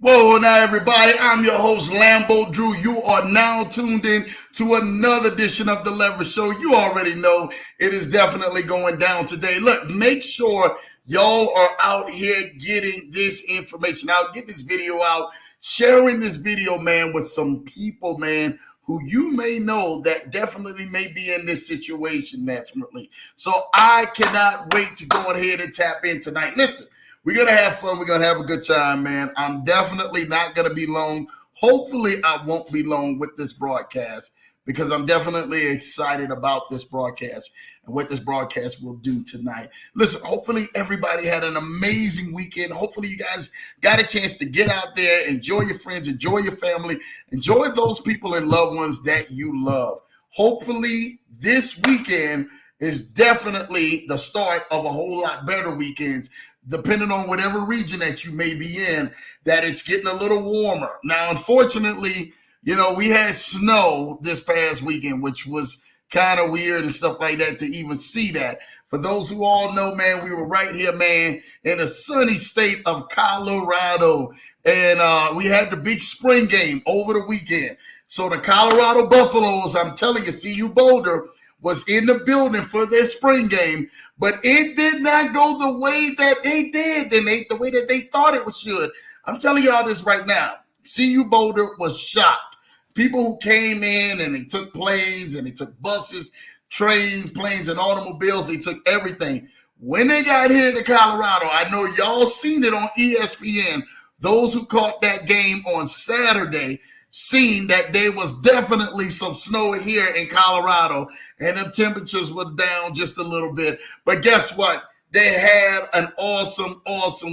Whoa, now everybody, I'm your host, Lambo Drew. You are now tuned in to another edition of The Leverage Show. You already know it is definitely going down today. Look, make sure y'all are out here getting this information out, getting this video out, sharing this video, man, with some people, man, who you may know that definitely may be in this situation, definitely. So I cannot wait to go ahead and tap in tonight. Listen. We're going to have fun. We're going to have a good time, man. I'm definitely not going to be long. Hopefully, I won't be long with this broadcast because I'm definitely excited about this broadcast and what this broadcast will do tonight. Listen, hopefully, everybody had an amazing weekend. Hopefully, you guys got a chance to get out there, enjoy your friends, enjoy your family, enjoy those people and loved ones that you love. Hopefully, this weekend is definitely the start of a whole lot better weekends, depending on whatever region that you may be in, that it's getting a little warmer. Now, unfortunately, we had snow this past weekend, which was kind of weird and stuff like that to even see that. For those who all know, man, we were right here, man, in the sunny state of Colorado. And we had the big spring game over the weekend. So the Colorado Buffaloes, I'm telling you, CU Boulder was in the building for their spring game, but it did not go the way that they did, and the way that they thought it should. I'm telling y'all this right now. CU Boulder was shocked. People who came in and they took planes and they took buses, trains, planes, and automobiles, they took everything. When they got here to Colorado, I know y'all seen it on ESPN. Those who caught that game on Saturday seen that there was definitely some snow here in Colorado, and the temperatures were down just a little bit. But guess what? They had an awesome,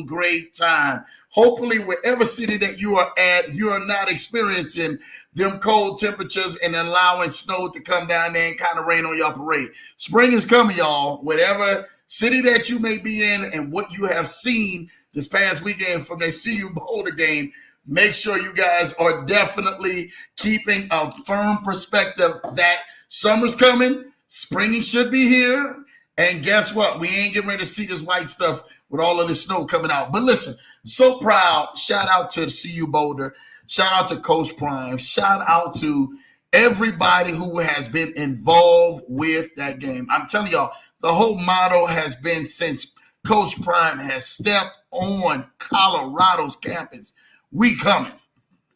great time. Hopefully, wherever city that you are at, you are not experiencing them cold temperatures and allowing snow to come down there and kind of rain on your parade. Spring is coming, y'all. Whatever city that you may be in and what you have seen this past weekend from the CU Boulder game, make sure you guys are definitely keeping a firm perspective that summer's coming, spring should be here, and guess what? We ain't getting ready to see this white stuff with all of this snow coming out. But listen, so proud. Shout out to CU Boulder. Shout out to Coach Prime. Shout out to everybody who has been involved with that game. I'm telling y'all, the whole motto has been since Coach Prime has stepped on Colorado's campus, we coming.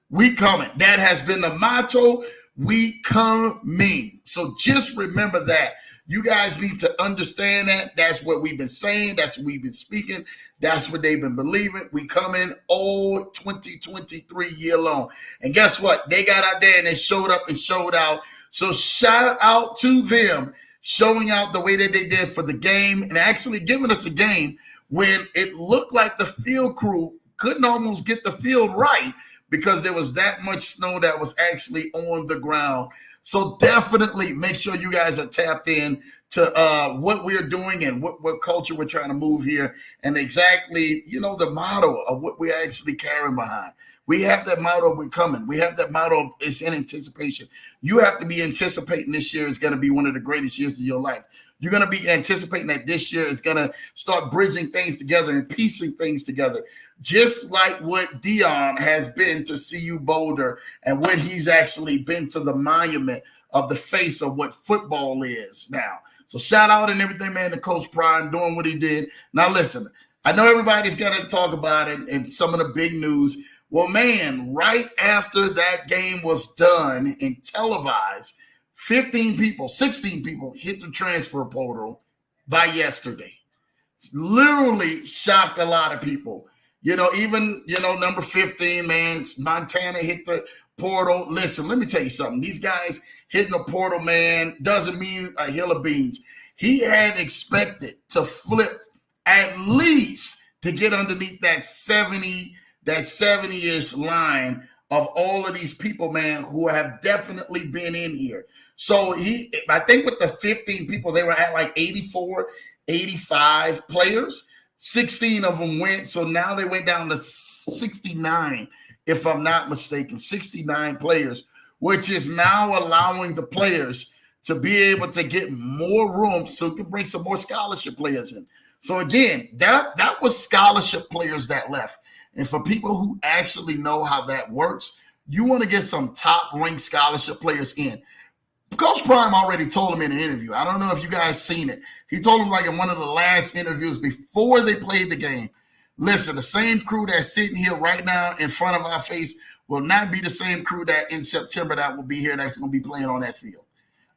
We coming. That has been the motto. We coming. So just remember that. You guys need to understand that. That's what we've been saying. That's what we've been speaking. That's what they've been believing. We coming all 2023 year long. And guess what? They got out there and they showed up and showed out. So shout out to them showing out the way that they did for the game and actually giving us a game when it looked like the field crew couldn't almost get the field right because there was that much snow that was actually on the ground. So definitely make sure you guys are tapped in to what we're doing and what culture we're trying to move here and exactly, the motto of what we're actually carrying behind. We have that motto, we're coming. We have that motto, it's in anticipation. You have to be anticipating this year is going to be one of the greatest years of your life. You're going to be anticipating that this year is going to start bridging things together and piecing things together, just like what Dion has been to CU Boulder and what he's actually been to the monument of the face of what football is now. So shout out and everything, man, to Coach Prime doing what he did. Now, listen, I know everybody's going to talk about it and some of the big news. Well, man, right after that game was done and televised, 16 people hit the transfer portal by yesterday. It's literally shocked a lot of people. Even number 15, man, Montana hit the portal. Listen, let me tell you something. These guys hitting the portal, man, doesn't mean a hill of beans. He had expected to flip at least to get underneath that 70-ish line of all of these people, man, who have definitely been in here. So I think with the 15 people, they were at like 84, 85 players. 16 of them went. So now they went down to 69, if I'm not mistaken, 69 players, which is now allowing the players to be able to get more room so we can bring some more scholarship players in. So again, that was scholarship players that left. And for people who actually know how that works, you want to get some top ranked scholarship players in. Coach Prime already told him in an interview. I don't know if you guys seen it. He told him like in one of the last interviews before they played the game, listen, the same crew that's sitting here right now in front of our face will not be the same crew that in September that will be here that's going to be playing on that field.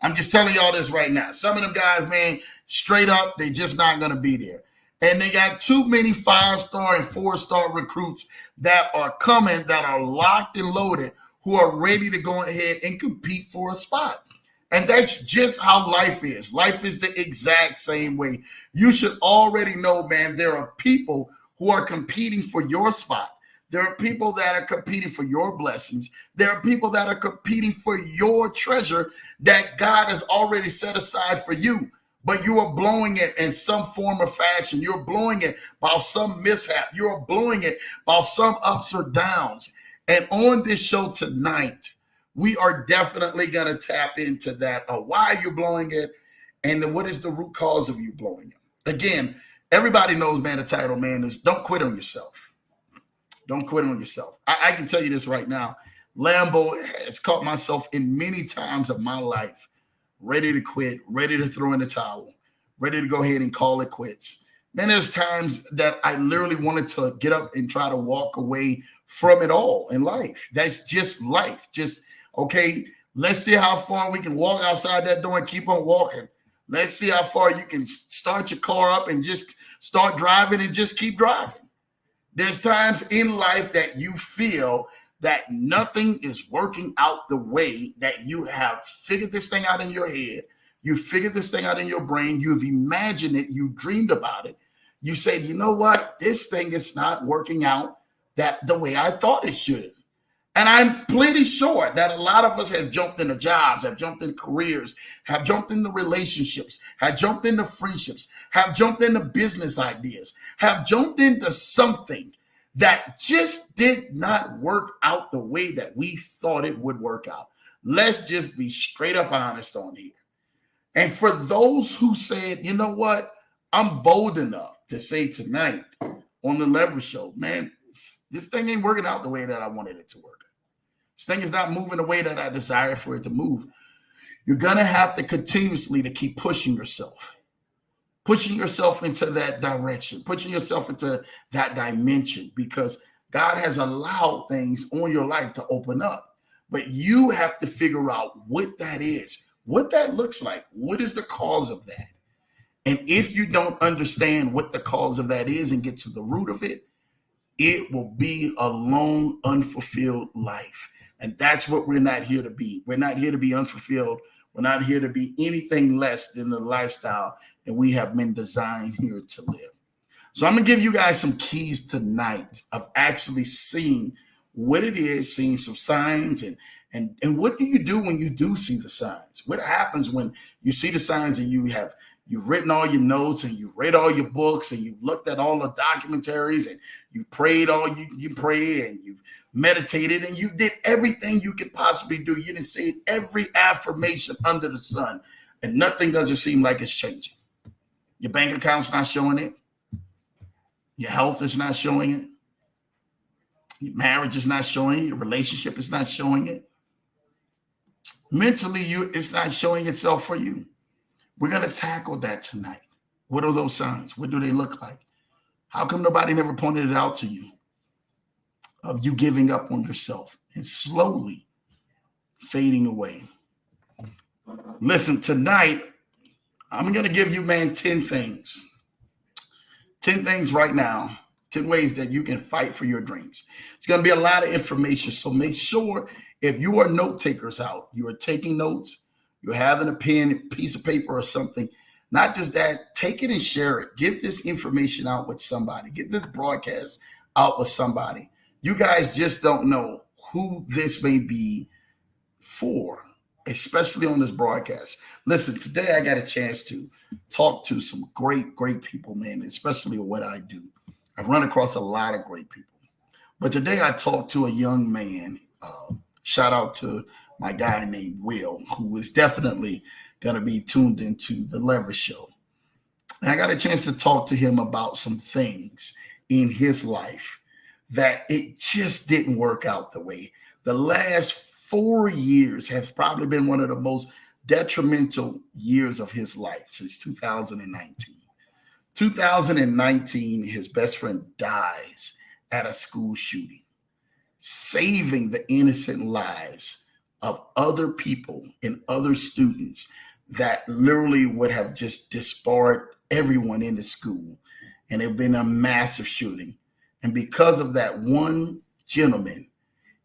I'm just telling y'all this right now. Some of them guys, man, straight up, they just not going to be there. And they got too many 5-star and 4-star recruits that are coming, that are locked and loaded, who are ready to go ahead and compete for a spot. And that's just how life is. Life is the exact same way. You should already know, man, there are people who are competing for your spot. There are people that are competing for your blessings. There are people that are competing for your treasure that God has already set aside for you. But you are blowing it in some form or fashion. You're blowing it by some mishap. You're blowing it by some ups or downs. And on this show tonight, we are definitely going to tap into that. Why are you blowing it? And what is the root cause of you blowing it? Again, everybody knows, man, the title, man, is don't quit on yourself. Don't quit on yourself. I can tell you this right now. Lambo has caught myself in many times of my life ready to quit, ready to throw in the towel, ready to go ahead and call it quits. Man, there's times that I literally wanted to get up and try to walk away from it all in life. That's just life. Just, okay, let's see how far we can walk outside that door and keep on walking. Let's see how far you can start your car up and just start driving and just keep driving. There's times in life that you feel that nothing is working out the way that you have figured this thing out in your head. You figured this thing out in your brain. You've imagined it. You dreamed about it. You said, you know what? This thing is not working out that the way I thought it should. And I'm pretty sure that a lot of us have jumped into jobs, have jumped into careers, have jumped into relationships, have jumped into friendships, have jumped into business ideas, have jumped into something that just did not work out the way that we thought it would work out. Let's just be straight up honest on here. And for those who said, you know what, I'm bold enough to say tonight on the Leverage Show, man, this thing ain't working out the way that I wanted it to work. This thing is not moving the way that I desire for it to move. You're going to have to continuously to keep pushing yourself into that direction, pushing yourself into that dimension, because God has allowed things on your life to open up. But you have to figure out what that is, what that looks like. What is the cause of that? And if you don't understand what the cause of that is and get to the root of it, it will be a long, unfulfilled life. And that's what we're not here to be. We're not here to be unfulfilled. We're not here to be anything less than the lifestyle that we have been designed here to live. So I'm going to give you guys some keys tonight of actually seeing what it is, seeing some signs, and what do you do when you do see the signs? What happens when you see the signs and you've written all your notes and you've read all your books and you've looked at all the documentaries and you've prayed all you prayed and you've meditated and you did everything you could possibly do. You didn't say every affirmation under the sun and nothing doesn't seem like it's changing. Your bank account's not showing it. Your health is not showing it. Your marriage is not showing it. Your relationship is not showing it. Mentally, it's not showing itself for you. We're going to tackle that tonight. What are those signs? What do they look like? How come nobody never pointed it out to you? Of you giving up on yourself and slowly fading away. Listen, tonight, I'm going to give you, man, 10 things. 10 things right now. 10 ways that you can fight for your dreams. It's going to be a lot of information. So make sure if you are note takers out, you are taking notes, you're having a pen, piece of paper or something. Not just that, take it and share it. Get this information out with somebody. Get this broadcast out with somebody. You guys just don't know who this may be for, especially on this broadcast. Listen, today I got a chance to talk to some great, great people, man, especially what I do. I've run across a lot of great people. But today I talked to a young man. Shout out to my guy named Will, who is definitely going to be tuned into the Leverage Show. And I got a chance to talk to him about some things in his life that it just didn't work out the way. The last 4 years has probably been one of the most detrimental years of his life since 2019. 2019, his best friend dies at a school shooting, saving the innocent lives of other people and other students that literally would have just disbarred everyone in the school. And it had been a massive shooting. And because of that one gentleman,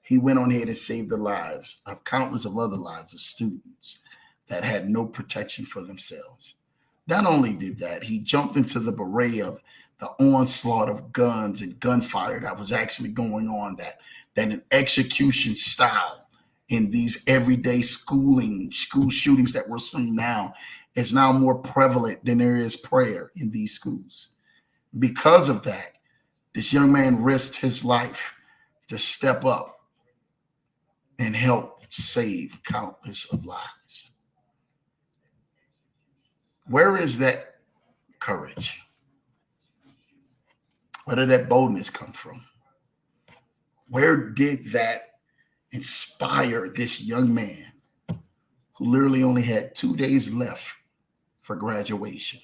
he went on ahead and saved the lives of countless of other lives of students that had no protection for themselves. Not only did that, he jumped into the beret of the onslaught of guns and gunfire that was actually going on, that an execution style in these everyday school shootings that we're seeing now is now more prevalent than there is prayer in these schools. Because of that, this young man risked his life to step up and help save countless of lives. Where is that courage? Where did that boldness come from? Where did that inspire this young man who literally only had 2 days left for graduation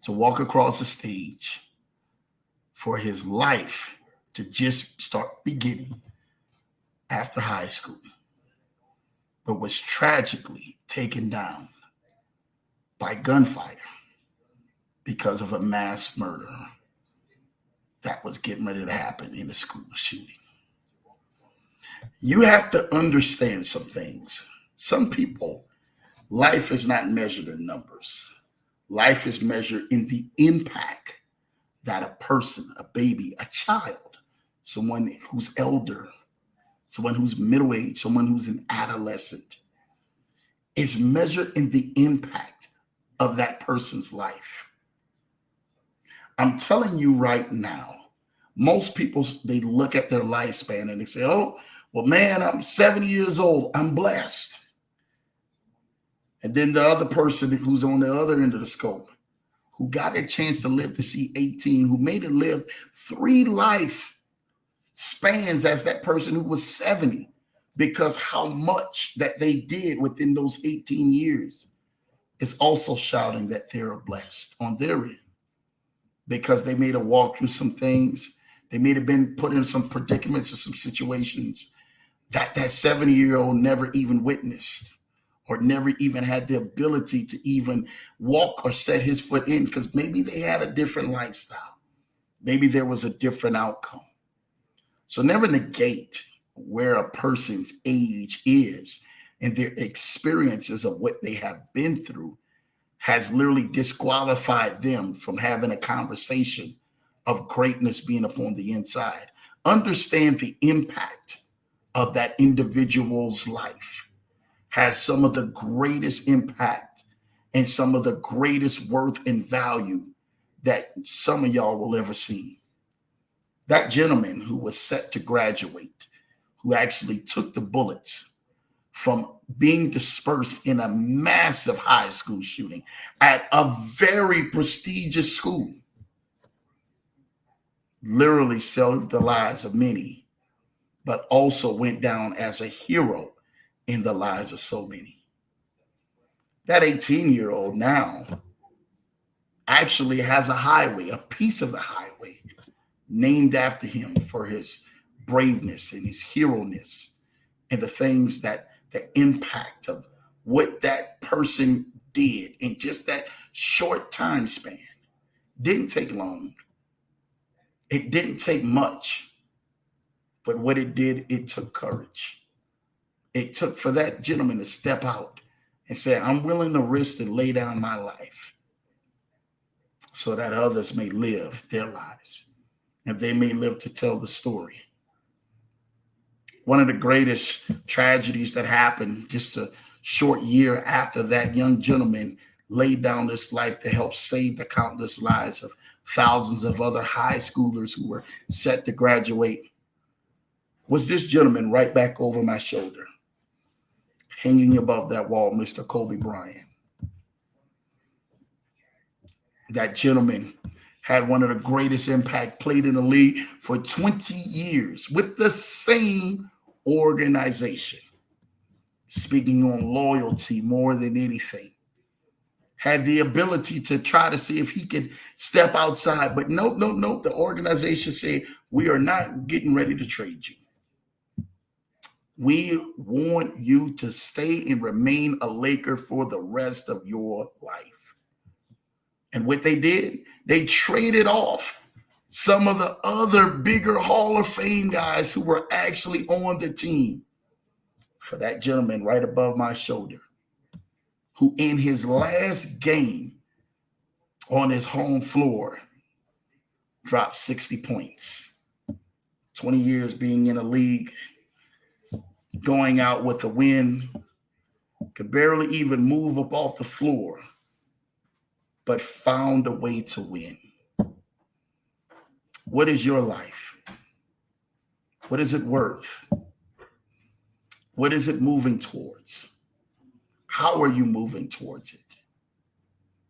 to walk across the stage for his life to just start beginning after high school, but was tragically taken down by gunfire because of a mass murder that was getting ready to happen in a school shooting? You have to understand some things. Some people, life is not measured in numbers. Life is measured in the impact that a person, a baby, a child, someone who's elder, someone who's middle-aged, someone who's an adolescent, is measured in the impact of that person's life. I'm telling you right now, most people, they look at their lifespan and they say, oh, well, man, I'm 70 years old. I'm blessed. And then the other person who's on the other end of the scope, who got a chance to live to see 18, who made it live 3 life spans as that person who was 70, because how much that they did within those 18 years is also shouting that they're blessed on their end, because they may have walked through some things. They may have been put in some predicaments or some situations that 70-year-old never even witnessed, or never even had the ability to even walk or set his foot in, because maybe they had a different lifestyle. Maybe there was a different outcome. So never negate where a person's age is and their experiences of what they have been through has literally disqualified them from having a conversation of greatness being upon the inside. Understand the impact of that individual's life has some of the greatest impact and some of the greatest worth and value that some of y'all will ever see. That gentleman who was set to graduate, who actually took the bullets from being dispersed in a massive high school shooting at a very prestigious school, literally saved the lives of many, but also went down as a hero in the lives of so many. That 18-year-old now actually has a highway, a piece of the highway, named after him for his braveness and his hero-ness and the things that the impact of what that person did in just that short time span. Didn't take long. It didn't take much. But what it did, it took courage. It took for that gentleman to step out and say, I'm willing to risk and lay down my life so that others may live their lives and they may live to tell the story. One of the greatest tragedies that happened just a short year after that young gentleman laid down his life to help save the countless lives of thousands of other high schoolers who were set to graduate was this gentleman right back over my shoulder, hanging above that wall, Mr. Kobe Bryant. That gentleman had one of the greatest impact, played in the league for 20 years with the same organization. Speaking on loyalty more than anything. Had the ability to try to see if he could step outside, but no. The organization said, we are not getting ready to trade you. We want you to stay and remain a Laker for the rest of your life. And what they did, they traded off some of the other bigger Hall of Fame guys who were actually on the team for that gentleman right above my shoulder, who in his last game on his home floor dropped 60 points. 20 years being in a league, going out with a win, could barely even move up off the floor, but found a way to win. What is your life? What is it worth? What is it moving towards? How are you moving towards it?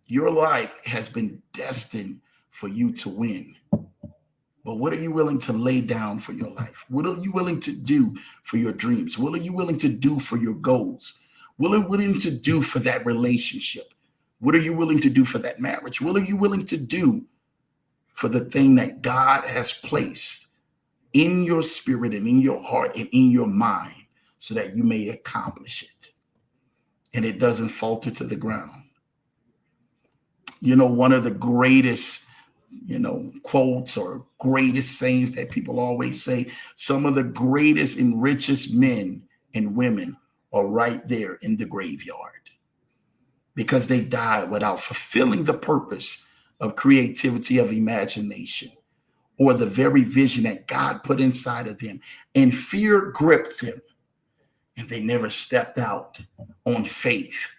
Your life has been destined for you to win. But what are you willing to lay down for your life? What are you willing to do for your dreams? What are you willing to do for your goals? What are you willing to do for that relationship? What are you willing to do for that marriage? What are you willing to do for the thing that God has placed in your spirit and in your heart and in your mind so that you may accomplish it and it doesn't falter to the ground? You know, one of the greatest quotes or greatest sayings that people always say, some of the greatest and richest men and women are right there in the graveyard because they died without fulfilling the purpose of creativity, of imagination, or the very vision that God put inside of them. And fear gripped them, and they never stepped out on faith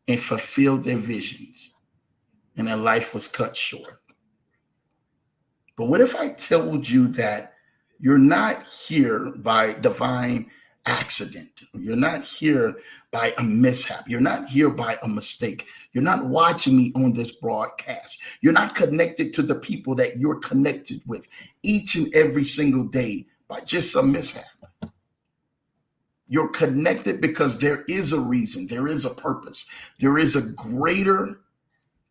and fulfilled their visions, and their life was cut short. But what if I told you that you're not here by divine accident? You're not here by a mishap. You're not here by a mistake. You're not watching me on this broadcast. You're not connected to the people that you're connected with each and every single day by just some mishap. You're connected because there is a reason, there is a purpose, there is a greater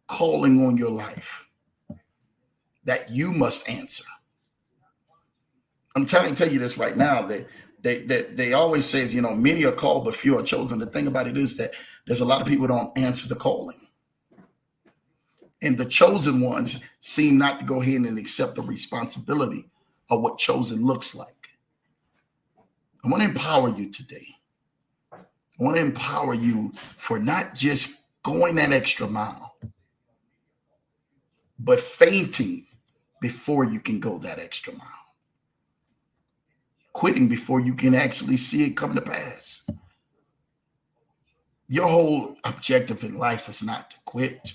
calling on your life that you must answer. I'm trying to tell you this right now, that they always says, many are called, but few are chosen. The thing about it is that there's a lot of people who don't answer the calling. And the chosen ones seem not to go ahead and accept the responsibility of what chosen looks like. I want to empower you today. I want to empower you for not just going that extra mile, but fainting before you can go that extra mile. Quitting before you can actually see it come to pass. Your whole objective in life is not to quit.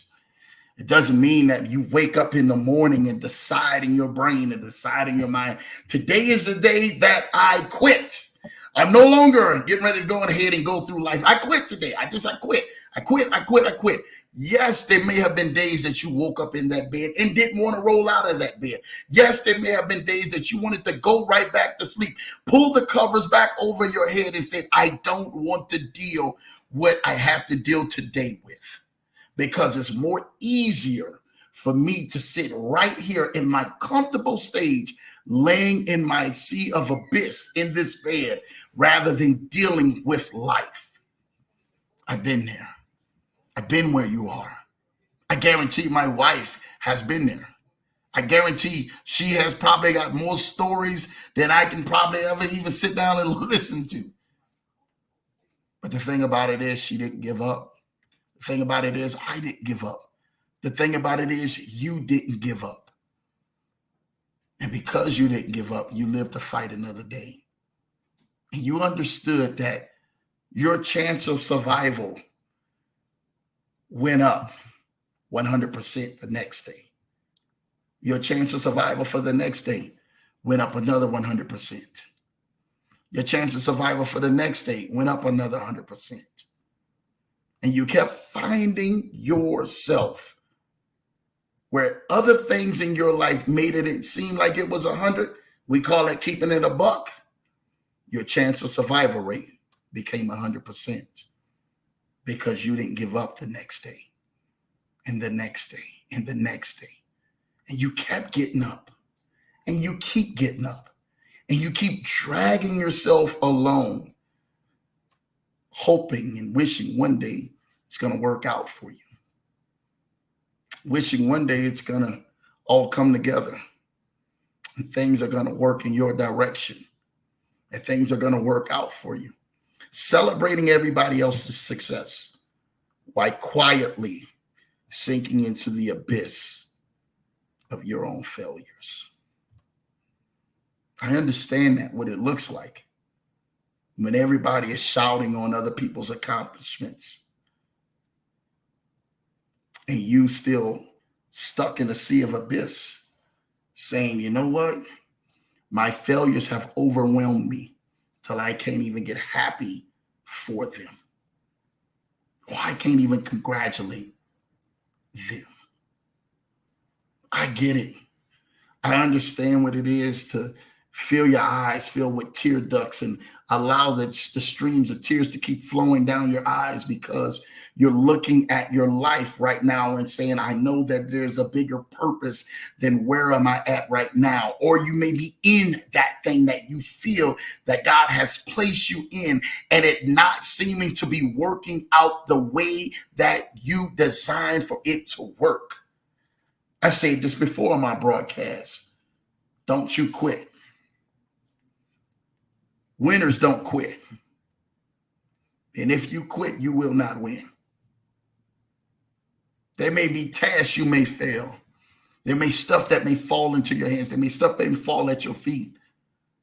It doesn't mean that you wake up in the morning and decide in your brain and decide in your mind, today is the day that I quit. I'm no longer getting ready to go ahead and go through life. I quit today. I quit. I quit. Yes, there may have been days that you woke up in that bed and didn't want to roll out of that bed. Yes, there may have been days that you wanted to go right back to sleep, pull the covers back over your head and say, I don't want to deal what I have to deal today with, because it's more easier for me to sit right here in my comfortable stage, laying in my sea of abyss in this bed, rather than dealing with life. I've been there. I've been where you are. I guarantee my wife has been there. I guarantee she has probably got more stories than I can probably ever even sit down and listen to. But the thing about it is, she didn't give up. The thing about it is, I didn't give up. The thing about it is, you didn't give up. And because you didn't give up, you lived to fight another day. And you understood that your chance of survival went up 100% the next day. Your chance of survival for the next day went up another 100%. Your chance of survival for the next day went up another 100%. And you kept finding yourself where other things in your life made it seem like it was 100. We call it keeping it a buck. Your chance of survival rate became 100% because you didn't give up the next day and the next day and the next day. And you kept getting up and you keep getting up and you keep dragging yourself along, hoping and wishing one day it's going to work out for you. Wishing one day it's going to all come together and things are going to work in your direction and things are going to work out for you. Celebrating everybody else's success while quietly sinking into the abyss of your own failures. I understand that, what it looks like when everybody is shouting on other people's accomplishments and you still stuck in a sea of abyss saying, you know what? My failures have overwhelmed me till I can't even get happy for them. Or I can't even congratulate them. I get it. I understand what it is to feel your eyes filled with tear ducts and allow the streams of tears to keep flowing down your eyes because you're looking at your life right now and saying, I know that there's a bigger purpose than where am I at right now? Or you may be in that thing that you feel that God has placed you in and it not seeming to be working out the way that you designed for it to work. I've said this before on my broadcast. Don't you quit. Winners don't quit. And if you quit, you will not win. There may be tasks you may fail. There may stuff that may fall into your hands. There may stuff that may fall at your feet.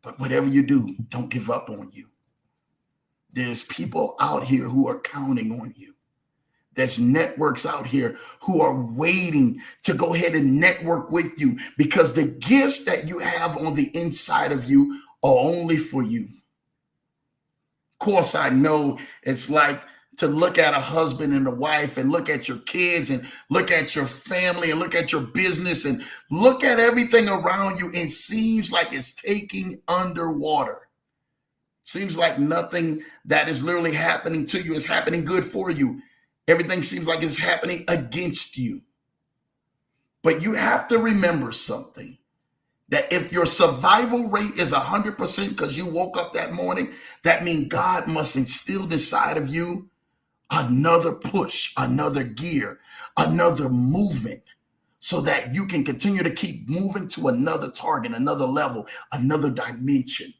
But whatever you do, don't give up on you. There's people out here who are counting on you. There's networks out here who are waiting to go ahead and network with you because the gifts that you have on the inside of you are only for you. Of course, I know it's like to look at a husband and a wife and look at your kids and look at your family and look at your business and look at everything around you and seems like it's taking underwater. Seems like nothing that is literally happening to you is happening good for you. Everything seems like it's happening against you. But you have to remember something, that if your survival rate is 100% because you woke up that morning, that means God must instill inside of you another push, another gear, another movement so that you can continue to keep moving to another target, another level, another dimension.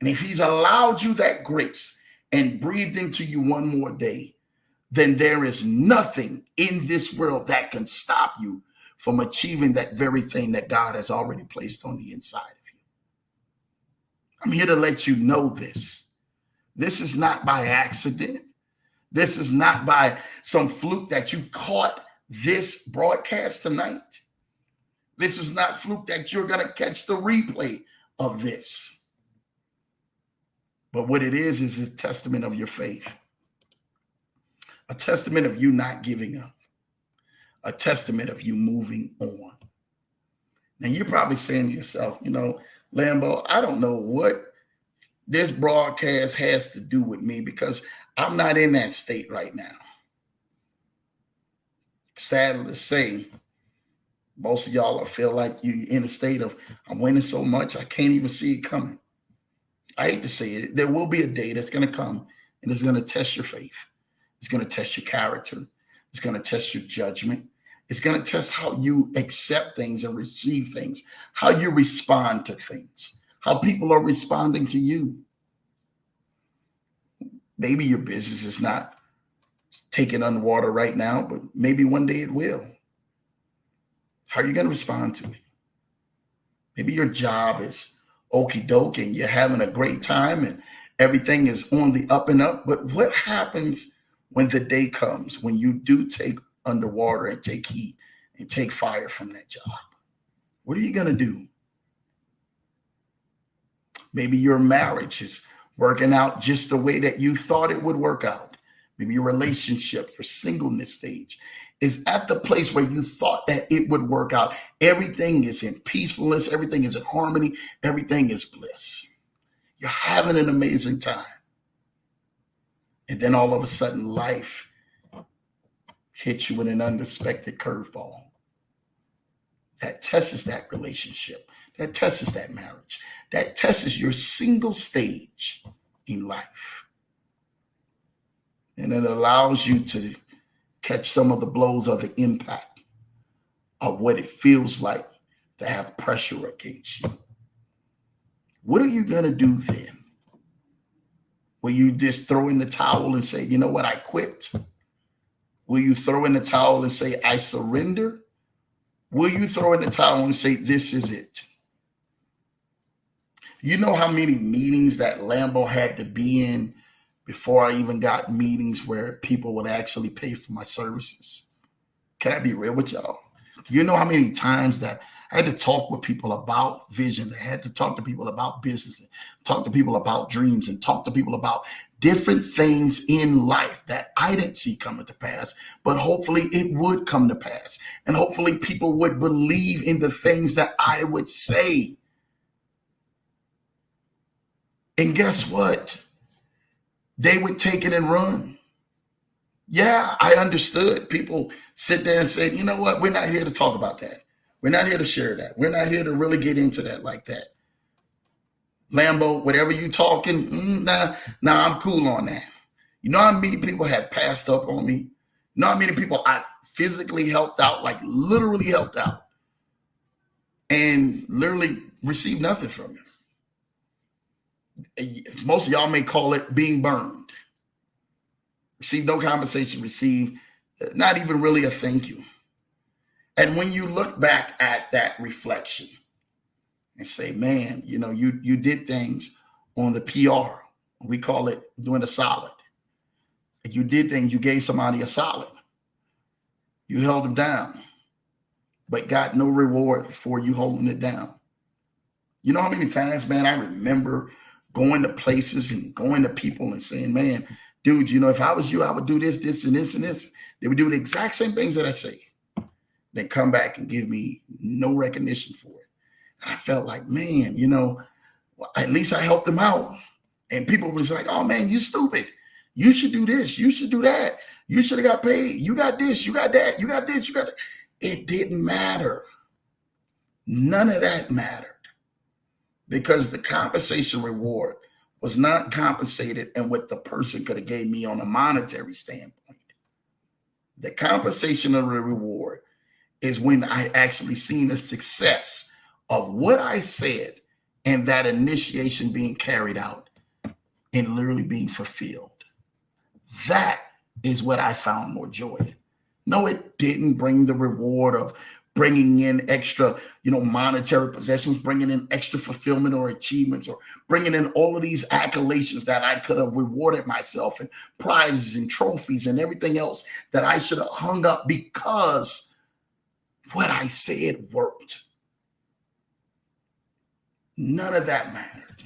And if he's allowed you that grace and breathed into you one more day, then there is nothing in this world that can stop you from achieving that very thing that God has already placed on the inside of you. I'm here to let you know this. This is not by accident. This is not by some fluke that you caught this broadcast tonight. This is not fluke that you're going to catch the replay of this. But what it is a testament of your faith. A testament of you not giving up. A testament of you moving on. Now, you're probably saying to yourself, you know, Lambo, I don't know what this broadcast has to do with me because I'm not in that state right now. Sad to say, most of y'all feel like you're in a state of, I'm winning so much, I can't even see it coming. I hate to say it. There will be a day that's going to come and it's going to test your faith. It's going to test your character. It's going to test your judgment. It's going to test how you accept things and receive things, how you respond to things, how people are responding to you. Maybe your business is not taken underwater right now, but maybe one day it will. How are you going to respond to it? Maybe your job is okie doke and you're having a great time and everything is on the up and up. But what happens when the day comes, when you do take underwater and take heat and take fire from that job? What are you going to do? Maybe your marriage is working out just the way that you thought it would work out. Maybe your relationship, your singleness stage is at the place where you thought that it would work out. Everything is in peacefulness. Everything is in harmony. Everything is bliss. You're having an amazing time. And then all of a sudden life hits you with an unexpected curveball that tests that relationship, that tests that marriage, that tests your single stage in life. And it allows you to catch some of the blows of the impact of what it feels like to have pressure against you. What are you going to do then? Will you just throw in the towel and say, you know what, I quit? Will you throw in the towel and say, I surrender? Will you throw in the towel and say, this is it? You know how many meetings that Lambo had to be in before I even got meetings where people would actually pay for my services? Can I be real with y'all? You know how many times that I had to talk with people about vision. I had to talk to people about business, and talk to people about dreams, and talk to people about different things in life that I didn't see coming to pass, but hopefully it would come to pass. And hopefully people would believe in the things that I would say. And guess what? They would take it and run. Yeah, I understood. People sit there and say, you know what? We're not here to talk about that. We're not here to share that. We're not here to really get into that like that. Lambo, whatever you talking, nah, I'm cool on that. You know how many people have passed up on me? You know how many people I physically helped out, like literally helped out, and literally received nothing from you? Most of y'all may call it being burned. Receive no compensation, receive not even really a thank you. And when you look back at that reflection and say, man, you know, you did things on the PR. We call it doing a solid. You did things, you gave somebody a solid. You held them down, but got no reward for you holding it down. You know how many times, man, I remember going to places and going to people and saying, man, dude, you know, if I was you, I would do this, this, and this, and this. They would do the exact same things that I say. Then come back and give me no recognition for it. And I felt like, man, you know, well, at least I helped them out. And people was like, oh, man, you stupid. You should do this. You should do that. You should have got paid. You got this. You got that. You got this. You got that. It didn't matter. None of that mattered because the compensation reward was not compensated in what the person could have gave me on a monetary standpoint. The compensation of the reward is when I actually seen the success of what I said and that initiation being carried out and literally being fulfilled. That is what I found more joy in. No, it didn't bring the reward of bringing in extra, you know, monetary possessions, bringing in extra fulfillment or achievements, or bringing in all of these accolades that I could have rewarded myself and prizes and trophies and everything else that I should have hung up because what I said worked. None of that mattered.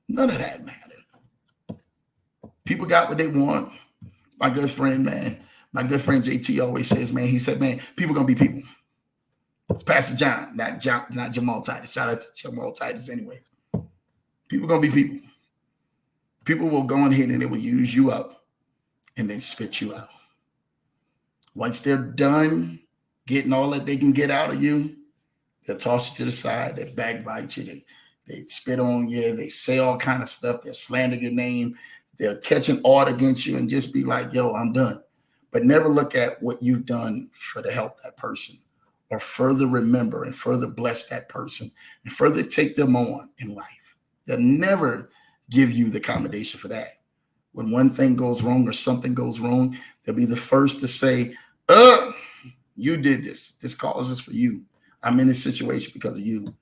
None of that mattered. People got what they want. My good friend, man, my good friend JT always says, man, he said, man, people gonna be people. It's Pastor John, not Jamal Titus. Shout out to Jamal Titus anyway. People gonna be people. People will go ahead and they will use you up and then spit you out. Once they're done getting all that they can get out of you, they'll toss you to the side, they backbite you, they spit on you, they say all kind of stuff, they'll slander your name, they'll catch an art against you and just be like, yo, I'm done. But never look at what you've done for to help that person or further remember and further bless that person and further take them on in life. They'll never give you the commendation for that. When one thing goes wrong or something goes wrong, they'll be the first to say, you did this. This causes for you. I'm in this situation because of you.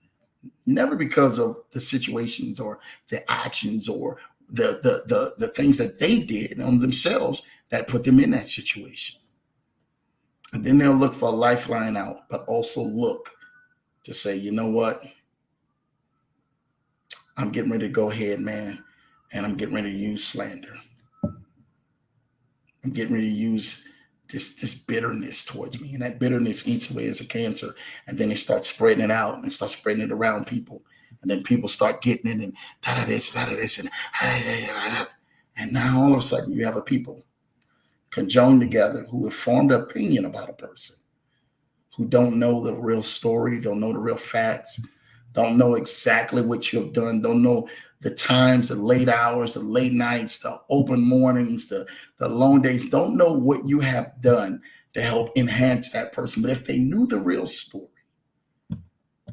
Never because of the situations or the actions or the things that they did on themselves that put them in that situation. And then they'll look for a lifeline out, but also look to say, you know what? I'm getting ready to go ahead, man, and I'm getting ready to use slander. I'm getting ready to use this bitterness towards me, and that bitterness eats away as a cancer, and then they start spreading it out and start spreading it around people, and then people start getting it and that of this, and now all of a sudden you have a people conjoined together who have formed an opinion about a person, who don't know the real story, don't know the real facts, don't know exactly what you have done, don't know the times, the late hours, the late nights, the open mornings, the long days, don't know what you have done to help enhance that person. But if they knew the real story,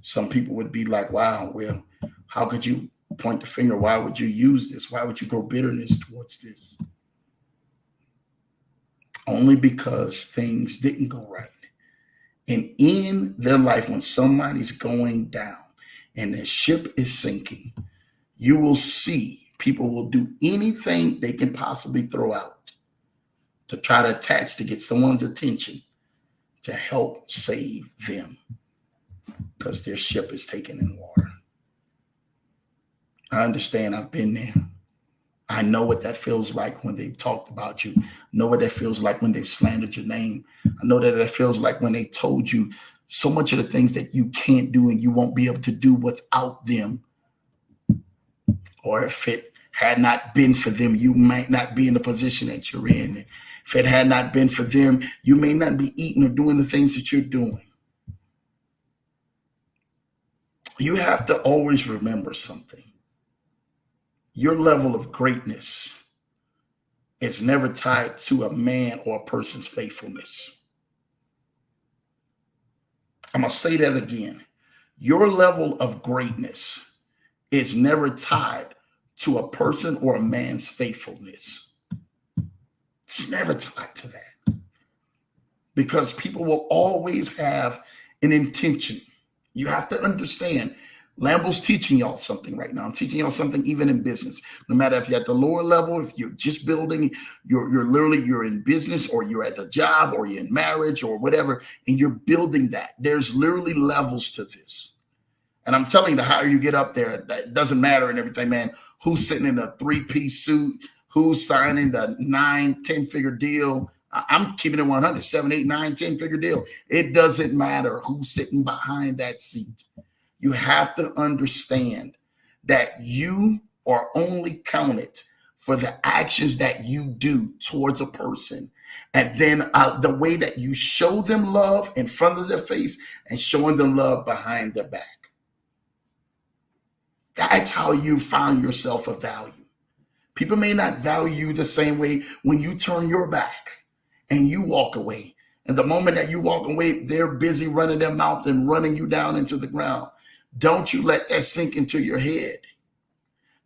some people would be like, wow, well, how could you point the finger? Why would you use this? Why would you grow bitterness towards this? Only because things didn't go right. And in their life, when somebody's going down and their ship is sinking, you will see people will do anything they can possibly throw out to try to attach to get someone's attention to help save them because their ship is taken in water. I understand. I've been there. I know what that feels like when they've talked about you. I know what that feels like when they've slandered your name. I know that it feels like when they told you so much of the things that you can't do and you won't be able to do without them. Or if it had not been for them, you might not be in the position that you're in. If it had not been for them, you may not be eating or doing the things that you're doing. You have to always remember something. Your level of greatness is never tied to a man or a person's faithfulness. I'm going to say that again. Your level of greatness is never tied to a person or a man's faithfulness. It's never tied to that. Because people will always have an intention. You have to understand, Lambo's teaching y'all something right now. I'm teaching y'all something even in business. No matter if you're at the lower level, if you're just building, you're in business, or you're at the job, or you're in marriage or whatever, and you're building that. There's literally levels to this. And I'm telling you, the higher you get up there, that doesn't matter and everything, man. Who's sitting in a 3-piece suit? Who's signing the 9-10-figure deal? I'm keeping it 100, 7, 8, 9, 10-figure deal. It doesn't matter who's sitting behind that seat. You have to understand that you are only counted for the actions that you do towards a person. And then the way that you show them love in front of their face and showing them love behind their back. That's how you find yourself of value. People may not value you the same way when you turn your back and you walk away. And the moment that you walk away, they're busy running their mouth and running you down into the ground. Don't you let that sink into your head.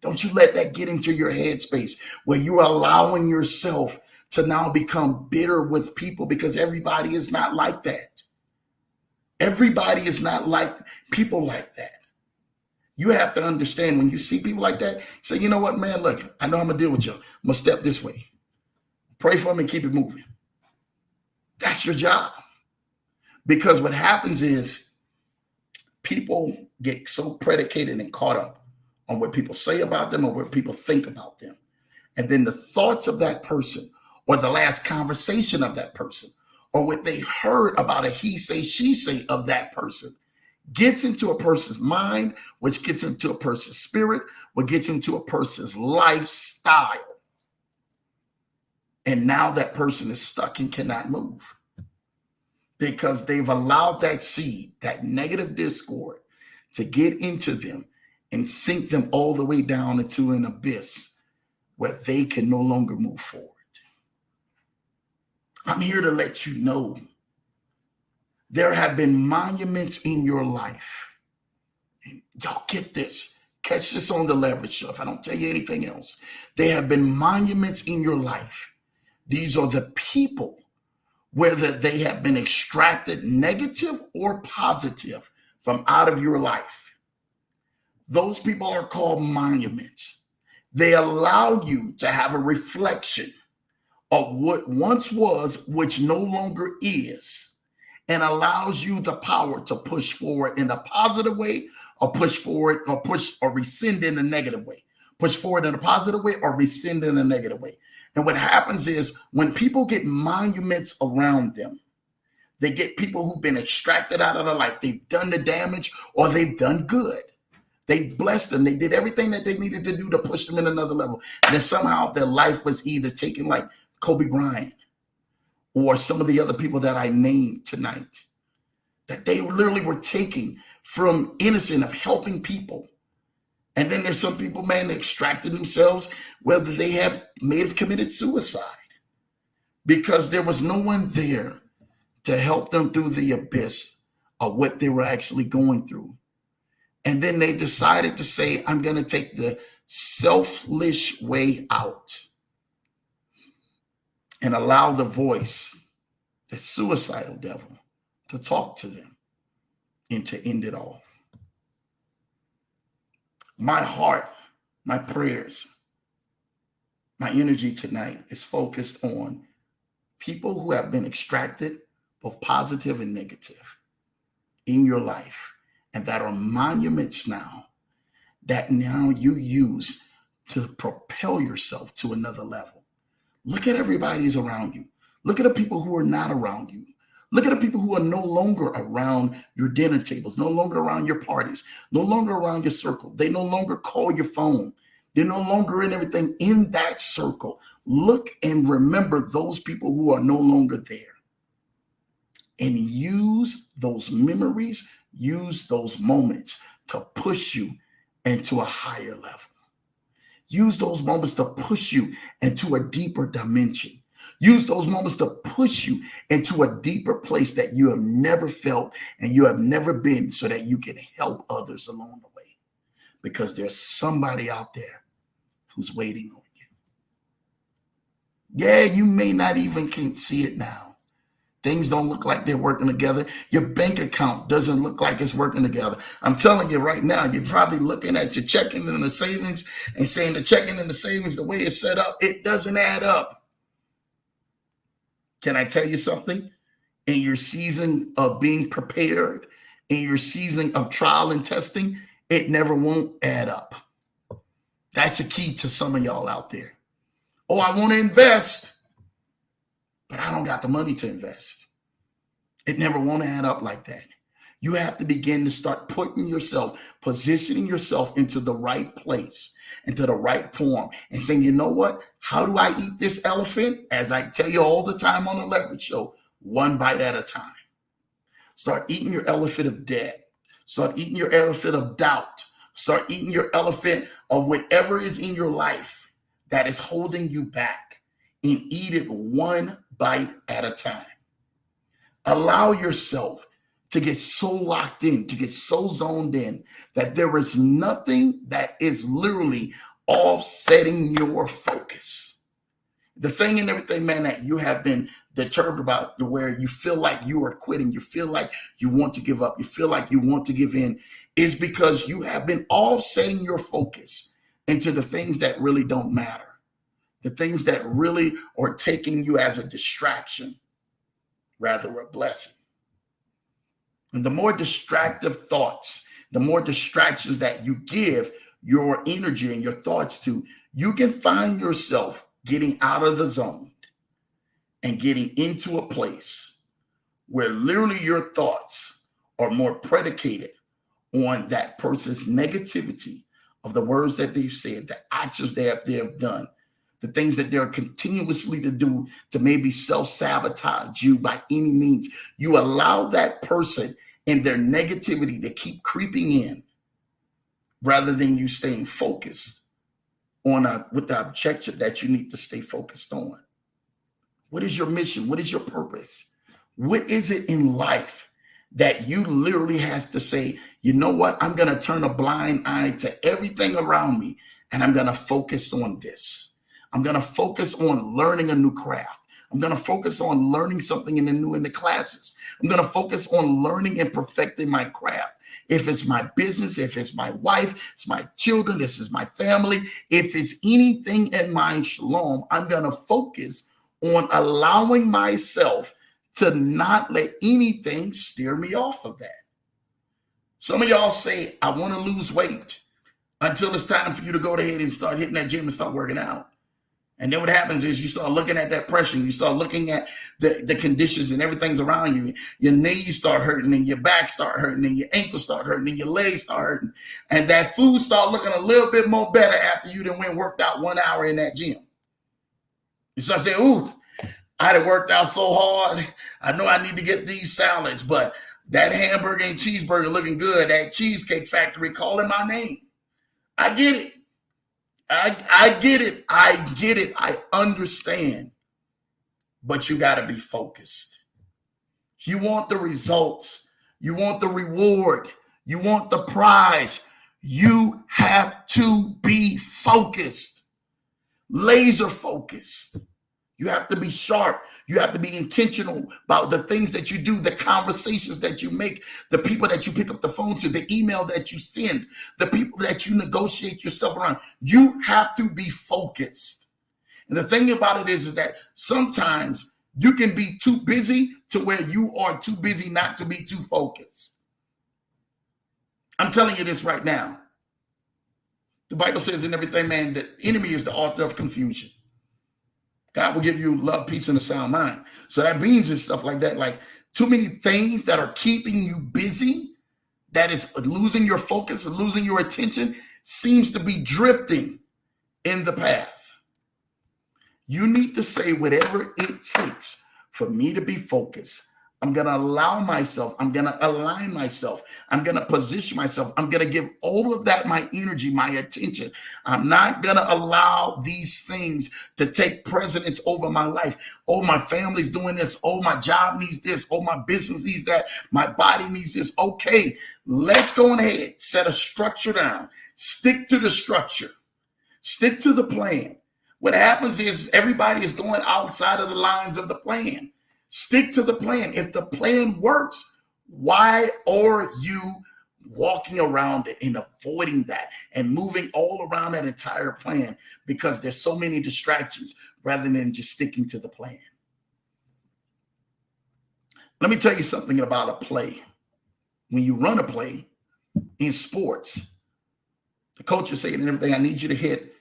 Don't you let that get into your head space where you're allowing yourself to now become bitter with people, because everybody is not like that. Everybody is not like people like that. You have to understand, when you see people like that, say, you know what, man, look, I know I'm going to deal with you. I'm going to step this way. Pray for them and keep it moving. That's your job. Because what happens is people get so predicated and caught up on what people say about them or what people think about them. And then the thoughts of that person, or the last conversation of that person, or what they heard about a he say, she say of that person, gets into a person's mind, which gets into a person's spirit, what gets into a person's lifestyle. And now that person is stuck and cannot move because they've allowed that seed, that negative discord, to get into them and sink them all the way down into an abyss where they can no longer move forward. I'm here to let you know there have been monuments in your life. And y'all get this. Catch this on the Leverage Show. If I don't tell you anything else, there have been monuments in your life. These are the people, whether they have been extracted negative or positive from out of your life. Those people are called monuments. They allow you to have a reflection of what once was, which no longer is, and allows you the power to push forward in a positive way, or push forward or rescind in a negative way. Push forward in a positive way or rescind in a negative way. And what happens is when people get monuments around them, they get people who've been extracted out of their life. They've done the damage or they've done good. They blessed them. They did everything that they needed to do to push them in another level. And then somehow their life was either taken, like Kobe Bryant or some of the other people that I named tonight, that they literally were taking from innocent of helping people. And then there's some people, man, that extracted themselves, whether they may have committed suicide because there was no one there to help them through the abyss of what they were actually going through. And then they decided to say, I'm going to take the selfish way out and allow the voice, the suicidal devil, to talk to them and to end it all. My heart, my prayers, my energy tonight is focused on people who have been extracted, both positive and negative, in your life, and that are monuments now that now you use to propel yourself to another level. Look at everybody who's around you. Look at the people who are not around you. Look at the people who are no longer around your dinner tables, no longer around your parties, no longer around your circle. They no longer call your phone. They're no longer in everything in that circle. Look and remember those people who are no longer there. And use those memories, use those moments to push you into a higher level. Use those moments to push you into a deeper dimension. Use those moments to push you into a deeper place that you have never felt and you have never been, so that you can help others along the way. Because there's somebody out there who's waiting on you. Yeah, you may not even can see it now. Things don't look like they're working together. Your bank account doesn't look like it's working together. I'm telling you right now, you're probably looking at your checking and the savings and saying the checking and the savings, the way it's set up, it doesn't add up. Can I tell you something? In your season of being prepared, in your season of trial and testing, it never won't add up. That's a key to some of y'all out there. Oh, I want to invest, but I don't got the money to invest. It never won't add up like that. You have to begin to start putting yourself, positioning yourself into the right place, into the right form, and saying, you know what? How do I eat this elephant? As I tell you all the time on the Leverage Show, one bite at a time. Start eating your elephant of debt. Start eating your elephant of doubt. Start eating your elephant of whatever is in your life that is holding you back, and eat it one bite at a time. Allow yourself to get so locked in, to get so zoned in, that there is nothing that is literally offsetting your focus. The thing and everything, man, that you have been determined about, to where you feel like you are quitting, you feel like you want to give up, you feel like you want to give in, is because you have been offsetting your focus into the things that really don't matter. The things that really are taking you as a distraction, rather a blessing. And the more distractive thoughts, the more distractions that you give your energy and your thoughts to, you can find yourself getting out of the zone and getting into a place where literally your thoughts are more predicated on that person's negativity of the words that they've said, the actions they have done, the things that they're continuously to do to maybe self-sabotage you by any means. You allow that person and their negativity to keep creeping in, rather than you staying focused on with the objective that you need to stay focused on. What is your mission? What is your purpose? What is it in life that you literally has to say, you know what? I'm going to turn a blind eye to everything around me, and I'm going to focus on this. I'm going to focus on learning a new craft. I'm going to focus on learning something in the classes. I'm going to focus on learning and perfecting my craft. If it's my business, if it's my wife, it's my children, this is my family. If it's anything in my shalom, I'm going to focus on allowing myself to not let anything steer me off of that. Some of y'all say, I want to lose weight, until it's time for you to go ahead and start hitting that gym and start working out. And then what happens is you start looking at that pressure, and you start looking at the conditions and everything's around you. Your knees start hurting, and your back start hurting, and your ankles start hurting, and your legs start hurting. And that food start looking a little bit more better after you done went and worked out 1 hour in that gym. You start saying, ooh, I done worked out so hard. I know I need to get these salads, but that hamburger and cheeseburger looking good. That Cheesecake Factory calling my name. I get it. I get it. I get it. I understand. But you got to be focused. You want the results. You want the reward. You want the prize. You have to be focused. Laser focused. You have to be sharp. You have to be intentional about the things that you do, the conversations that you make, the people that you pick up the phone to, the email that you send, the people that you negotiate yourself around. You have to be focused. And the thing about it is that sometimes you can be too busy to where you are too busy not to be too focused. I'm telling you this right now. The Bible says in everything, man, the enemy is the author of confusion. God will give you love, peace, and a sound mind. So that means and stuff like that, like too many things that are keeping you busy, that is losing your focus and losing your attention, seems to be drifting in the past. You need to say whatever it takes for me to be focused. I'm going to allow myself. I'm going to align myself. I'm going to position myself. I'm going to give all of that my energy, my attention. I'm not going to allow these things to take precedence over my life. Oh, my family's doing this. Oh, my job needs this. Oh, my business needs that. My body needs this. Okay, let's go ahead. Set a structure down. Stick to the structure. Stick to the plan. What happens is everybody is going outside of the lines of the plan. Stick to the plan. If the plan works, why are you walking around it and avoiding that and moving all around that entire plan? Because there's so many distractions rather than just sticking to the plan. Let me tell you something about a play. When you run a play in sports, the coach is saying and everything, I need you to hit,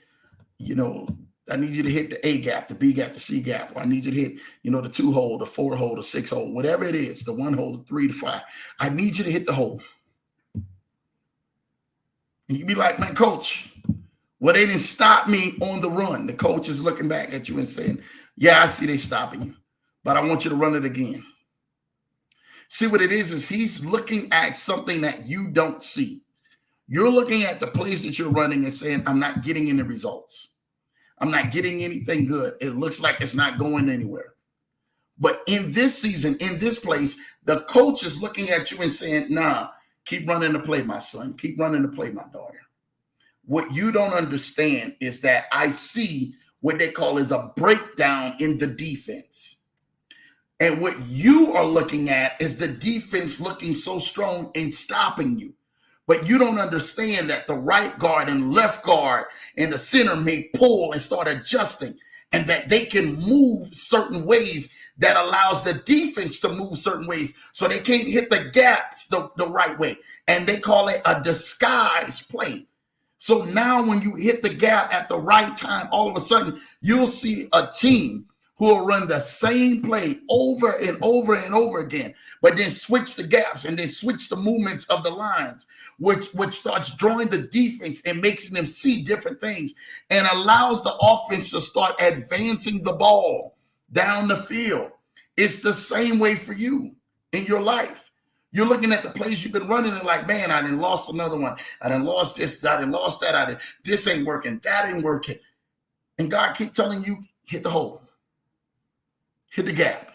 I need you to hit the A gap, the B gap, the C gap. Or I need you to hit, the 2 hole, the 4 hole, the 6 hole, whatever it is, the 1 hole, the 3 to 5. I need you to hit the hole. And you be like, man, coach, well, they didn't stop me on the run. The coach is looking back at you and saying, yeah, I see they stopping you, but I want you to run it again. See what it is he's looking at something that you don't see. You're looking at the place that you're running and saying, I'm not getting any results. I'm not getting anything good. It looks like it's not going anywhere. But in this season, in this place, the coach is looking at you and saying, nah, keep running the play, my son. Keep running the play, my daughter. What you don't understand is that I see what they call is a breakdown in the defense. And what you are looking at is the defense looking so strong and stopping you. But you don't understand that the right guard and left guard and the center may pull and start adjusting, and that they can move certain ways that allows the defense to move certain ways so they can't hit the gaps the right way. And they call it a disguise play. So now when you hit the gap at the right time, all of a sudden you'll see a team who will run the same play over and over and over again, but then switch the gaps and then switch the movements of the lines, which starts drawing the defense and makes them see different things and allows the offense to start advancing the ball down the field. It's the same way for you in your life. You're looking at the plays you've been running and like, man, I done lost another one. I done lost this. I done lost that. This ain't working. That ain't working. And God keep telling you, hit the hole. Hit the gap.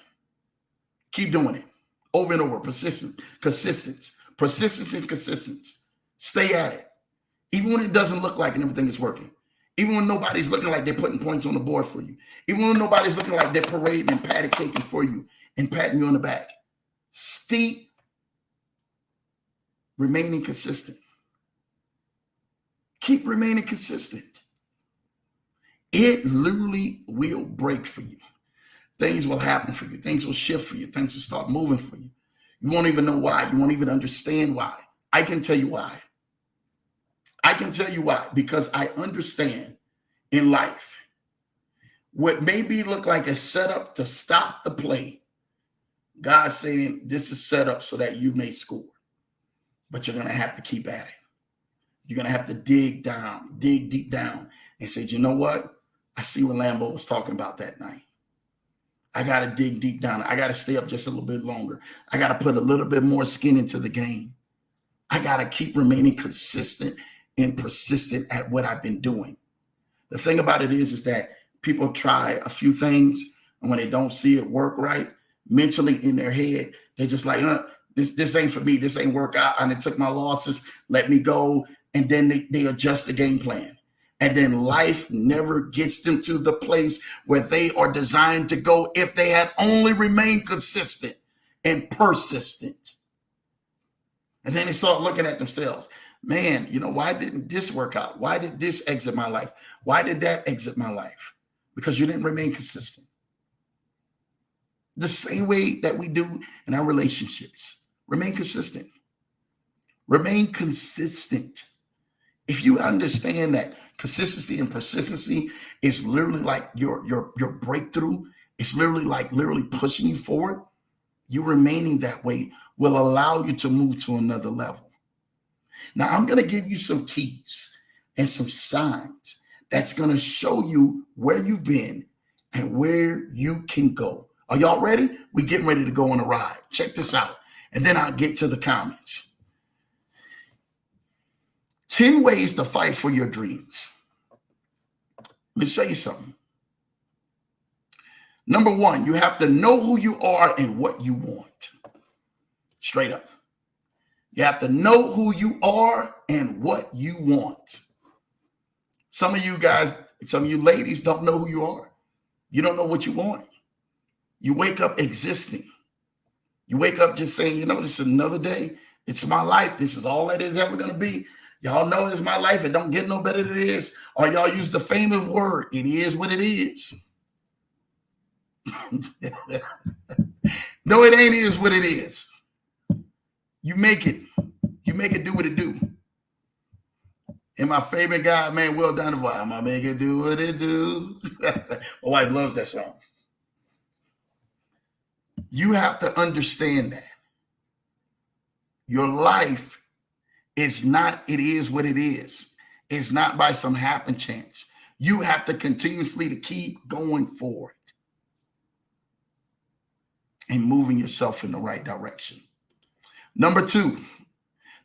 Keep doing it over and over. Persistence and consistency. Stay at it. Even when it doesn't look like and everything is working. Even when nobody's looking like they're putting points on the board for you. Even when nobody's looking like they're parading and patty caking for you and patting you on the back. Keep remaining consistent. Keep remaining consistent. It literally will break for you. Things will happen for you. Things will shift for you. Things will start moving for you. You won't even know why. You won't even understand why. I can tell you why. I can tell you why. Because I understand in life, what maybe look like a setup to stop the play, God's saying this is set up so that you may score. But you're going to have to keep at it. You're going to have to dig deep down and say, you know what? I see what Lambo was talking about that night. I got to dig deep down. I got to stay up just a little bit longer. I got to put a little bit more skin into the game. I got to keep remaining consistent and persistent at what I've been doing. The thing about it is that people try a few things, and when they don't see it work right, mentally in their head, they're just like, this ain't for me. This ain't work out. And it took my losses. Let me go. And then they adjust the game plan. And then life never gets them to the place where they are designed to go if they had only remained consistent and persistent. And then they start looking at themselves. Man, why didn't this work out? Why did this exit my life? Why did that exit my life? Because you didn't remain consistent. The same way that we do in our relationships. Remain consistent. Remain consistent. If you understand that consistency and persistency is literally like your breakthrough, it's literally pushing you forward, you remaining that way will allow you to move to another level. Now, I'm going to give you some keys and some signs that's going to show you where you've been and where you can go. Are y'all ready? We're getting ready to go on a ride. Check this out. And then I'll get to the comments. 10 ways to fight for your dreams. Let me show you something. Number one, you have to know who you are and what you want. Straight up. You have to know who you are and what you want. Some of you guys, some of you ladies don't know who you are. You don't know what you want. You wake up existing. You wake up just saying, this is another day. It's my life. This is all that is ever going to be. Y'all know it's my life. It don't get no better than it is. Or y'all use the famous word, it is what it is. No, it ain't is what it is. You make it. You make it do what it do. And my favorite guy, man, Will Donovan, I make it do what it do. My wife loves that song. You have to understand that your life is not, it is what it is. It's not by some happen chance. You have to continuously to keep going forward and moving yourself in the right direction. Number two,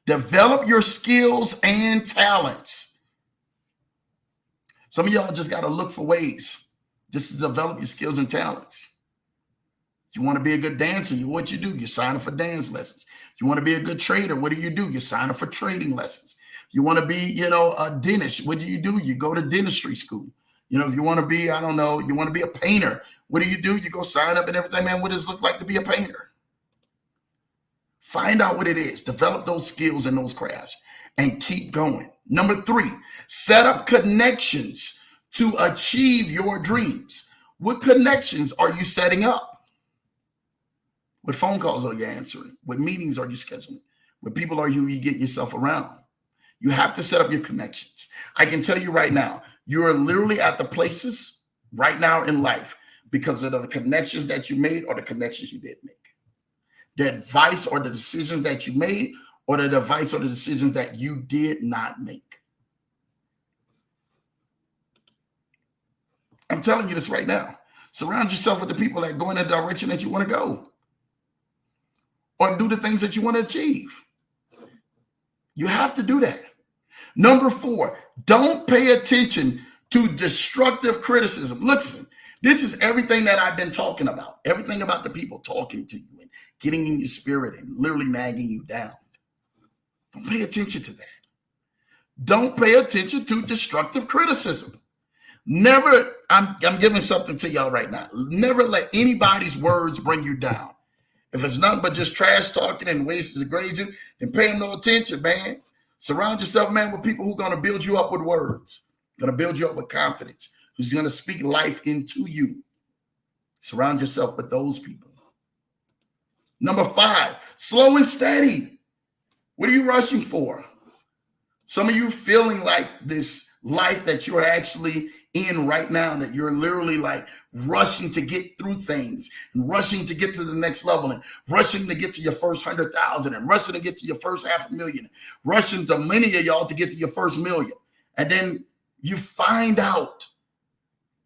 develop your skills and talents. Some of y'all just got to look for ways just to develop your skills and talents. You want to be a good dancer, what you do? You sign up for dance lessons. You want to be a good trader, what do? You sign up for trading lessons. You want to be, a dentist, what do? You go to dentistry school. If you want to be, you want to be a painter, what do? You go sign up and everything, man. What does it look like to be a painter? Find out what it is. Develop those skills and those crafts and keep going. Number three, set up connections to achieve your dreams. What connections are you setting up? What phone calls are you answering? What meetings are you scheduling? What people are you getting yourself around? You have to set up your connections. I can tell you right now, you are literally at the places right now in life because of the connections that you made or the connections you didn't make. The advice or the decisions that you made or the advice or the decisions that you did not make. I'm telling you this right now. Surround yourself with the people that go in the direction that you want to go. Or do the things that you want to achieve. You have to do that. Number four, don't pay attention to destructive criticism. Listen, this is everything that I've been talking about. Everything about the people talking to you and getting in your spirit and literally nagging you down. Don't pay attention to that. Don't pay attention to destructive criticism. Never, I'm giving something to y'all right now. Never let anybody's words bring you down. If it's nothing but just trash talking and ways to degrade you, then pay them no attention, man. Surround yourself, man, with people who are going to build you up with words, going to build you up with confidence, who's going to speak life into you. Surround yourself with those people. Number five, slow and steady. What are you rushing for? Some of you feeling like this life that you're actually in right now that you're literally like rushing to get through things and rushing to get to the next level and rushing to get to your first 100,000 and rushing to get to your first 500,000, rushing to many of y'all to get to your first million. And then you find out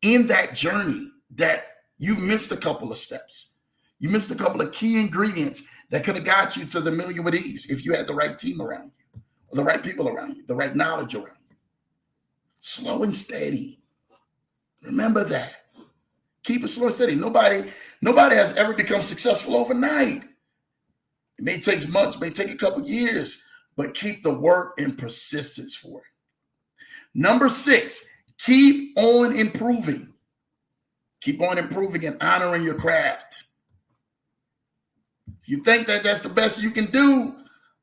in that journey that you've missed a couple of steps. You missed a couple of key ingredients that could have got you to the million with ease if you had the right team around you, or the right people around you, the right knowledge around you. Slow and steady. Remember that. Keep it slow and steady. Nobody has ever become successful overnight. It may take months, may take a couple of years, but keep the work and persistence for it. Number 6, keep on improving. Keep on improving and honoring your craft. If you think that that's the best you can do,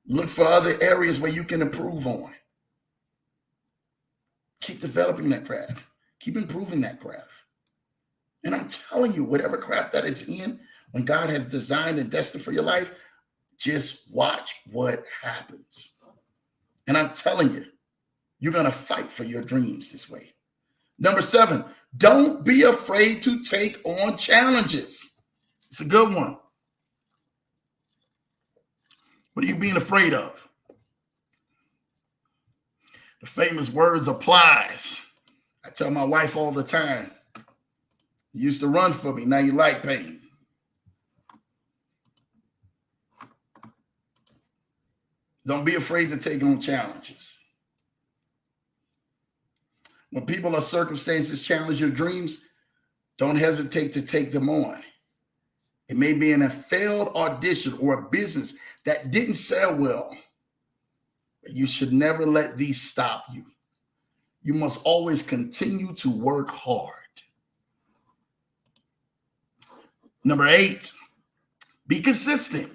look for other areas where you can improve on. Keep developing that craft. Keep improving that craft. And I'm telling you, whatever craft that is in, when God has designed and destined for your life, just watch what happens. And I'm telling you, you're going to fight for your dreams this way. Number 7, don't be afraid to take on challenges. It's a good one. What are you being afraid of? The famous words applies. I tell my wife all the time, you used to run for me, now you like pain. Don't be afraid to take on challenges. When people or circumstances challenge your dreams, don't hesitate to take them on. It may be in a failed audition or a business that didn't sell well, but you should never let these stop you. You must always continue to work hard. Number 8, be consistent.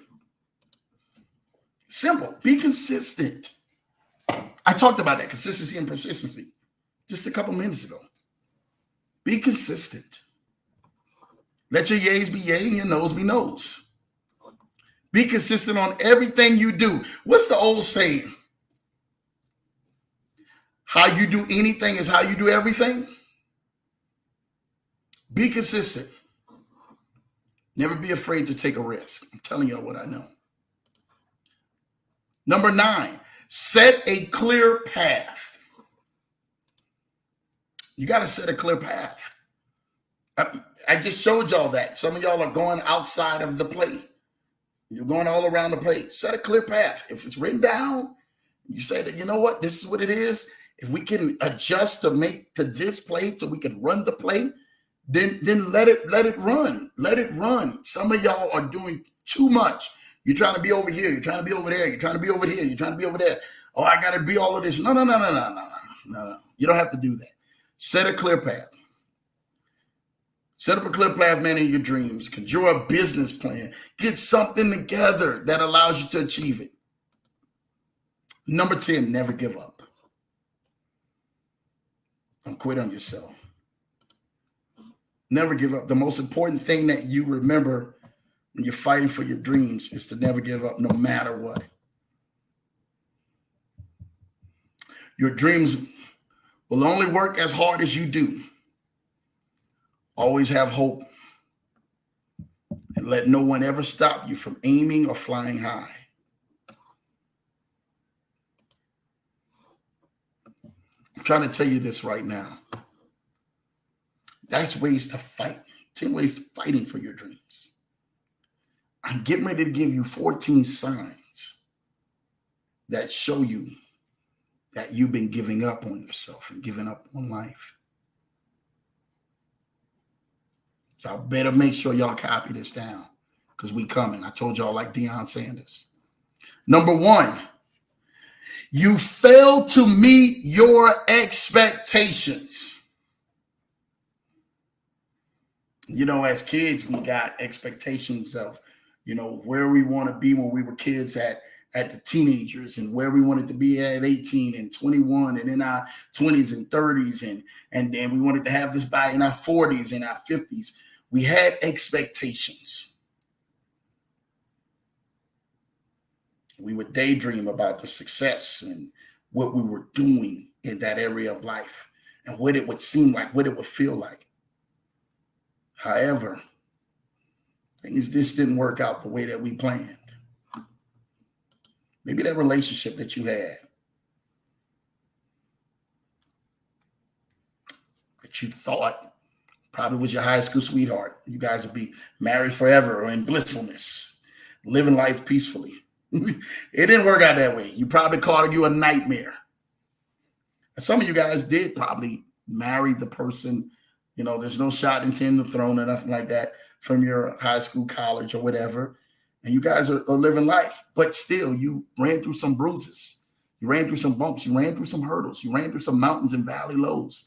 Simple. Be consistent. I talked about that, consistency and persistency, just a couple minutes ago. Be consistent. Let your yays be yay and your no's be no's. Be consistent on everything you do. What's the old saying? How you do anything is how you do everything. Be consistent. Never be afraid to take a risk. I'm telling y'all what I know. Number 9, set a clear path. You got to set a clear path. I just showed y'all that. Some of y'all are going outside of the plate. You're going all around the plate. Set a clear path. If it's written down, you say that, you know what, this is what it is. If we can adjust to make to this play so we can run the play, then let it run. Let it run. Some of y'all are doing too much. You're trying to be over here. You're trying to be over there. You're trying to be over here. You're trying to be over there. Oh, I got to be all of this. No. You don't have to do that. Set a clear path. Set up a clear path, man, in your dreams. Conjure a business plan. Get something together that allows you to achieve it. Number 10, never give up. Don't quit on yourself. Never give up. The most important thing that you remember when you're fighting for your dreams is to never give up no matter what. Your dreams will only work as hard as you do. Always have hope and let no one ever stop you from aiming or flying high. I'm trying to tell you this right now. That's ways to fight. 10 ways fighting for your dreams. I'm getting ready to give you 14 signs that show you that you've been giving up on yourself and giving up on life. Y'all better make sure y'all copy this down because we coming. I told y'all like Deion Sanders. Number 1, you fail to meet your expectations. You know, as kids, we got expectations of, you know, where we want to be when we were kids at the teenagers and where we wanted to be at 18 and 21 and in our 20s and 30s. And then we wanted to have this by in our 40s and our 50s. We had expectations. We would daydream about the success and what we were doing in that area of life. and what it would seem like, what it would feel like. However, things just didn't work out the way that we planned. Maybe that relationship that you had, that you thought probably was your high school sweetheart. You guys would be married forever or in blissfulness, living life peacefully. It didn't work out that way. You probably called you a nightmare. And some of you guys did probably marry the person, you know, there's no shot in 10 to the throne or nothing like that from your high school, college, or whatever. And you guys are living life, but still you ran through some bruises. You ran through some bumps. You ran through some hurdles. You ran through some mountains and valley lows.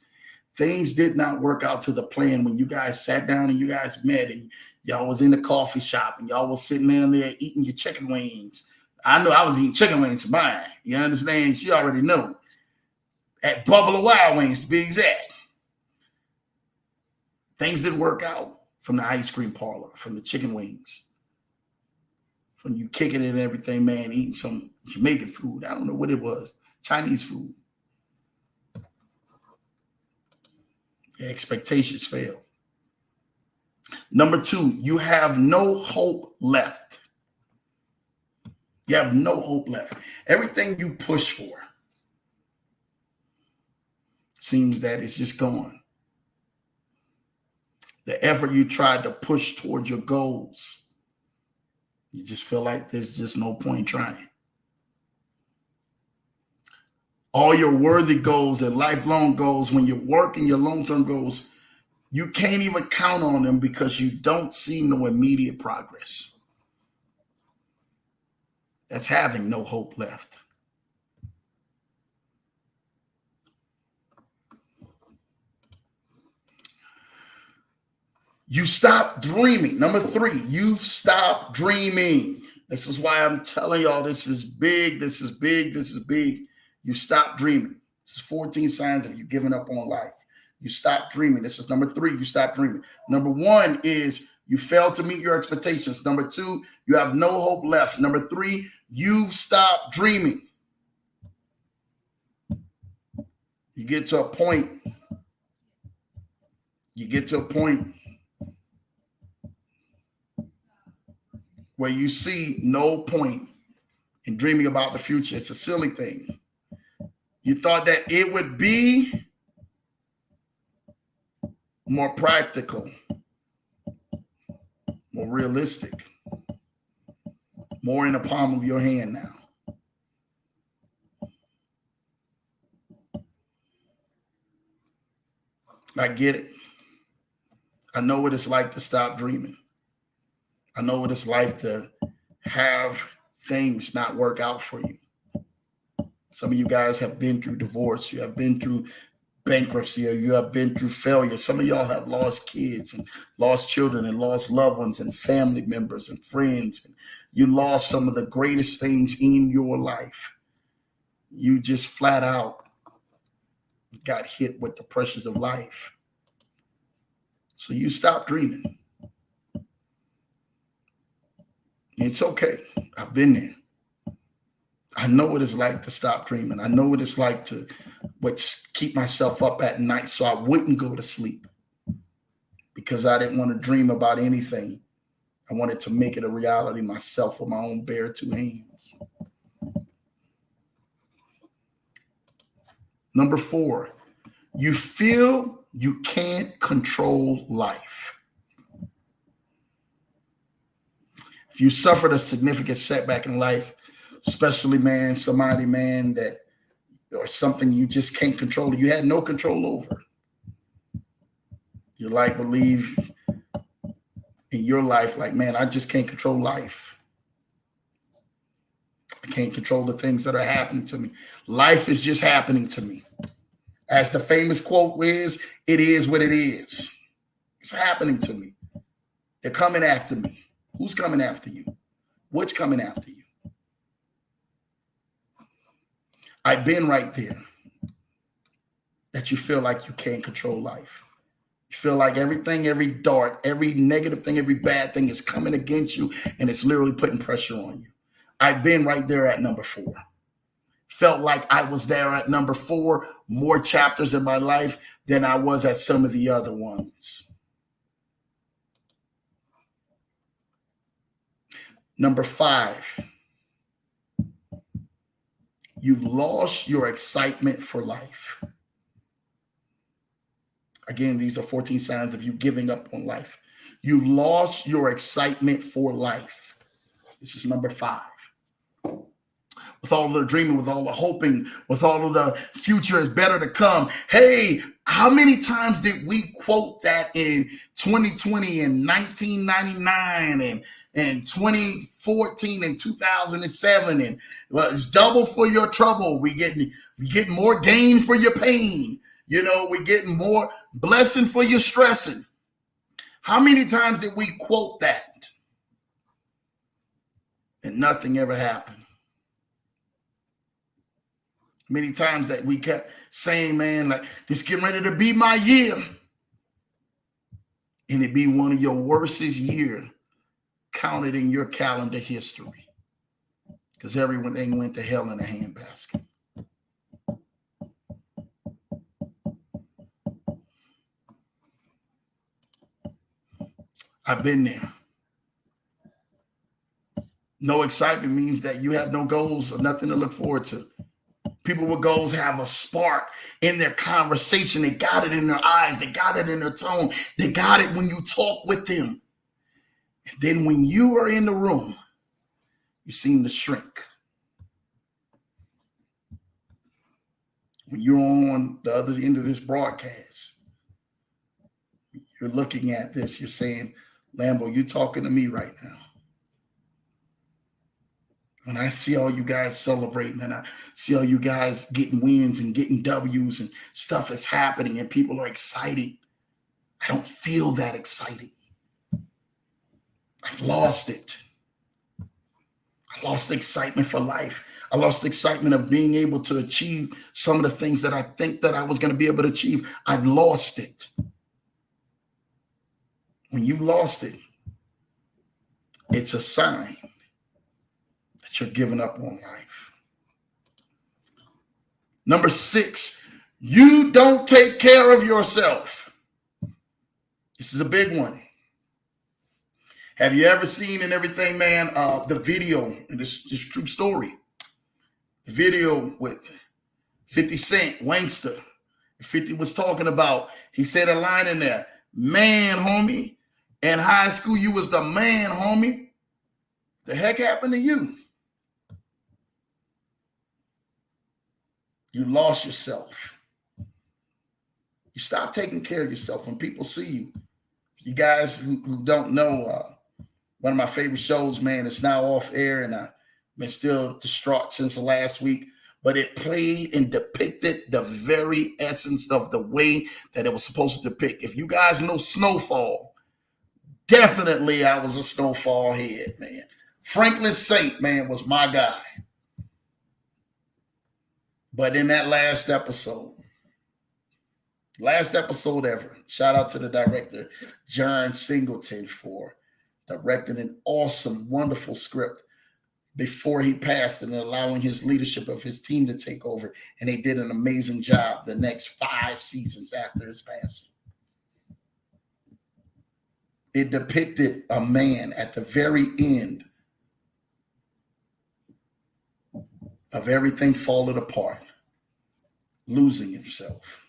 Things did not work out to the plan when you guys sat down and you guys met and y'all was in the coffee shop and y'all was sitting in there eating your chicken wings. I know I was eating chicken wings for mine. You understand? She already knew. At Buffalo Wild Wings, to be exact. Things didn't work out from the ice cream parlor, from the chicken wings, from you kicking it and everything, man, eating some Jamaican food. I don't know what it was. Chinese food. Your expectations failed. Number 2, you have no hope left. You have no hope left. Everything you push for seems that it's just gone. The effort you tried to push toward your goals, you just feel like there's just no point trying. All your worthy goals and lifelong goals, when you're working your long-term goals, you can't even count on them because you don't see no immediate progress. That's having no hope left. You stop dreaming. Number 3, you've stopped dreaming. This is why I'm telling y'all this is big, this is big, this is big. You stop dreaming. This is 14 signs of you giving up on life. You stop dreaming. This is number 3, you stop dreaming. Number 1 is you fail to meet your expectations. Number 2, you have no hope left. Number 3, you've stopped dreaming. You get to a point. Where you see no point in dreaming about the future. It's a silly thing. You thought that it would be more practical, more realistic, more in the palm of your hand now. I get it. I know what it's like to stop dreaming. I know what it's like to have things not work out for you. Some of you guys have been through divorce. You have been through bankruptcy, or you have been through failure. Some of y'all have lost kids and lost children and lost loved ones and family members and friends. You lost some of the greatest things in your life. You just flat out got hit with the pressures of life. So you stop dreaming. It's okay. I've been there. I know what it's like to stop dreaming. I know what it's like to keep myself up at night so I wouldn't go to sleep because I didn't want to dream about anything. I wanted to make it a reality myself with my own bare 2 hands. Number 4, you feel you can't control life. If you suffered a significant setback in life, especially somebody that, or something you just can't control, you had no control over. You believe in your life, man, I just can't control life. I can't control the things that are happening to me. Life is just happening to me. As the famous quote is, it is what it is. It's happening to me. They're coming after me. Who's coming after you? What's coming after you? I've been right there. That you feel like you can't control life. You feel like everything, every dart, every negative thing, every bad thing is coming against you, and it's literally putting pressure on you. I've been right there at number 4. Felt like I was there at number 4, more chapters in my life, than I was at some of the other ones. Number 5, you've lost your excitement for life. Again, these are 14 signs of you giving up on life. You've lost your excitement for life. This is number 5. With all of the dreaming, with all the hoping, with all of the future is better to come. Hey, how many times did we quote that in 2020 and 1999 and 2014 and 2007? And well, it's double for your trouble. We get more gain for your pain. You know, we getting more blessing for your stressing. How many times did we quote that? And nothing ever happened. Many times that we kept saying, man, like, this getting ready to be my year. And it be one of your worstest years counted in your calendar history. Because everything went to hell in a handbasket. I've been there. No excitement means that you have no goals or nothing to look forward to. People with goals have a spark in their conversation. They got it in their eyes. They got it in their tone. They got it when you talk with them. And then when you are in the room, you seem to shrink. When you're on the other end of this broadcast, you're looking at this, you're saying, Lambo, you're talking to me right now. When I see all you guys celebrating and I see all you guys getting wins and getting W's and stuff is happening and people are excited, I don't feel that exciting. I've lost it. I lost the excitement for life. I lost the excitement of being able to achieve some of the things that I think that I was going to be able to achieve. I've lost it. When you've lost it, it's a sign that you're giving up on life. Number 6, you don't take care of yourself. This is a big one. Have you ever seen and everything, man, the video, and this is true story, the video with 50 Cent, Wankster. 50 was talking about, he said a line in there, man, homie, in high school, you was the man, homie. The heck happened to you? You lost yourself. You stop taking care of yourself. When people see you, you guys who don't know, one of my favorite shows, man, it's now off air, and I've been still distraught since the last week, but it played and depicted the very essence of the way that it was supposed to depict. If you guys know Snowfall, definitely I was a Snowfall head, man. Franklin Saint, man, was my guy. But in that last episode ever, shout out to the director, John Singleton, for directing an awesome, wonderful script before he passed and allowing his leadership of his team to take over. And they did an amazing job the next 5 seasons after his passing. It depicted a man at the very end of everything falling apart, losing himself.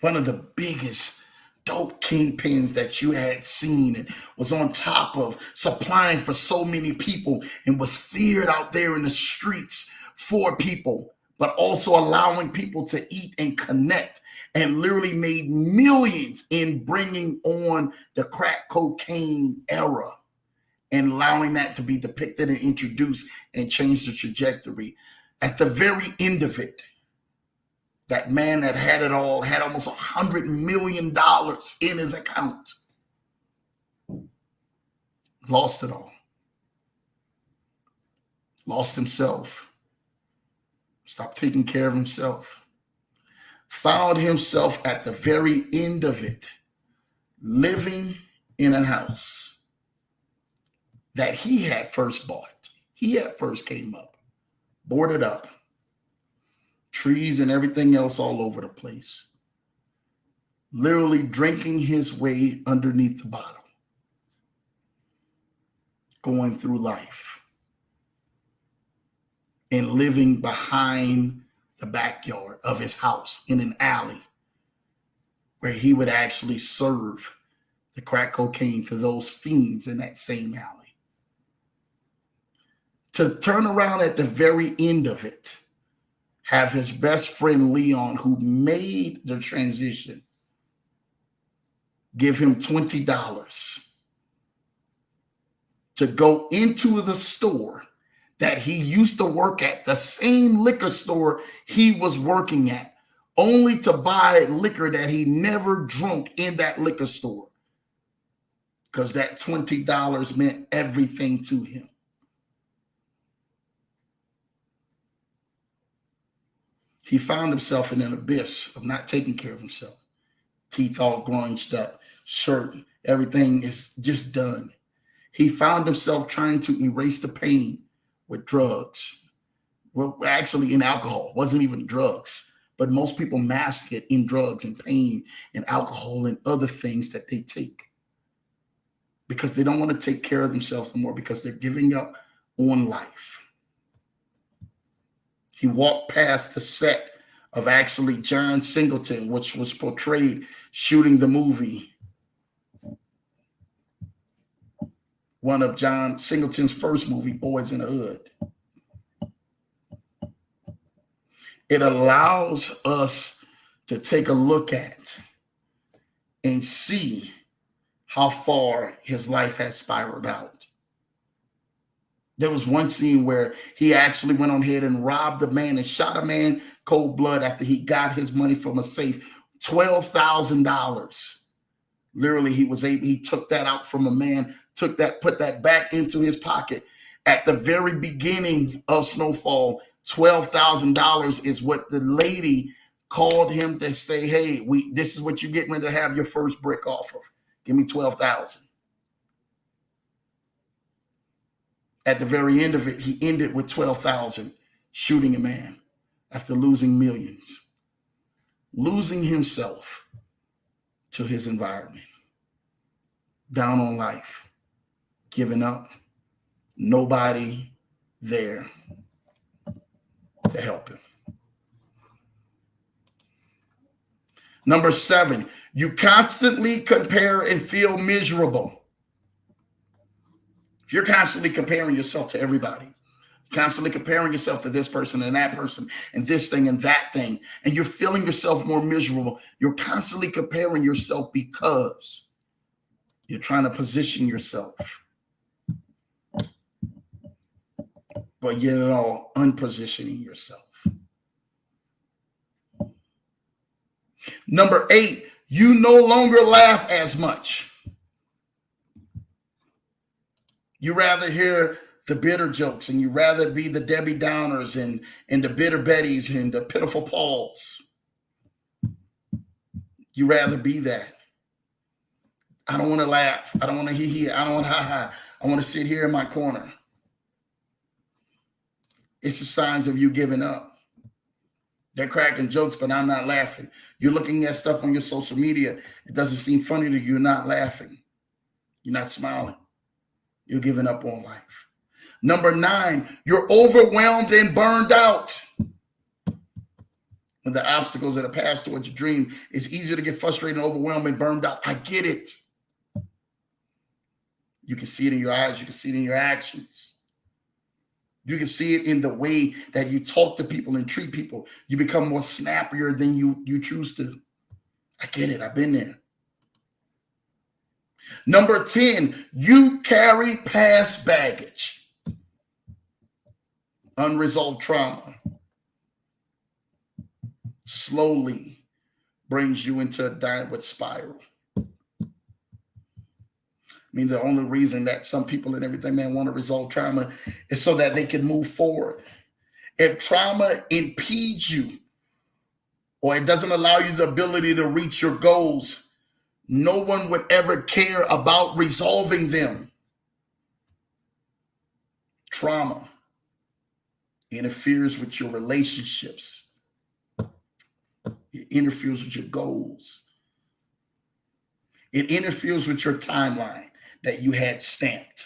One of the biggest dope kingpins that you had seen and was on top of supplying for so many people and was feared out there in the streets for people, but also allowing people to eat and connect, and literally made millions in bringing on the crack cocaine era and allowing that to be depicted and introduced and change the trajectory. At the very end of it, that man that had it all had almost $100 million in his account. Lost it all. Lost himself. Stopped taking care of himself. Found himself at the very end of it, living in a house that he had first bought. He had first came up, boarded up, trees and everything else all over the place. Literally drinking his way underneath the bottle, going through life and living behind the backyard of his house in an alley where he would actually serve the crack cocaine to those fiends in that same alley. To turn around at the very end of it, have his best friend Leon, who made the transition, give him $20 to go into the store that he used to work at, the same liquor store he was working at, only to buy liquor that he never drunk in that liquor store, because that $20 meant everything to him. He found himself in an abyss of not taking care of himself. Teeth all grunged up, shirt, everything is just done. He found himself trying to erase the pain with drugs. Well, actually in alcohol. It wasn't even drugs, but most people mask it in drugs and pain and alcohol and other things that they take, because they don't want to take care of themselves anymore, because they're giving up on life. He walked past the set of actually John Singleton, which was portrayed shooting the movie. One of John Singleton's first movie, Boys in the Hood. It allows us to take a look at and see how far his life has spiraled out. There was one scene where he actually went on ahead and robbed a man and shot a man cold blood after he got his money from a safe, $12,000. Literally, he took that out from a man, put that back into his pocket. At the very beginning of Snowfall, $12,000 is what the lady called him to say, hey, this is what you're getting ready to have your first brick off of. Give me $12,000. At the very end of it, he ended with $12,000, shooting a man after losing millions, losing himself to his environment, down on life, giving up, nobody there to help him. Number 7, you constantly compare and feel miserable. If you're constantly comparing yourself to everybody, constantly comparing yourself to this person and that person and this thing and that thing, and you're feeling yourself more miserable, you're constantly comparing yourself because you're trying to position yourself, but you're all unpositioning yourself. Number 8, you no longer laugh as much. You rather hear the bitter jokes, and you rather be the Debbie Downers and the bitter Bettys and the pitiful Pauls. You rather be that. I don't want to laugh. I don't want to hee. I don't want to ha. I want to sit here in my corner. It's the signs of you giving up. They're cracking jokes, but I'm not laughing. You're looking at stuff on your social media. It doesn't seem funny to you. You're not laughing. You're not smiling. You're giving up on life. Number 9, you're overwhelmed and burned out. When the obstacles that are passed towards your dream, it's easier to get frustrated and overwhelmed and burned out. I get it. You can see it in your eyes. You can see it in your actions. You can see it in the way that you talk to people and treat people. You become more snappier than you choose to. I get it. I've been there. Number 10, you carry past baggage. Unresolved trauma slowly brings you into a downward spiral. I mean, the only reason that some people and everything, man, want to resolve trauma is so that they can move forward. If trauma impedes you or it doesn't allow you the ability to reach your goals, no one would ever care about resolving them. Trauma interferes with your relationships. It interferes with your goals. It interferes with your timeline that you had stamped.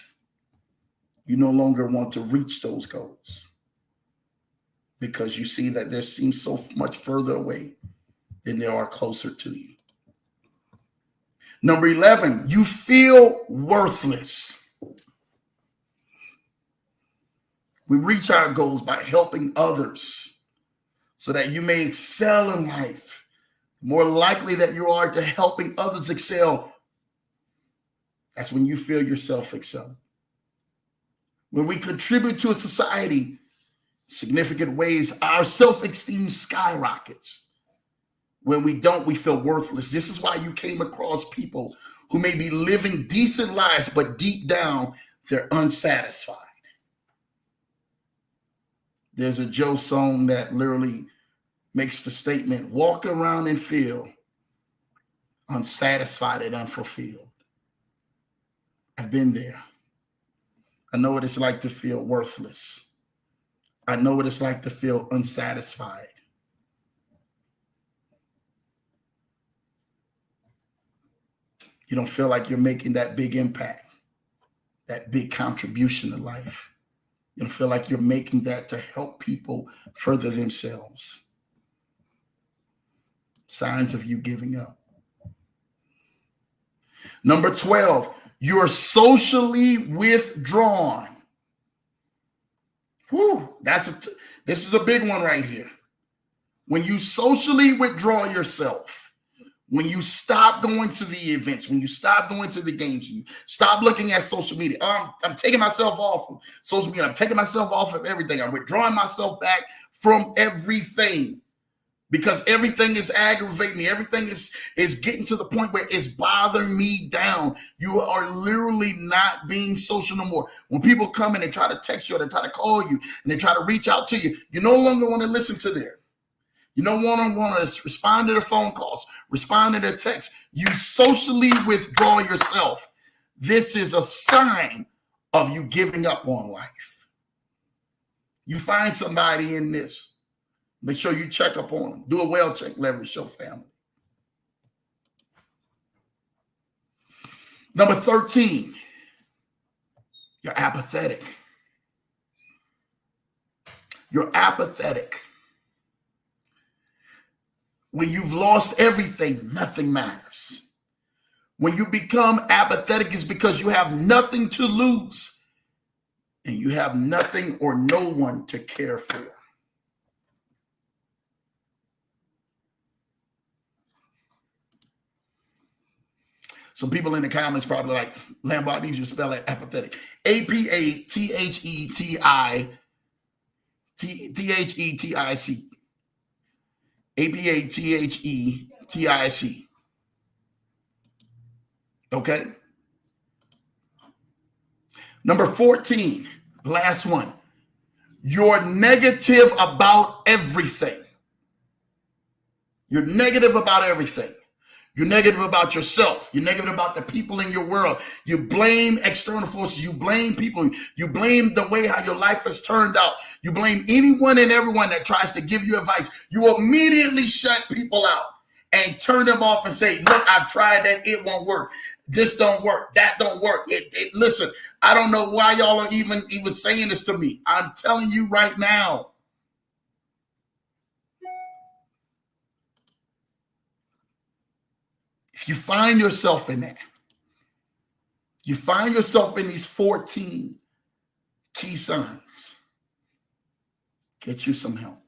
You no longer want to reach those goals because you see that there seems so much further away than there are closer to you. Number 11, you feel worthless. We reach our goals by helping others so that you may excel in life. More likely that you are to helping others excel, that's when you feel yourself excel. When we contribute to a society, significant ways, our self-esteem skyrockets. When we don't, we feel worthless. This is why you came across people who may be living decent lives, but deep down, they're unsatisfied. There's a Joe song that literally makes the statement, walk around and feel unsatisfied and unfulfilled. I've been there. I know what it's like to feel worthless. I know what it's like to feel unsatisfied. You don't feel like you're making that big impact, that big contribution to life. You don't feel like you're making that to help people further themselves. Signs of you giving up. Number 12, you're socially withdrawn. Whew, this is a big one right here. When you socially withdraw yourself, when you stop going to the events, when you stop going to the games, you stop looking at social media. I'm taking myself off of social media. I'm taking myself off of everything. I'm withdrawing myself back from everything because everything is aggravating me. Everything is getting to the point where it's bothering me down. You are literally not being social no more. When people come in and try to text you or they try to call you and they try to reach out to you, you no longer want to listen to them. You don't want to respond to their phone calls, respond to their texts. You socially withdraw yourself. This is a sign of you giving up on life. You find somebody in this, make sure you check up on them. Do a well check, Leverage Show family. Number 13, you're apathetic. You're apathetic. When you've lost everything, nothing matters. When you become apathetic, it's because you have nothing to lose and you have nothing or no one to care for. Some people in the comments probably like, Lambo, I need you to spell it apathetic. A-P-A-T-H-E-T-I-C. A-P-A-T-H-E-T-I-C. Okay. Number 14, last one. You're negative about everything. You're negative about everything. You're negative about yourself. You're negative about the people in your world. You blame external forces. You blame people. You blame the way how your life has turned out. You blame anyone and everyone that tries to give you advice. You immediately shut people out and turn them off and say, look, I've tried that. It won't work. This don't work. That don't work. Listen, I don't know why y'all are even saying this to me. I'm telling you right now. If you find yourself in that, you find yourself in these 14 key signs, get you some help.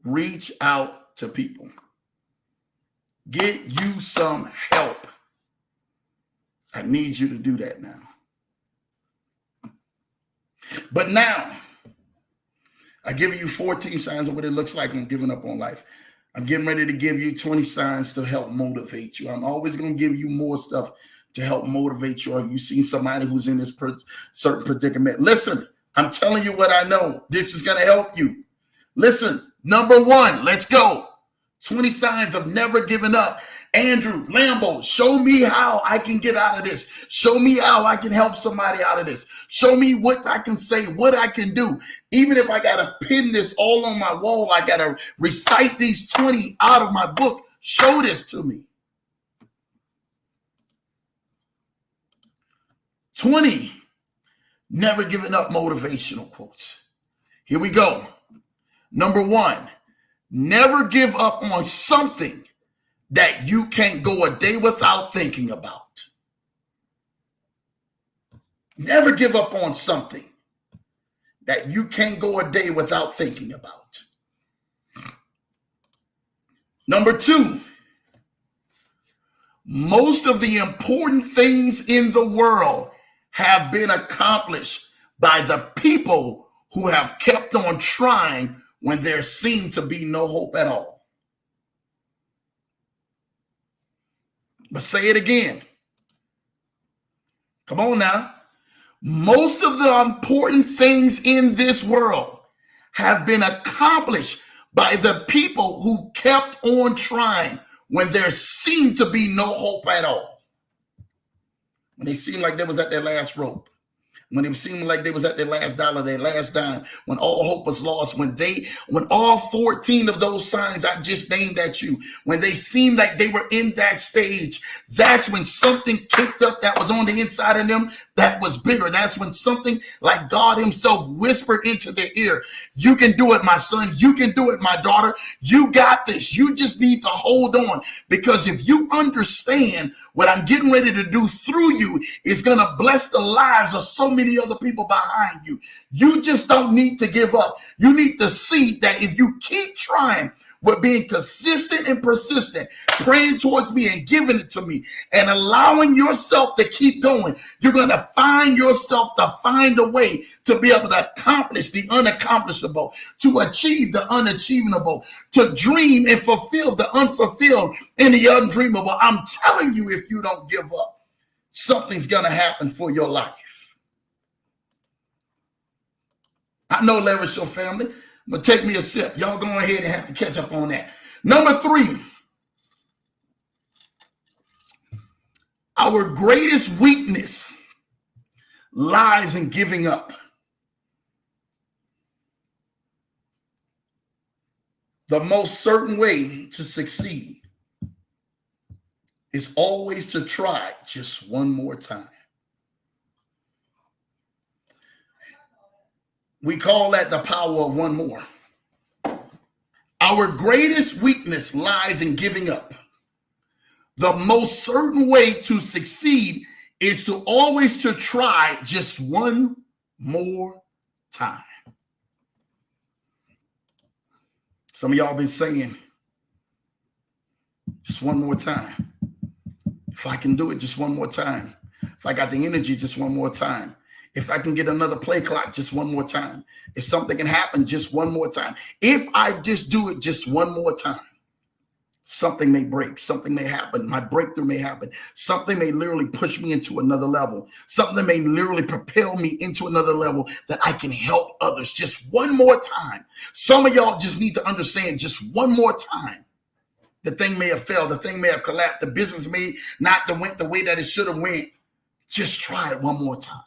Reach out to people. Get you some help. I need you to do that now. But now, I give you 14 signs of what it looks like when giving up on life. I'm getting ready to give you 20 signs to help motivate you. I'm always going to give you more stuff to help motivate you. Or if you've seen somebody who's in this certain predicament, listen, I'm telling you what I know. This is going to help you. Listen, number 1, let's go. 20 signs of never giving up. Andrew, Lambo, show me how I can get out of this. Show me how I can help somebody out of this. Show me what I can say, what I can do. Even if I got to pin this all on my wall, I got to recite these 20 out of my book. Show this to me. 20, never giving up motivational quotes. Here we go. Number 1, never give up on something that you can't go a day without thinking about. Never give up on something that you can't go a day without thinking about. Number 2, most of the important things in the world have been accomplished by the people who have kept on trying when there seemed to be no hope at all. But say it again. Come on now. Most of the important things in this world have been accomplished by the people who kept on trying when there seemed to be no hope at all. When they seemed like they was at their last rope. When it seemed like they was at their last dollar, their last dime, when all hope was lost, when all 14 of those signs I just named at you, when they seemed like they were in that stage, that's when something kicked up that was on the inside of them that was bigger. That's when something like God himself whispered into their ear, you can do it, my son. You can do it, my daughter. You got this. You just need to hold on, because if you understand what I'm getting ready to do through you is going to bless the lives of so many other people behind you. You just don't need to give up. You need to see that if you keep trying with being consistent and persistent, praying towards me and giving it to me and allowing yourself to keep going, you're going to find yourself to find a way to be able to accomplish the unaccomplishable, to achieve the unachievable, to dream and fulfill the unfulfilled and the undreamable. I'm telling you, if you don't give up, something's going to happen for your life. I know, leverage your family. But take me a sip. Y'all go ahead and have to catch up on that. Number 3, our greatest weakness lies in giving up. The most certain way to succeed is always to try just one more time. We call that the power of one more. Our greatest weakness lies in giving up. The most certain way to succeed is to always to try just one more time. Some of y'all been saying, just one more time. If I can do it, just one more time. If I got the energy, just one more time. If I can get another play clock, just one more time. If something can happen, just one more time. If I just do it just one more time, something may break, something may happen, my breakthrough may happen. Something may literally push me into another level. Something may literally propel me into another level that I can help others just one more time. Some of y'all just need to understand just one more time. The thing may have failed. The thing may have collapsed. The business may not have went the way that it should have went. Just try it one more time.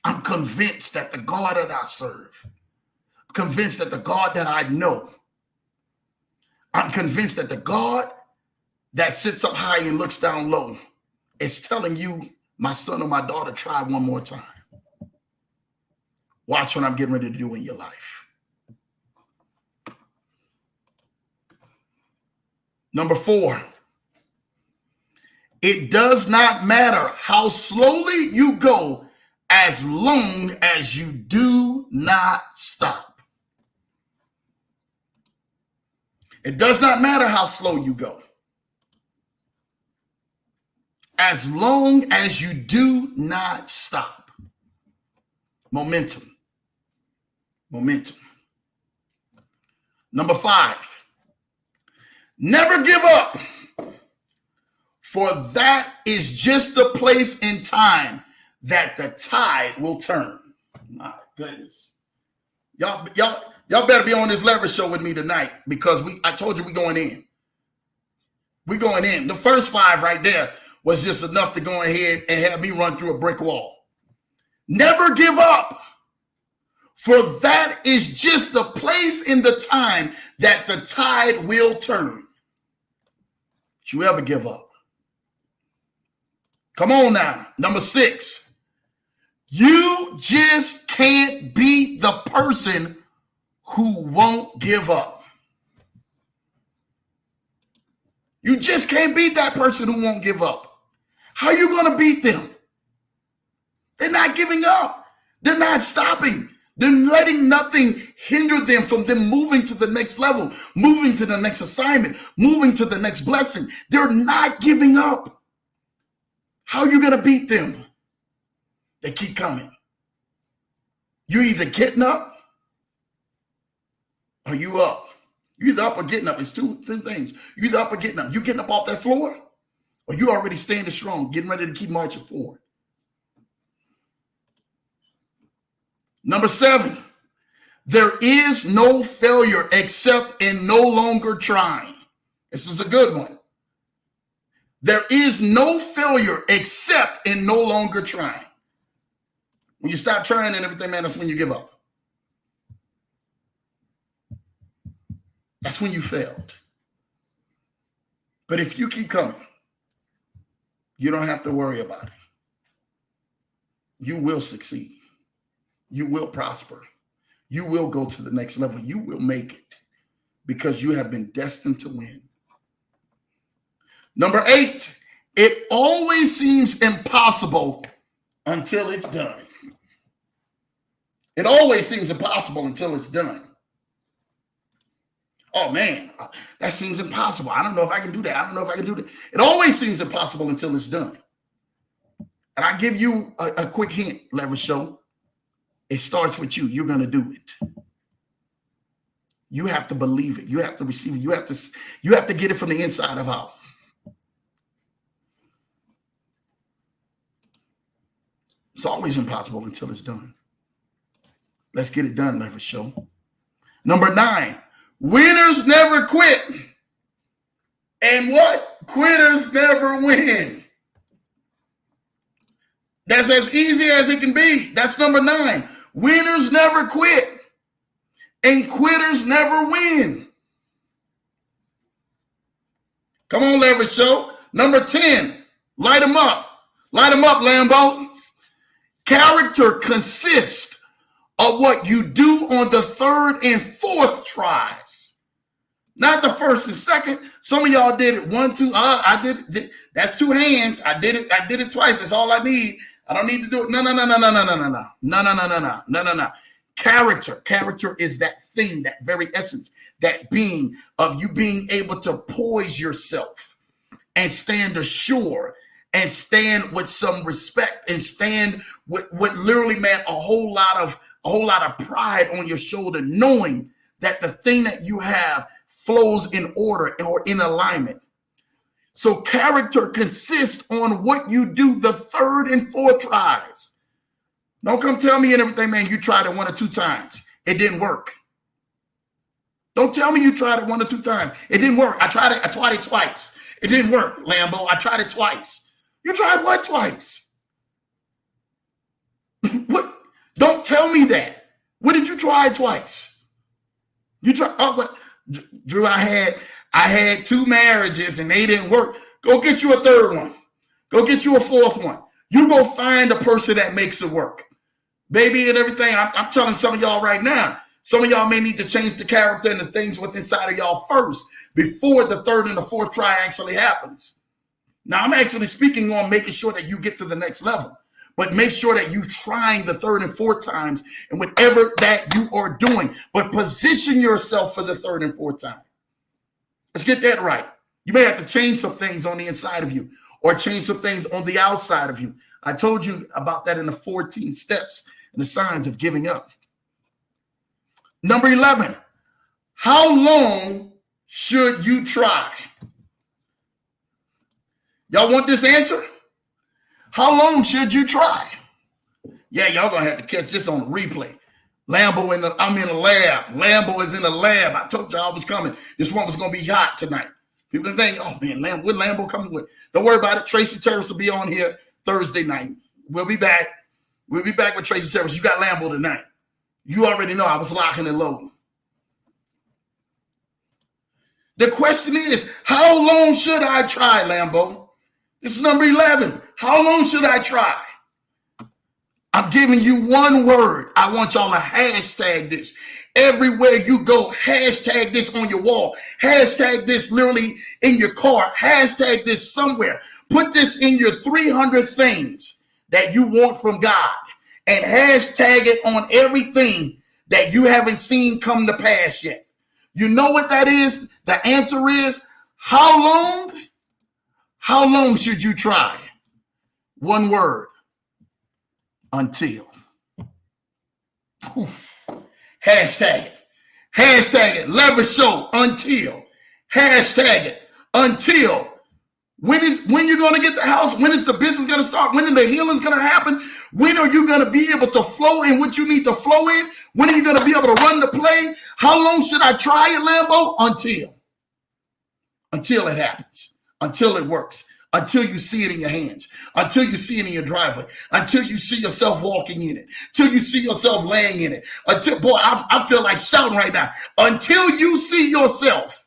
I'm convinced that the God that I serve, convinced that the God that I know, I'm convinced that the God that sits up high and looks down low is telling you, my son or my daughter, try one more time. Watch what I'm getting ready to do in your life. Number 4, it does not matter how slowly you go as long as you do not stop. It does not matter how slow you go, as long as you do not stop. Momentum. Momentum. Number 5, never give up, for that is just the place in time that the tide will turn. My goodness. Y'all better be on this leverage show with me tonight, because I told you we going in. We're going in. The first 5 right there was just enough to go ahead and have me run through a brick wall. Never give up, for that is just the place in the time that the tide will turn. Did you ever give up? Come on now. Number 6. You just can't be the person who won't give up. You just can't beat that person who won't give up. How are you going to beat them? They're not giving up. They're not stopping. They're letting nothing hinder them from them moving to the next level, moving to the next assignment, moving to the next blessing. They're not giving up. How are you going to beat them? They keep coming. You either getting up or you up. You either up or getting up. It's two things. You either up or getting up. You getting up off that floor, or you already standing strong, getting ready to keep marching forward. Number 7, there is no failure except in no longer trying. This is a good one. There is no failure except in no longer trying. When you stop trying and everything, man, that's when you give up. That's when you failed. But if you keep coming, you don't have to worry about it. You will succeed. You will prosper. You will go to the next level. You will make it because you have been destined to win. Number 8, it always seems impossible until it's done. It always seems impossible until it's done. Oh, man, that seems impossible. I don't know if I can do that. I don't know if I can do that. It always seems impossible until it's done. And I give you a quick hint, Leverage Show. It starts with you. You're going to do it. You have to believe it. You have to receive it. You have to get it from the inside of out. It's always impossible until it's done. Let's get it done, Leverage Show. Number 9, winners never quit. And what? Quitters never win. That's as easy as it can be. That's number 9. Winners never quit. And quitters never win. Come on, Leverage Show. Number 10, light them up. Light them up, Lambo. Character consists of what you do on the 3rd and 4th tries. Not the 1st and 2nd. Some of y'all did it 1, 2. I did it. That's 2 hands. I did it twice. That's all I need. I don't need to do it. No. Character is that thing, that very essence, that being of you being able to poise yourself and stand assured and stand with some respect and stand with literally, man, a whole lot of pride on your shoulder, knowing that the thing that you have flows in order or in alignment. So character consists on what you do the 3rd and 4th tries. Don't come tell me and everything, man, you tried it 1 or 2 times. It didn't work. Don't tell me you tried it 1 or 2 times. It didn't work. I tried it twice. It didn't work, Lambo. I tried it twice. You tried what twice? What? Don't tell me that. What did you try twice? You tried, what? Drew, I had 2 marriages and they didn't work. Go get you a 3rd one. Go get you a 4th one. You go find a person that makes it work. Baby and everything, I'm telling some of y'all right now, some of y'all may need to change the character and the things within inside of y'all first before the 3rd and the 4th try actually happens. Now, I'm actually speaking on making sure that you get to the next level, but make sure that you're trying the 3rd and 4th times and whatever that you are doing, but position yourself for the 3rd and 4th time. Let's get that right. You may have to change some things on the inside of you or change some things on the outside of you. I told you about that in the 14 steps and the signs of giving up. Number 11, how long should you try? Y'all want this answer? How long should you try? Yeah, y'all gonna have to catch this on the replay. I'm in the lab. Lambo is in the lab. I told y'all I was coming. This one was gonna be hot tonight. People think, oh man, what Lambo coming with? Don't worry about it. Tracy Terrace will be on here Thursday night. We'll be back. We'll be back with Tracy Terrace. You got Lambo tonight. You already know I was locking and loading. The question is, how long should I try, Lambo? This is number 11. How long should I try? I'm giving you one word. I want y'all to hashtag this. Everywhere you go, hashtag this on your wall. Hashtag this literally in your car. Hashtag this somewhere. Put this in your 300 things that you want from God. And hashtag it on everything that you haven't seen come to pass yet. You know what that is? The answer is, how long? How long should you try? One word. Until. Oof. Hashtag it. Hashtag it. Leverage Show. Until. Hashtag it. Until. When you're going to get the house? When is the business going to start? When is the healing's going to happen? When are you going to be able to flow in what you need to flow in? When are you going to be able to run the play? How long should I try it, Lambo? Until it happens. Until it works. Until you see it in your hands. Until you see it in your driveway. Until you see yourself walking in it. Until you see yourself laying in it. Until, boy, I feel like shouting right now. Until you see yourself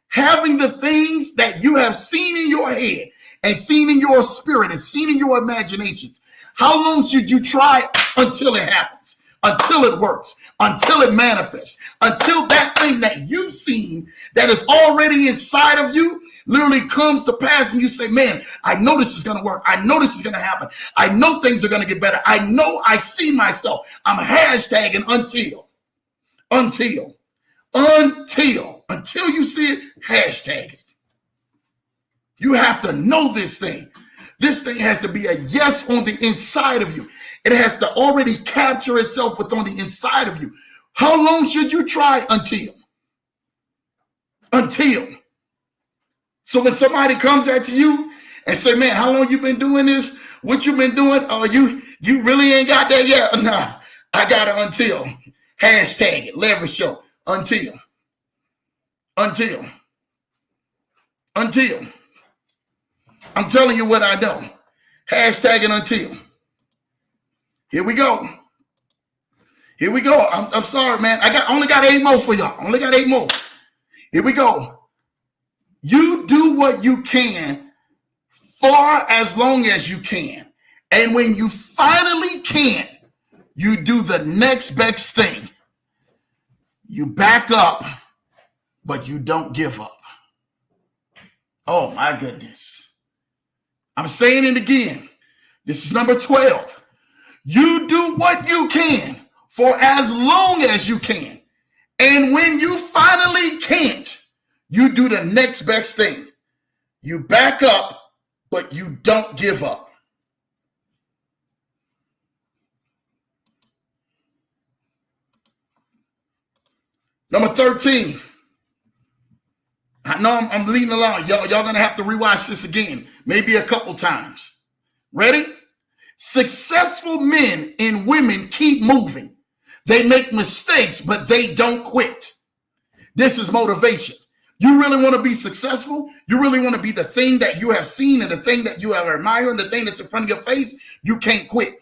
having the things that you have seen in your head and seen in your spirit and seen in your imaginations. How long should you try until it happens? Until it works, until it manifests, until that thing that you've seen that is already inside of you literally comes to pass and you say, man, I know this is going to work. I know this is going to happen. I know things are going to get better. I know I see myself. I'm hashtagging until you see it, hashtag it. You have to know this thing. This thing has to be a yes on the inside of you. It has to already capture itself what's on the inside of you. How long should you try? Until. So when somebody comes at you and say, man, how long you been doing this? What you been doing? Oh, you really ain't got that yet? Nah, I got it until. Hashtag it. Leverage Show. Until. I'm telling you what I know. Hashtag it until. Here we go. I'm sorry, man. I only got 8 more for y'all. Only got 8 more. Here we go. You do what you can for as long as you can. And when you finally can't, you do the next best thing. You back up, but you don't give up. Oh, my goodness. I'm saying it again. This is number 12. You do what you can for as long as you can. And when you finally can't, you do the next best thing. You back up, but you don't give up. Number 13. I know I'm leading along. Y'all going to have to rewatch this again, maybe a couple times. Ready? Successful men and women keep moving. They make mistakes, but they don't quit. This is motivation. You really want to be successful? You really want to be the thing that you have seen and the thing that you have admired and the thing that's in front of your face? You can't quit.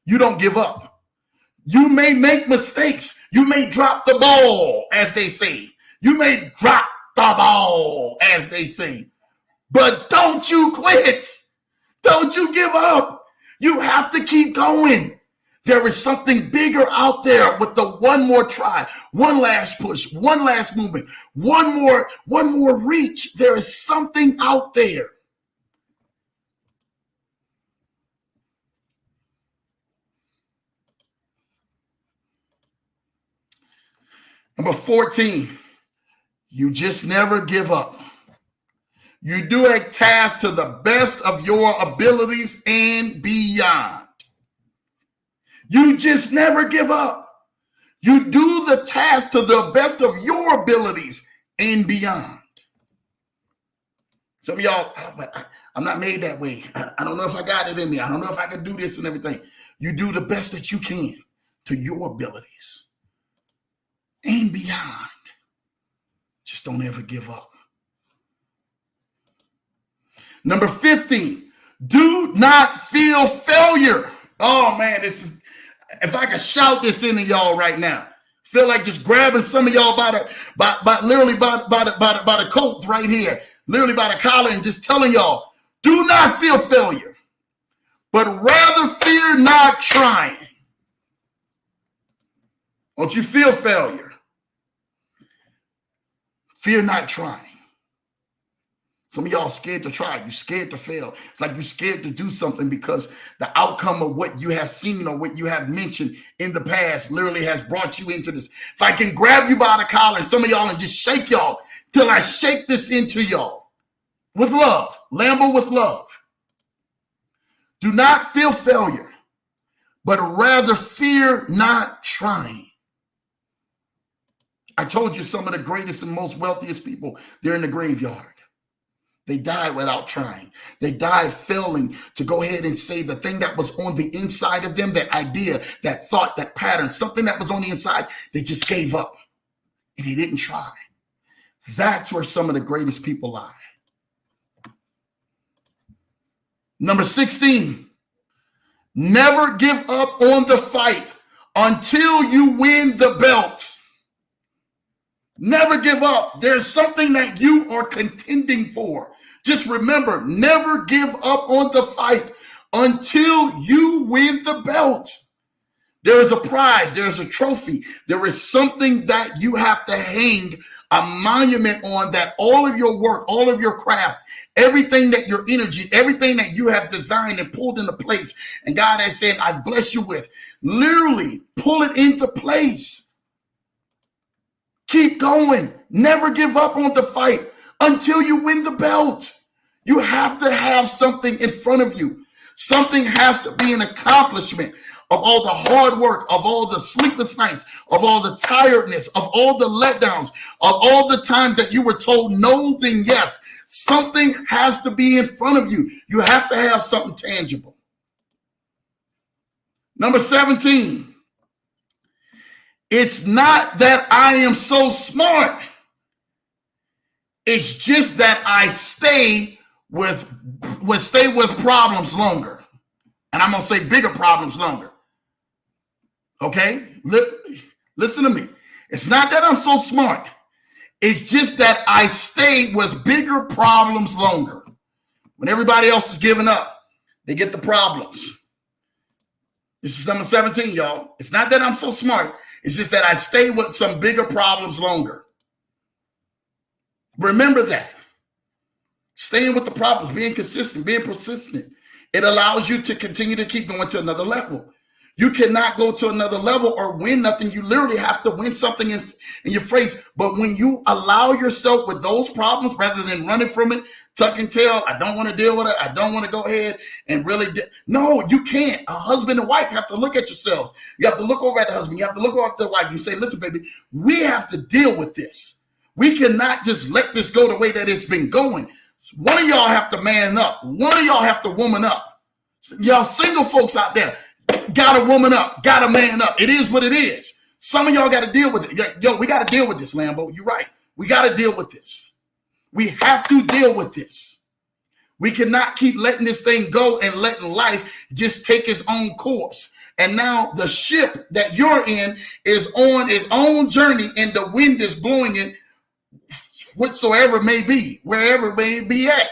You don't give up. You may make mistakes. You may drop the ball, as they say. You may drop the ball, as they say. But don't you quit. Don't you give up. You have to keep going. There is something bigger out there with the one more try, one last push, one last movement, one more reach. There is something out there. Number 14, you just never give up. You do a task to the best of your abilities and beyond. You just never give up. You do the task to the best of your abilities and beyond. Some of y'all, I'm not made that way. I don't know if I got it in me. I don't know if I can do this and everything. You do the best that you can to your abilities and beyond. Just don't ever give up. Number 15, do not feel failure. Oh man, this is, if I could shout this into y'all right now, feel like just grabbing some of y'all by the coat right here, literally by the collar, and just telling y'all, do not feel failure, but rather fear not trying. Don't you feel failure? Fear not trying. Some of y'all scared to try. You're scared to fail. It's like you're scared to do something because the outcome of what you have seen or what you have mentioned in the past literally has brought you into this. If I can grab you by the collar, and some of y'all, and just shake y'all till I shake this into y'all with love, Lambo with love. Do not feel failure, but rather fear not trying. I told you some of the greatest and most wealthiest people, they're in the graveyard. They died without trying. They died failing to go ahead and say the thing that was on the inside of them, that idea, that thought, that pattern, something that was on the inside, they just gave up and they didn't try. That's where some of the greatest people lie. Number 16, never give up on the fight until you win the belt. Never give up. There's something that you are contending for. Just remember, never give up on the fight until you win the belt. There is a prize. There is a trophy. There is something that you have to hang a monument on, that all of your work, all of your craft, everything that your energy, everything that you have designed and pulled into place, and God has said, I bless you with, literally pull it into place. Keep going. Never give up on the fight until you win the belt. You have to have something in front of you. Something has to be an accomplishment of all the hard work, of all the sleepless nights, of all the tiredness, of all the letdowns, of all the times that you were told no, then yes. Something has to be in front of you. You have to have something tangible. Number 17. It's not that I am so smart. It's just that I stay with problems longer. And I'm going to say bigger problems longer. Okay? Listen to me. It's not that I'm so smart. It's just that I stay with bigger problems longer. When everybody else is giving up, they get the problems. This is number 17, y'all. It's not that I'm so smart. It's just that I stay with some bigger problems longer. Remember that. Staying with the problems, being consistent, being persistent. It allows you to continue to keep going to another level. You cannot go to another level or win nothing. You literally have to win something in your face. But when you allow yourself with those problems, rather than running from it, tuck and tail, I don't want to deal with it, I don't want to go ahead and really no, you can't. A husband and wife have to look at yourselves. You have to look over at the husband. You have to look over at the wife. You say, listen, baby, we have to deal with this. We cannot just let this go the way that it's been going. One of y'all have to man up. One of y'all have to woman up. Y'all single folks out there, got to woman up, got to man up. It is what it is. Some of y'all got to deal with it. Yo, we got to deal with this, Lambo. You're right. We got to deal with this. We have to deal with this. We cannot keep letting this thing go and letting life just take its own course. And now the ship that you're in is on its own journey, and the wind is blowing it whatsoever it may be, wherever it may be at.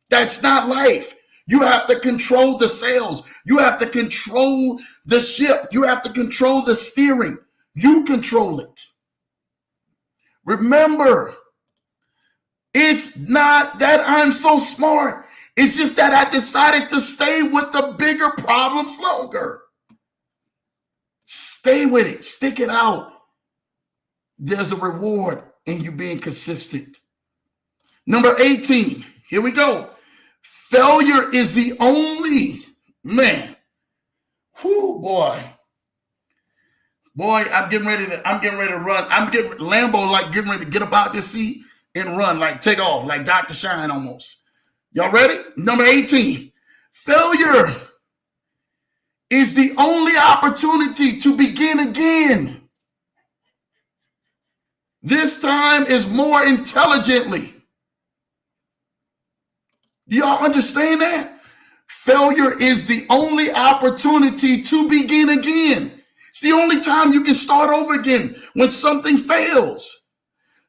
That's not life. You have to control the sails. You have to control the ship. You have to control the steering. You control it. Remember, it's not that I'm so smart. It's just that I decided to stay with the bigger problems longer. Stay with it. Stick it out. There's a reward in you being consistent. Number 18. Here we go. Failure is the only, man. Whoo, boy. Boy, I'm getting ready to run. Lambo like getting ready to get up out this seat and run, like take off, like Dr. Shine almost. Y'all ready? Number 18. Failure is the only opportunity to begin again. This time is more intelligently. Do y'all understand that? Failure is the only opportunity to begin again. It's the only time you can start over again when something fails.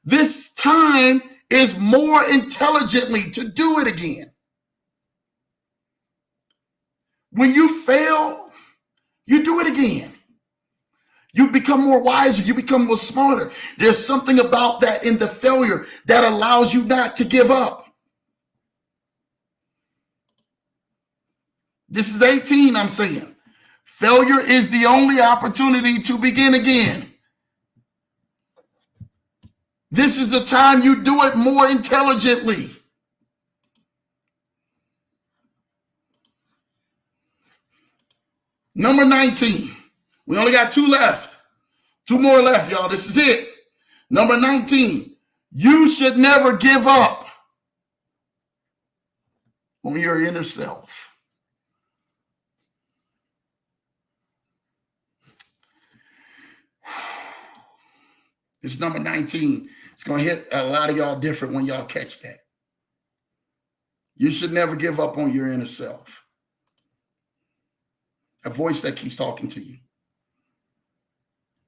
This time is more intelligently to do it again. When you fail, you do it again. You become more wiser. You become more smarter. There's something about that in the failure that allows you not to give up. This is 18, I'm saying. Failure is the only opportunity to begin again. This is the time you do it more intelligently. Number 19. We only got 2 left. 2 more left, y'all. This is it. Number 19. You should never give up on your inner self. This is number 19. It's going to hit a lot of y'all different when y'all catch that. You should never give up on your inner self. A voice that keeps talking to you.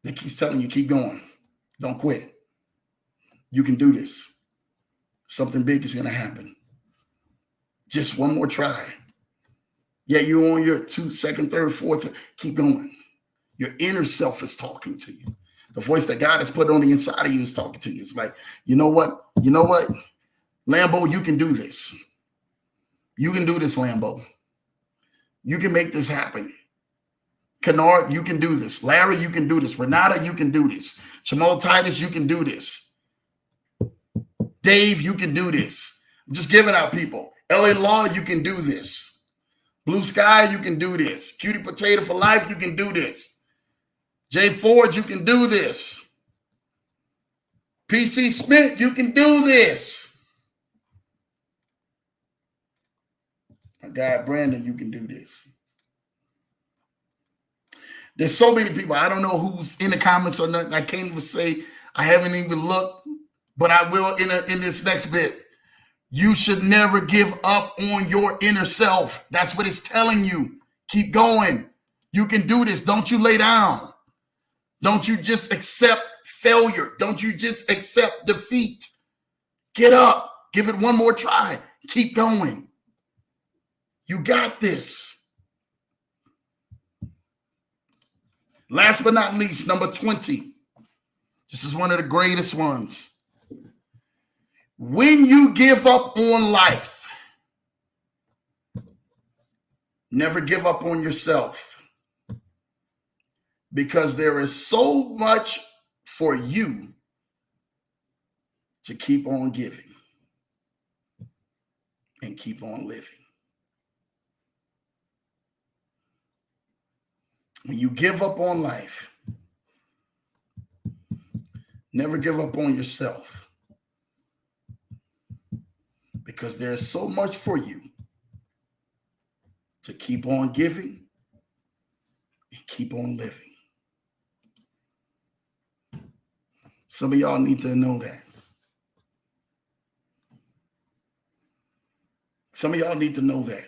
That keeps telling you, keep going. Don't quit. You can do this. Something big is going to happen. Just one more try. Yeah, you're on your second, third, fourth. Keep going. Your inner self is talking to you. The voice that God has put on the inside of you is talking to you. It's like, you know what? You know what? Lambo, you can do this. You can do this, Lambo. You can make this happen. Kennard, you can do this. Larry, you can do this. Renata, you can do this. Jamal Titus, you can do this. Dave, you can do this. I'm just giving out people. LA Law, you can do this. Blue Sky, you can do this. Cutie Potato for Life, you can do this. Jay Ford, you can do this. PC Smith, you can do this. My guy Brandon, you can do this. There's so many people. I don't know who's in the comments or nothing. I can't even say. I haven't even looked, but I will in this next bit. You should never give up on your inner self. That's what it's telling you. Keep going. You can do this. Don't you lay down. Don't you just accept failure. Don't you just accept defeat. Get up. Give it one more try. Keep going. You got this. Last but not least, number 20. This is one of the greatest ones. When you give up on life, never give up on yourself, because there is so much for you to keep on giving and keep on living. When you give up on life, never give up on yourself, because there's so much for you to keep on giving and keep on living. Some of y'all need to know that. Some of y'all need to know that.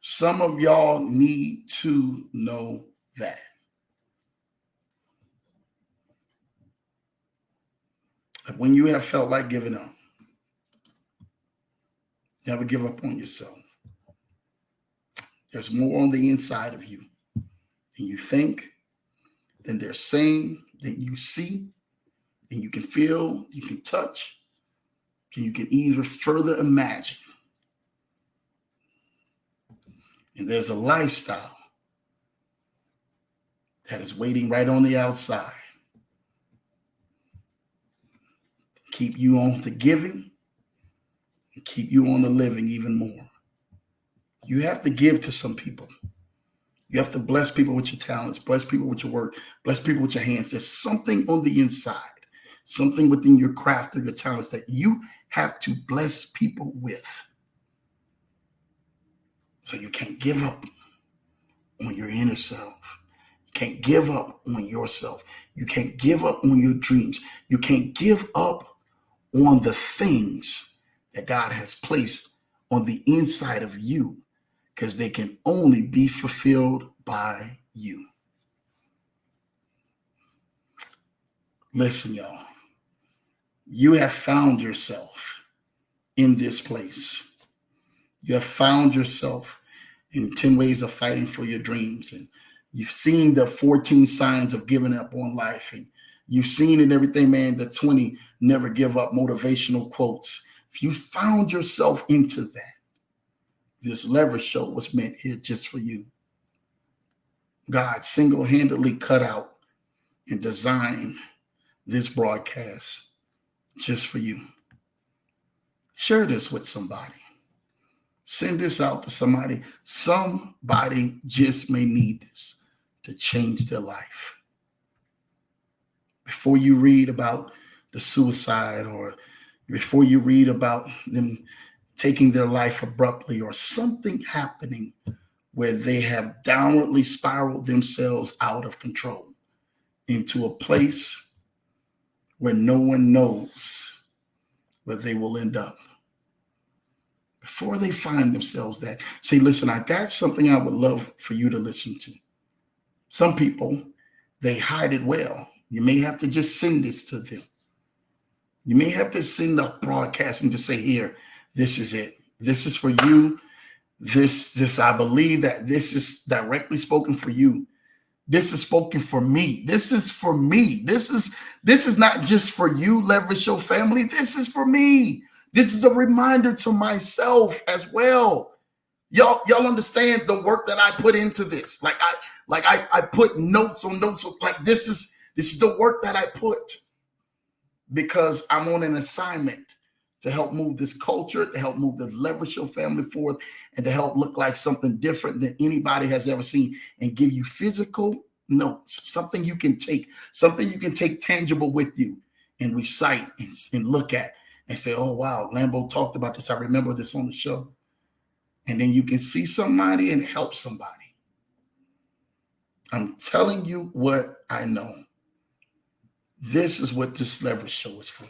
Some of y'all need to know that. When you have felt like giving up, never give up on yourself. There's more on the inside of you than you think, than they're saying, than you see, than you can feel, you can touch, and you can even further imagine. And there's a lifestyle that is waiting right on the outside. Keep you on the giving and keep you on the living even more. You have to give to some people. You have to bless people with your talents, bless people with your work, bless people with your hands. There's something on the inside, something within your craft or your talents that you have to bless people with. So you can't give up on your inner self. You can't give up on yourself. You can't give up on your dreams. You can't give up on the things that God has placed on the inside of you, because they can only be fulfilled by you. Listen, y'all, you have found yourself in this place. You have found yourself in 10 ways of fighting for your dreams. And you've seen the 14 signs of giving up on life. And you've seen in everything, man, the 20 never give up motivational quotes. If you found yourself into that, this Leverage Show was meant here just for you. God single-handedly cut out and designed this broadcast just for you. Share this with somebody. Send this out to somebody. Somebody just may need this to change their life. Before you read about the suicide, or before you read about them taking their life abruptly, or something happening where they have downwardly spiraled themselves out of control into a place where no one knows where they will end up. Before they find themselves that, say, listen, I got something I would love for you to listen to. Some people, they hide it well. You may have to just send this to them. You may have to send a broadcast and just say, here, this is it. This is for you. This, I believe that this is directly spoken for you. This is spoken for me. This is for me. This is not just for you, Leverage Show family. This is for me. This is a reminder to myself as well. Y'all understand the work that I put into this. I put notes on notes. Like this is the work that I put, because I'm on an assignment to help move this culture, to help move the Leverage Show family forward, and to help look like something different than anybody has ever seen, and give you physical notes, something you can take tangible with you and recite and look at and say, oh, wow, Lambo talked about this. I remember this on the show. And then you can see somebody and help somebody. I'm telling you what I know. This is what this Leverage Show is for.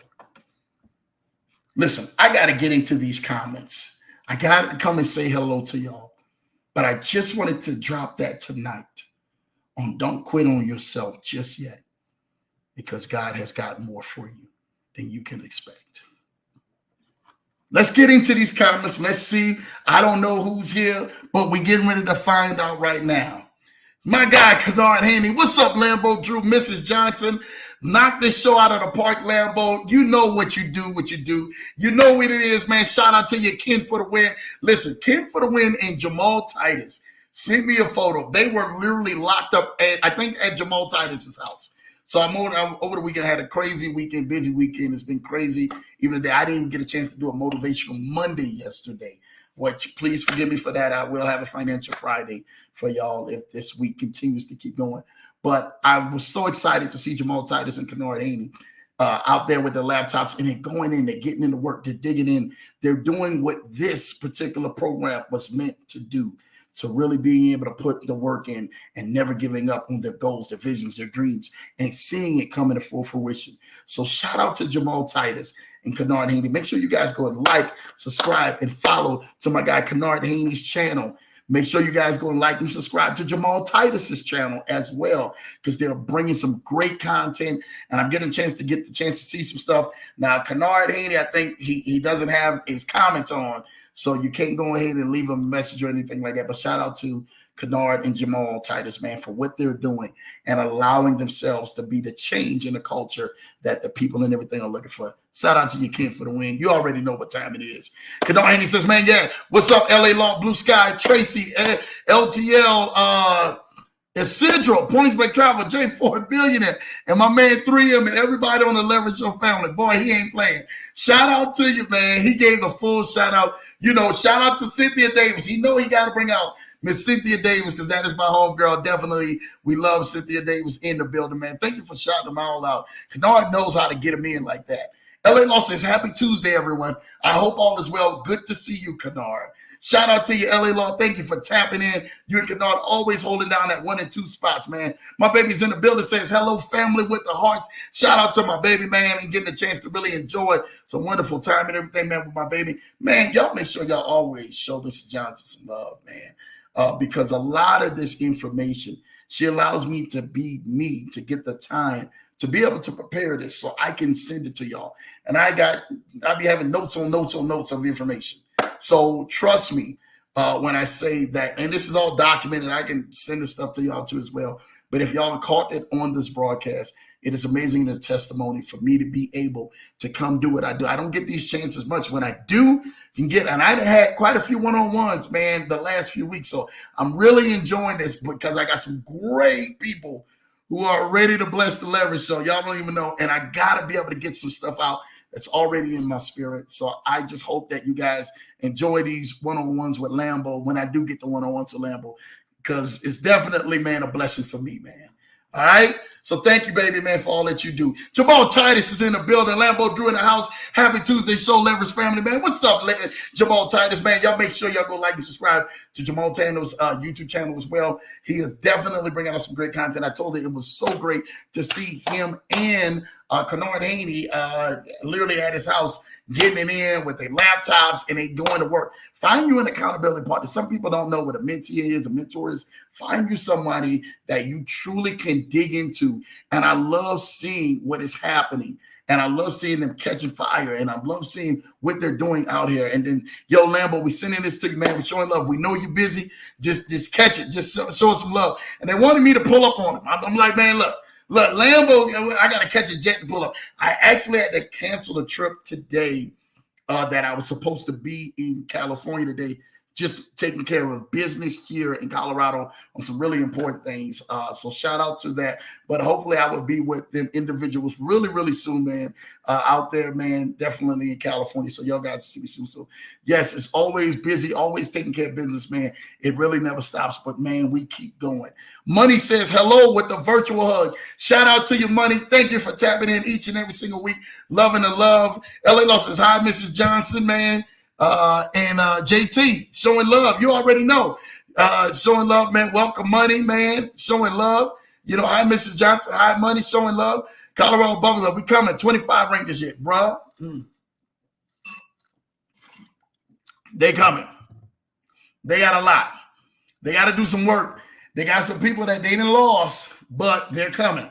Listen, I got to get into these comments. I got to come and say hello to y'all. But I just wanted to drop that tonight on don't quit on yourself just yet, because God has got more for you than you can expect. Let's get into these comments. Let's see. I don't know who's here, but we're getting ready to find out right now. My guy, Kennard Haney. What's up, Lambo Drew? Mrs. Johnson. Knock this show out of the park, Lambo. You know what you do, You know what it is, man. Shout out to you, Ken for the Win. Listen, Ken for the Win and Jamal Titus sent me a photo. They were literally locked up at Jamal Titus's house. So I'm over the weekend. I had a crazy weekend, busy weekend. It's been crazy. Even today, I didn't even get a chance to do a motivational Monday yesterday. Which, please forgive me for that. I will have a financial Friday for y'all if this week continues to keep going. But I was so excited to see Jamal Titus and Kennard Haney out there with their laptops, and then going in, they're getting into work, they're digging in. They're doing what this particular program was meant to do, to really being able to put the work in and never giving up on their goals, their visions, their dreams, and seeing it come into full fruition. So shout out to Jamal Titus and Kennard Haney. Make sure you guys go and like, subscribe, and follow to my guy Kennard Haney's channel. Make sure you guys go and like and subscribe to Jamal Titus's channel as well, because they're bringing some great content, and I'm getting a chance to see some stuff. Now, Kennard Haney, I think he doesn't have his comments on, so you can't go ahead and leave him a message or anything like that. But shout out to Kennard and Jamal Titus, man, for what they're doing and allowing themselves to be the change in the culture that the people and everything are looking for. Shout out to you, Ken for the Win. You already know what time it is. Kennard Haney says, man, yeah, what's up, LA Law, Blue Sky, Tracy, LTL, Isidro, Points Break Travel, J4 Billionaire, and my man 3M, and everybody on the Leverage Show family. Boy, he ain't playing. Shout out to you, man. He gave the full shout out. Shout out to Cynthia Davis. He got to bring out Miss Cynthia Davis, because that is my homegirl. Definitely, we love Cynthia Davis in the building, man. Thank you for shouting them all out. Kennard knows how to get them in like that. LA Law says, happy Tuesday, everyone. I hope all is well. Good to see you, Kennard. Shout out to you, LA Law. Thank you for tapping in. You and Kennard always holding down that 1 and 2 spots, man. My baby's in the building, says hello, family with the hearts. Shout out to my baby, man, and getting a chance to really enjoy some wonderful time and everything, man, with my baby. Man, y'all make sure y'all always show Mrs. Johnson some love, man, because a lot of this information, she allows me to be me, to get the time to be able to prepare this so I can send it to y'all. And I'll be having notes on notes on notes of information. So trust me when I say that, and this is all documented. I can send this stuff to y'all too as well. But if y'all caught it on this broadcast, it is amazing the testimony for me to be able to come do what I do. I don't get these chances much. When I do, can get, and I had quite a few one-on-ones, man, the last few weeks. So I'm really enjoying this because I got some great people who are ready to bless the leverage show. Y'all don't even know. And I got to be able to get some stuff out that's already in my spirit. So I just hope that you guys enjoy these one-on-ones with Lambo when I do get the one-on-ones with Lambo, because it's definitely, man, a blessing for me, man. All right? So thank you, baby, man, for all that you do. Jamal Titus is in the building. Lambo Drew in the house. Happy Tuesday, Show Leverage family, man. What's up, Jamal Titus, man? Y'all make sure y'all go like and subscribe to Jamal Tanner's YouTube channel as well. He is definitely bringing out some great content. I told you it was so great to see him and Kennard Haney literally at his house, getting it in with their laptops and they going to work. Find you an accountability partner. Some people don't know what a mentee is, a mentor is. Find you somebody that you truly can dig into. And I love seeing what is happening. And I love seeing them catching fire. And I love seeing what they're doing out here. And then, yo, Lambo, we sending this to you, man. We're showing love. We know you're busy. Just catch it. Just show us some love. And they wanted me to pull up on him. I'm like, man, look, Lambo, I got to catch a jet to pull up. I actually had to cancel a trip today that I was supposed to be in California today, just taking care of business here in Colorado on some really important things. So shout out to that. But hopefully I will be with them individuals really, really soon, man, out there, man, definitely in California. So y'all guys see me soon. So yes, it's always busy, always taking care of business, man. It really never stops, but man, we keep going. Money says hello with the virtual hug. Shout out to you, Money. Thank you for tapping in each and every single week. Loving the love. LA Law says, hi, Mrs. Johnson, man. And JT, showing love. You already know. Showing love, man. Welcome, Money, man. Showing love. You know, hi, Mrs. Johnson. Hi, Money. Showing love. Colorado Buffalo. We coming 25 ranked this year, bruh. They coming. They got a lot. They got to do some work. They got some people that they didn't lost, but they're coming.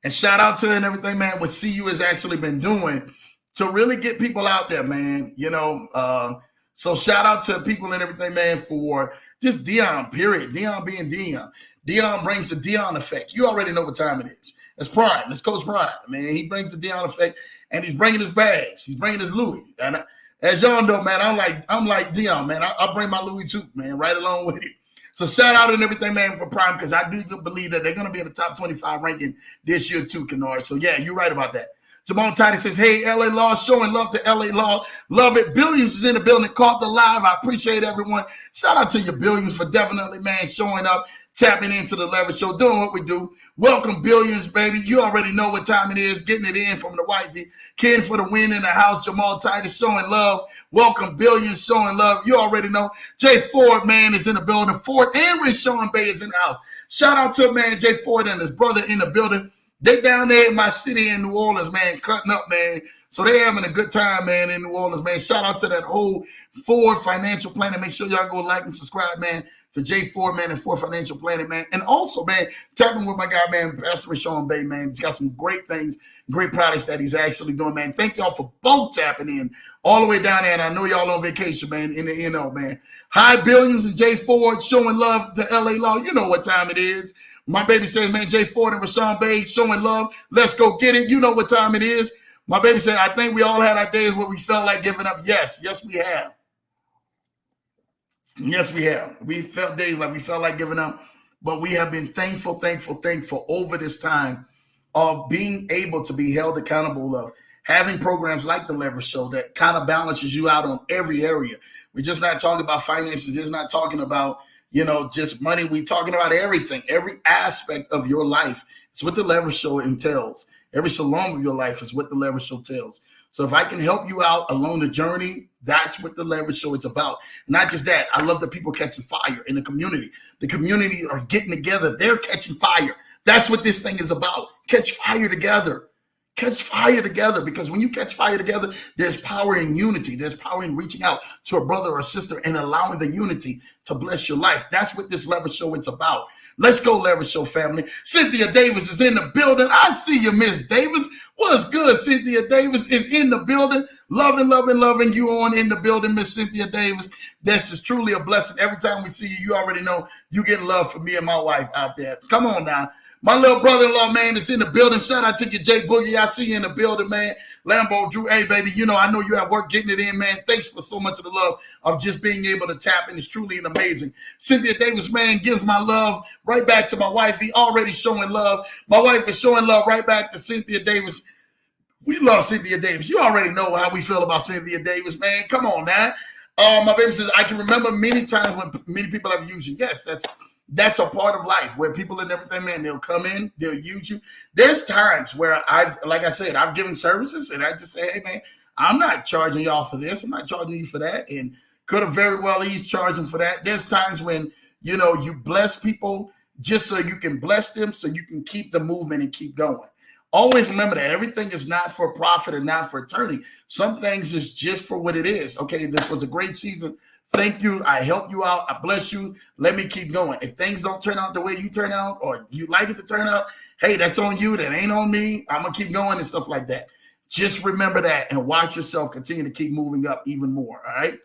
And shout out to and everything, man, what CU has actually been doing to really get people out there, man. You know, so shout out to people and everything, man, for just Dion, period. Dion being Dion. Dion brings the Dion effect. You already know what time it is. It's Prime. It's Coach Prime, man. He brings the Dion effect, and he's bringing his bags. He's bringing his Louis. And as y'all know, man, I'm like Dion, man. I bring my Louis too, man, right along with it. So shout out and everything, man, for Prime, because I do believe that they're going to be in the top 25 ranking this year too, Kennard. So, yeah, you're right about that. Jamal Titus says, hey, LA Law, showing love to LA Law. Love it. Billions is in the building. Caught the live. I appreciate everyone. Shout out to your Billions for definitely, man, showing up, tapping into the Leverage Show, doing what we do. Welcome, Billions, baby. You already know what time it is. Getting it in from the wifey. Ken for the win in the house. Jamal Titus showing love. Welcome, Billions, showing love. You already know. Jay Ford, man, is in the building. Ford and Rich Sean Bay is in the house. Shout out to, man, Jay Ford and his brother in the building. They down there in my city in New Orleans, man, cutting up, man. So they having a good time, man, in New Orleans, man. Shout out to that whole Ford Financial Planning. Make sure y'all go like and subscribe, man, to Jay Ford, man, and Ford Financial Planning, man. And also, man, tapping with my guy, man, Pastor Sean Bay, man. He's got some great things, great products that he's actually doing, man. Thank y'all for both tapping in all the way down there. And I know y'all on vacation, man, in the NO, man. Hi, Billions and Jay Ford showing love to LA Law. You know what time it is. My baby says, man, Jay Ford and Rashawn Bay showing love. Let's go get it. You know what time it is. My baby said, I think we all had our days where we felt like giving up. Yes, we have. Yes, we have. We felt days like we felt like giving up, but we have been thankful over this time of being able to be held accountable, of having programs like the Leverage Show that kind of balances you out on every area. We're just not talking about finances, just not talking about, you know, just money. We're talking about everything, every aspect of your life. It's what the Leverage Show entails. Every shalom of your life is what the Leverage Show tells. So if I can help you out along the journey, That's what the Leverage Show is about. Not just that, I love the people catching fire in the community. The community are getting together. They're catching fire. That's what this thing is about. Catch fire together. Catch fire together, because when you catch fire together, there's power in unity. There's power in reaching out to a brother or sister and allowing the unity to bless your life. That's what this Leverage Show is about. Let's go, Leverage Show family. Cynthia Davis is in the building. I see you, Miss Davis. What's good? Cynthia Davis is in the building. Loving you on in the building, Miss Cynthia Davis. This is truly a blessing. Every time we see you, you already know you get love from me and my wife out there. Come on now. My little brother-in-law, man, is in the building. Shout out to you, Jay Boogie. I see you in the building, man. Lambo Drew, hey, baby, I know you have work getting it in, man. Thanks for so much of the love of just being able to tap in. It's truly an amazing. Cynthia Davis, man, gives my love right back to my wife. He already showing love. My wife is showing love right back to Cynthia Davis. We love Cynthia Davis. You already know how we feel about Cynthia Davis, man. Come on now. My baby says, I can remember many times when many people have used you. Yes, that's a part of life where people and everything, man, they'll come in, they'll use you. There's times where like I said, I've given services and I just say, hey, man, I'm not charging y'all for this. I'm not charging you for that. And could have very well eased charging for that. There's times when, you bless people just so you can bless them, so you can keep the movement and keep going. Always remember that everything is not for profit and not for eternity. Some things is just for what it is. Okay, this was a great season. Thank you. I help you out. I bless you. Let me keep going. If things don't turn out the way you turn out or you like it to turn out, hey, that's on you. That ain't on me. I'm going to keep going and stuff like that. Just remember that and watch yourself continue to keep moving up even more. All right.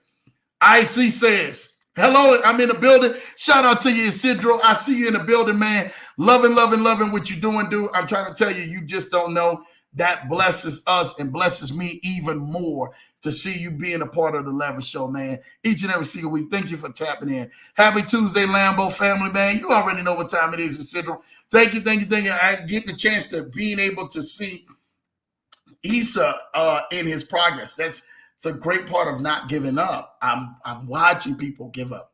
IC says, hello, I'm in the building. Shout out to you, Isidro. I see you in the building, man. Loving what you're doing, dude. I'm trying to tell you, you just don't know. That blesses us and blesses me even more to see you being a part of the Leverage Show, man. Each and every single week. Thank you for tapping in. Happy Tuesday, Lambo family, man. You already know what time it is, Isidro. Thank you. I get the chance to being able to see Issa in his progress. It's a great part of not giving up. I'm watching people give up.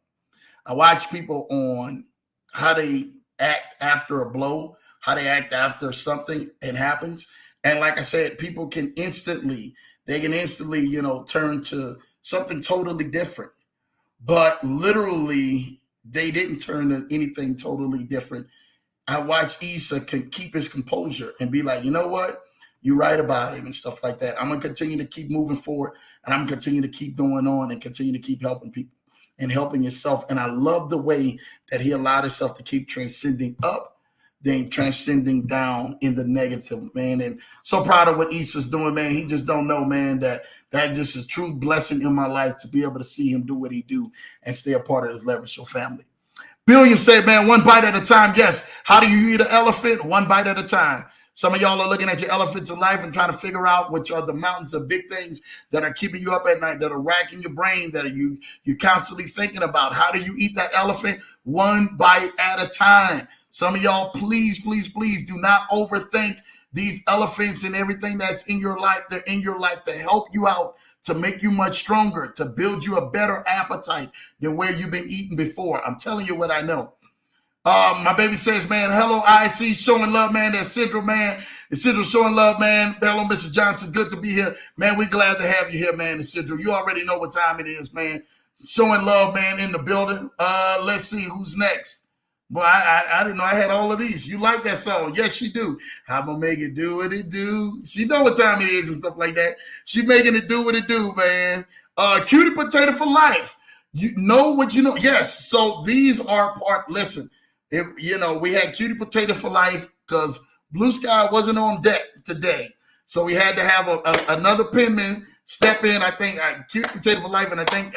I watch people on how they act after a blow, how they act after something it happens. And like I said, people can instantly turn to something totally different. But literally, they didn't turn to anything totally different. I watch Issa can keep his composure and be like, you know what? You're right about it and stuff like that. I'm going to continue to keep moving forward, and I'm going to continue to keep going on and continue to keep helping people and helping yourself. And I love the way that he allowed himself to keep transcending up, then transcending down in the negative, man. And so proud of what Issa's doing, man. He just don't know, man, that just is a true blessing in my life to be able to see him do what he do and stay a part of this Leverage Show family. Billion said, man, one bite at a time. Yes. How do you eat an elephant? One bite at a time. Some of y'all are looking at your elephants in life and trying to figure out which are the mountains of big things that are keeping you up at night, that are racking your brain, that are you constantly thinking about. How do you eat that elephant? One bite at a time. Some of y'all, please do not overthink these elephants and everything that's in your life. They're in your life to help you out, to make you much stronger, to build you a better appetite than where you've been eating before. I'm telling you what I know. My baby says, man, hello, IC, showing love, man. That's Central, man. It's Central showing love, man. Hello, Mr. Johnson. Good to be here. Man, we're glad to have you here, man. It's Central. You already know what time it is, man. Showing love, man, in the building. Let's see who's next. Boy, I didn't know I had all of these. You like that song? Yes, she do. I'm going to make it do what it do. She know what time it is and stuff like that. She making it do what it do, man. Cutie Potato for Life. You know what you know. Yes, so these are part, listen. We had Cutie Potato for Life because Blue Sky wasn't on deck today. So we had to have another penman step in. I think Cutie Potato for Life, and I think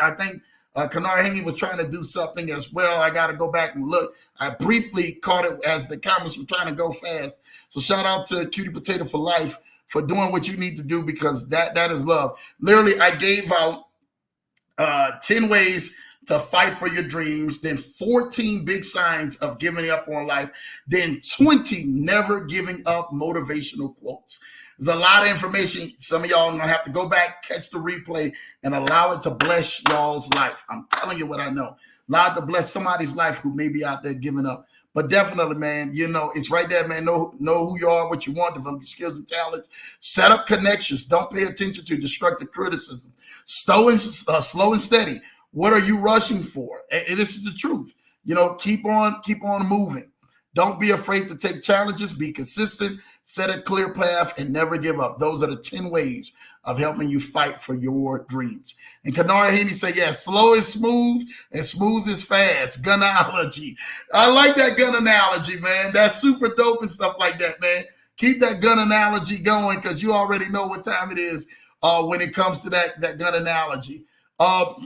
Kanar Haney was trying to do something as well. I got to go back and look. I briefly caught it as the cameras were trying to go fast. So shout out to Cutie Potato for Life for doing what you need to do, because that is love. Literally, I gave out 10 ways to fight for your dreams, then 14 big signs of giving up on life, then 20 never giving up motivational quotes. There's a lot of information. Some of y'all are going to have to go back, catch the replay, and allow it to bless y'all's life. I'm telling you what I know. Allow it to bless somebody's life who may be out there giving up. But definitely, man, it's right there, man. Know who you are, what you want, develop your skills and talents. Set up connections. Don't pay attention to destructive criticism. Slow and steady. What are you rushing for? And this is the truth. Keep on moving. Don't be afraid to take challenges. Be consistent. Set a clear path and never give up. Those are the 10 ways of helping you fight for your dreams. And Kanara Haney said, yeah, slow is smooth and smooth is fast. Gun analogy. I like that gun analogy, man. That's super dope and stuff like that, man. Keep that gun analogy going because you already know what time it is when it comes to that gun analogy.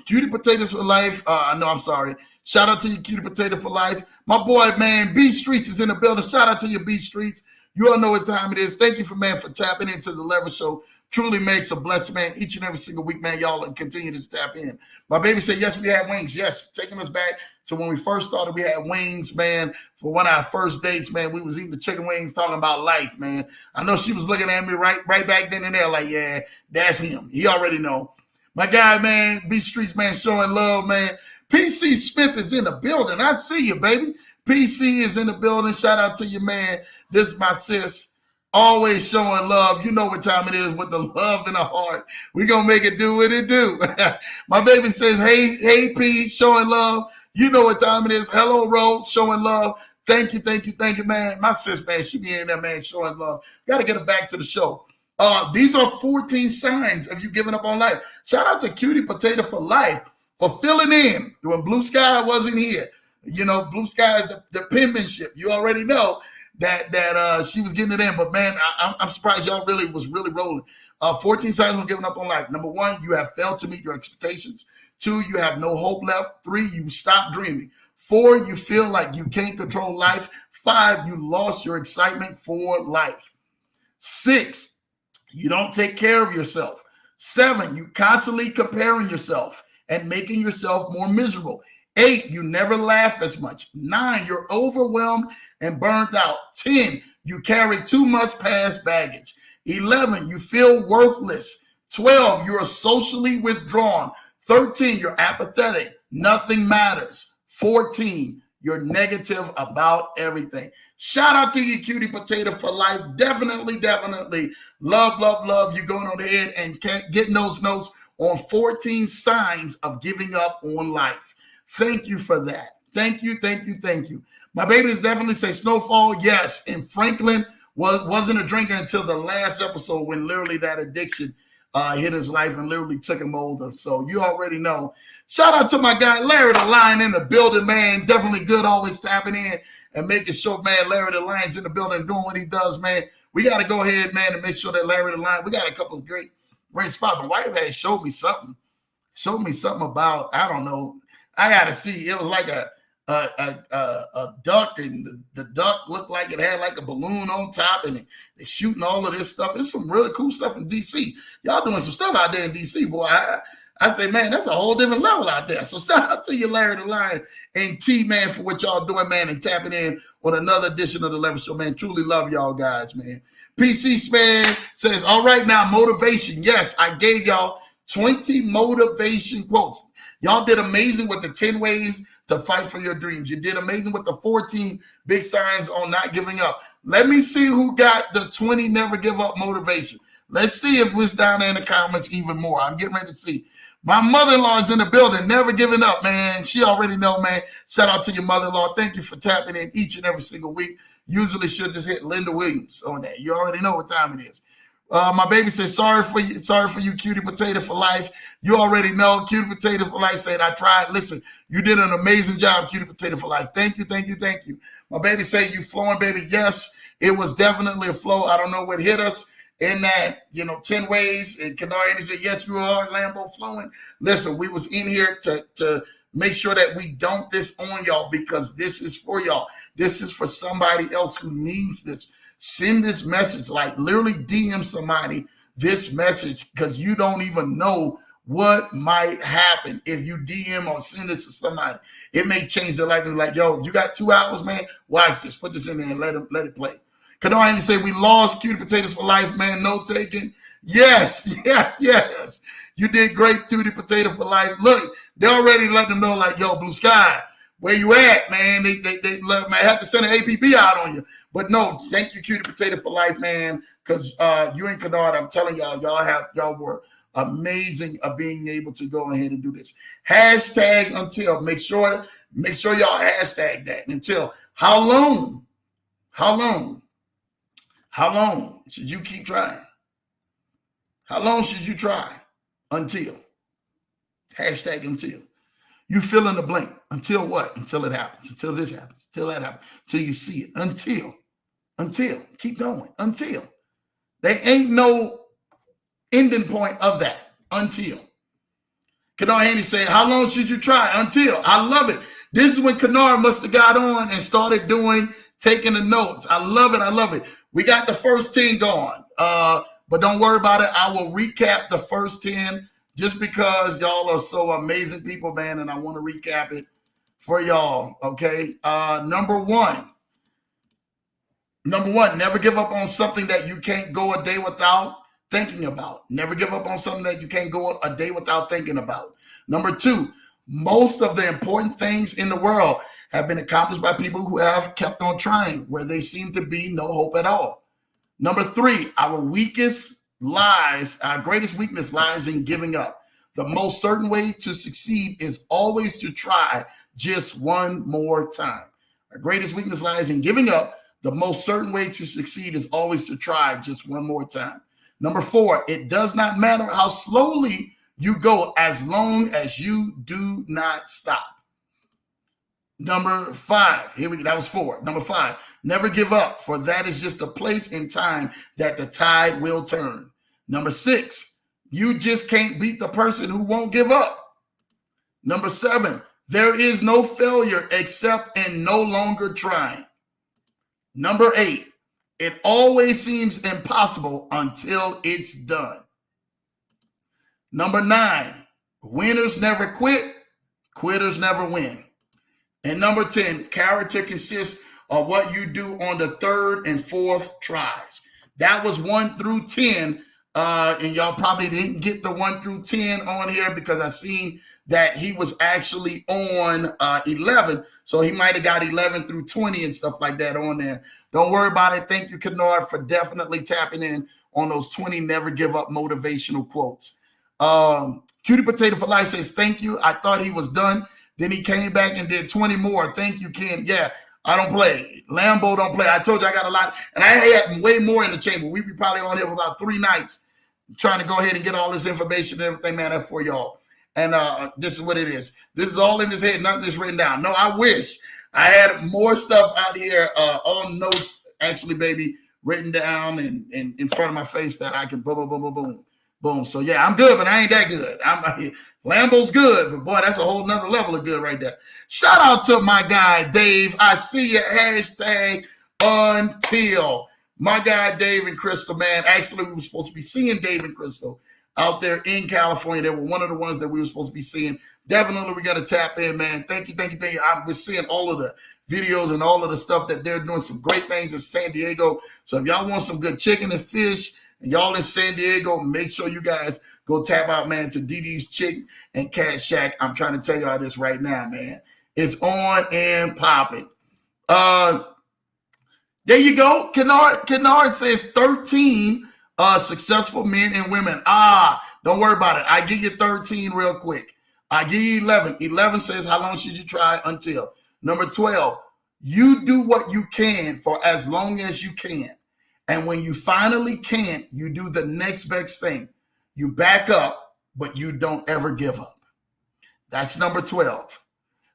Cutie Potatoes for Life. No, I'm sorry. Shout out to you, Cutie Potato for Life. My boy, man, B Streets is in the building. Shout out to you, B Streets. You all know what time it is. Thank you for tapping into the Leverage Show. Truly makes a blessed, man. Each and every single week, man, y'all continue to tap in. My baby said, yes, we had wings. Yes, taking us back to when we first started, we had wings, man. For one of our first dates, man, we was eating the chicken wings, talking about life, man. I know she was looking at me right back then and there like, yeah, that's him. He already know. My guy, man, B Streets, man, showing love, man. PC Smith is in the building. I see you, baby. PC is in the building. Shout out to you, man. This is my sis. Always showing love. You know what time it is with the love in the heart. We're going to make it do what it do. My baby says, hey, P, showing love. You know what time it is. Hello, Ro, showing love. Thank you, man. My sis, man, she be in there, man, showing love. Got to get her back to the show. These are 14 signs of you giving up on life. Shout out to Cutie Potato for Life for filling in when Blue Sky wasn't here. Blue Sky is the penmanship. You already know that she was getting it in. But, man, I'm surprised y'all was really rolling. 14 signs of giving up on life. Number 1, you have failed to meet your expectations. 2, you have no hope left. 3, you stop dreaming. 4, you feel like you can't control life. 5, you lost your excitement for life. 6, you don't take care of yourself. 7, you constantly comparing yourself and making yourself more miserable. 8, you never laugh as much. 9, you're overwhelmed and burned out. 10, you carry too much past baggage. 11, you feel worthless. 12, you're socially withdrawn. 13, you're apathetic. Nothing matters. 14, you're negative about everything. Shout out to you, Cutie Potato for Life. Definitely. Love. You going on ahead and getting those notes on 14 signs of giving up on life. Thank you for that. Thank you. My babies definitely say Snowfall. Yes. And Franklin wasn't a drinker until the last episode when literally that addiction hit his life and literally took him over. So you already know. Shout out to my guy, Larry the Lion in the building, man. Definitely good, always tapping in and making sure, man, Larry the Lion's in the building doing what he does, man. We got to go ahead, man, and make sure that Larry the Lion, we got a couple of great spots. My wife had showed me something about, I don't know. I got to see. It was like a duck, and the duck looked like it had like a balloon on top, and they're shooting all of this stuff. There's some really cool stuff in D.C. Y'all doing some stuff out there in D.C., boy. I say, man, that's a whole different level out there. So shout out to you, Larry the Lion and T, man, for what y'all doing, man, and tapping in on another edition of the Leverage Show, man. Truly love y'all guys, man. PC Span says, all right, now, motivation. Yes, I gave y'all 20 motivation quotes. Y'all did amazing with the 10 ways to fight for your dreams. You did amazing with the 14 big signs on not giving up. Let me see who got the 20 never give up motivation. Let's see if it's down there in the comments even more. I'm getting ready to see. My mother-in-law is in the building, never giving up, man. She already know, man. Shout out to your mother-in-law. Thank you for tapping in each and every single week. Usually she'll just hit Linda Williams on that. You already know what time it is. My baby says, sorry for you, Cutie Potato for Life. You already know. Cutie Potato for Life said, I tried. Listen, you did an amazing job, Cutie Potato for Life. Thank you. My baby said, you flowing, baby. Yes, it was definitely a flow. I don't know what hit us in that, 10 ways. And Kanari said, yes, you are, Lambo, flowing. Listen, we was in here to make sure that we dump this on y'all because this is for y'all. This is for somebody else who needs this. Send this message, like literally DM somebody this message because you don't even know what might happen if you DM or send this to somebody. It may change their life. And like, yo, you got 2 hours, man. Watch this. Put this in there and let it play. Kanari say we lost Cutie Potatoes for Life, man. No taking. Yes. You did great, Cutie Potato for Life. Look, they already let them know, like, yo, Blue Sky, Where you at, man? They might have to send an APB out on you. But no, thank you, Cutie Potato for Life, man. Because you and Kennard, I'm telling y'all were amazing of being able to go ahead and do this. Hashtag until. Make sure y'all hashtag that until. How long should you keep trying? How long should you try? Until. Hashtag until. You fill in the blank. Until what? Until it happens. Until this happens. Until that happens. Until you see it. Until. Keep going. Until. There ain't no ending point of that. Until. Kennard Haney said, how long should you try? Until. I love it. This is when Kennard must have got on and started taking the notes. I love it. We got the first 10 going. But don't worry about it. I will recap the first 10 just because y'all are so amazing people, man, and I want to recap it for y'all, okay? Number one, never give up on something that you can't go a day without thinking about. Never give up on something that you can't go a day without thinking about. Number two, most of the important things in the world have been accomplished by people who have kept on trying where there seem to be no hope at all. Number three, our greatest weakness lies in giving up. The most certain way to succeed is always to try just one more time. Our greatest weakness lies in giving up. The most certain way to succeed is always to try just one more time. Number four, it does not matter how slowly you go as long as you do not stop. Number five, that was 4. Number 5, never give up, for that is just a place in time that the tide will turn. Number 6, you just can't beat the person who won't give up. Number 7, there is no failure except in no longer trying. Number 8, it always seems impossible until it's done. Number 9, winners never quit, quitters never win. And number 10, character consists of what you do on the 3rd and 4th tries. That was 1 through 10. And y'all probably didn't get the 1 through 10 on here because I seen that he was actually on 11. So he might have got 11 through 20 and stuff like that on there. Don't worry about it. Thank you, Kennard, for definitely tapping in on those 20 never give up motivational quotes. Cutie Potato for Life says, thank you. I thought he was done. Then he came back and did 20 more. Thank you, Ken. Yeah, I don't play. Lambo don't play. I told you I got a lot. And I had way more in the chamber. We'd be probably on here for about 3 nights trying to go ahead and get all this information and everything, man, that's for y'all. And this is what it is. This is all in his head. Nothing is written down. No, I wish I had more stuff out here on notes, actually, baby, written down and in front of my face that I can boom, boom, boom, boom, boom. Boom. So, yeah, I'm good, but I ain't that good. Lambo's good, but, boy, that's a whole nother level of good right there. Shout out to my guy, Dave. I see you. Hashtag until. My guy, Dave and Crystal, man. Actually, we were supposed to be seeing Dave and Crystal out there in California. They were one of the ones that we were supposed to be seeing. Definitely, we got to tap in, man. Thank you. I was seeing all of the videos and all of the stuff that they're doing some great things in San Diego. So if y'all want some good chicken and fish, and y'all in San Diego, make sure you guys go tap out, man, to DD's Chick and Cat Shack. I'm trying to tell y'all this right now, man. It's on and popping. There you go. Kennard says 13 successful men and women. Don't worry about it. I give you 13 real quick. I give you 11. 11 says, how long should you try until? Number 12, you do what you can for as long as you can. And when you finally can't, you do the next best thing. You back up, but you don't ever give up. That's number 12.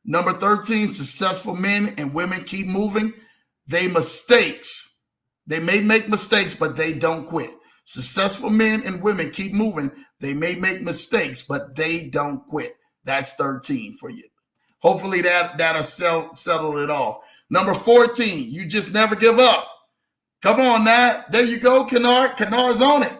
Number 13, successful men and women keep moving. They may make mistakes, but they don't quit. Successful men and women keep moving. They may make mistakes, but they don't quit. That's 13 for you. Hopefully that'll settle it off. Number 14, you just never give up. Come on now. There you go, Kennard. Kennard's on it.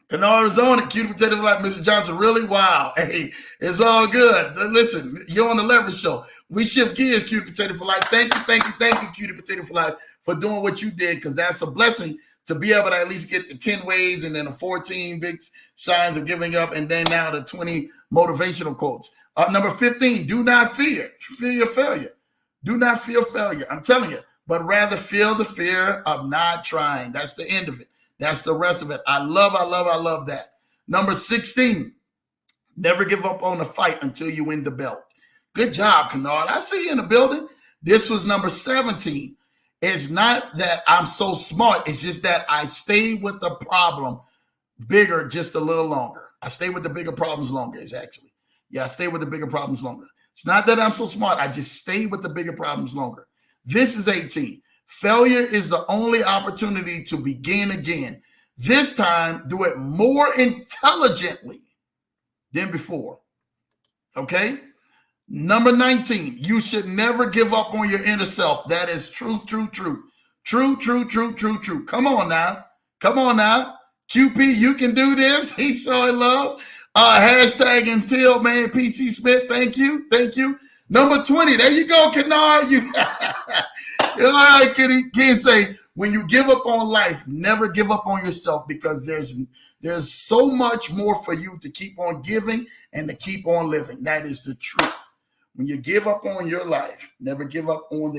Kennard's on it. Cutie Potato like Mr. Johnson. Really? Wow. Hey, it's all good. Listen, you're on the Leverage Show. We shift gears, Cutie Potato for Life. Thank you, Cutie Potato for Life, for doing what you did, because that's a blessing to be able to at least get the 10 ways and then the 14 big signs of giving up and then now the 20 motivational quotes. Number 15, do not fear your failure. Do not feel failure. I'm telling you, but rather feel the fear of not trying. That's the end of it. That's the rest of it. I love that. Number 16, never give up on the fight until you win the belt. Good job, Kennard. I see you in the building. This was number 17. It's not that I'm so smart. It's just that I stay with the problem bigger just a little longer. I stay with the bigger problems longer, is actually. Yeah, I stay with the bigger problems longer. It's not that I'm so smart. I just stay with the bigger problems longer. This is 18. Failure is the only opportunity to begin again. This time, do it more intelligently than before. Okay? Number 19, you should never give up on your inner self. That is true. True. Come on now. QP, you can do this. He's showing love. Hashtag until, man, PC Smith. Thank you. Number 20, there you go, Kennard. You all right, can say, when you give up on life, never give up on yourself, because there's so much more for you to keep on giving and to keep on living. That is the truth. When you give up on your life, never give up on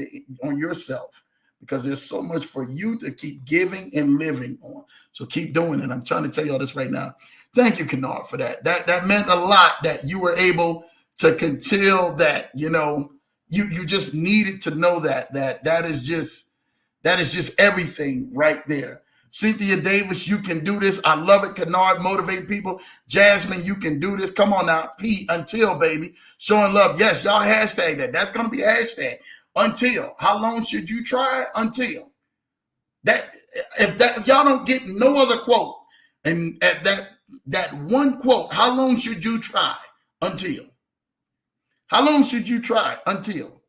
yourself, because there's so much for you to keep giving and living on. So keep doing it. I'm trying to tell you all this right now. Thank you, Kennard, for that. That meant a lot that you were able to conceal that, you just needed to know that is just everything right there. Cynthia Davis, you can do this. I love it. Kennard, motivate people. Jasmine, you can do this. Come on now. P, until, baby. Showing love. Yes, y'all hashtag that. That's going to be a hashtag. Until. How long should you try? Until. If y'all don't get no other quote, and at that one quote, how long should you try? Until. How long should you try? Until.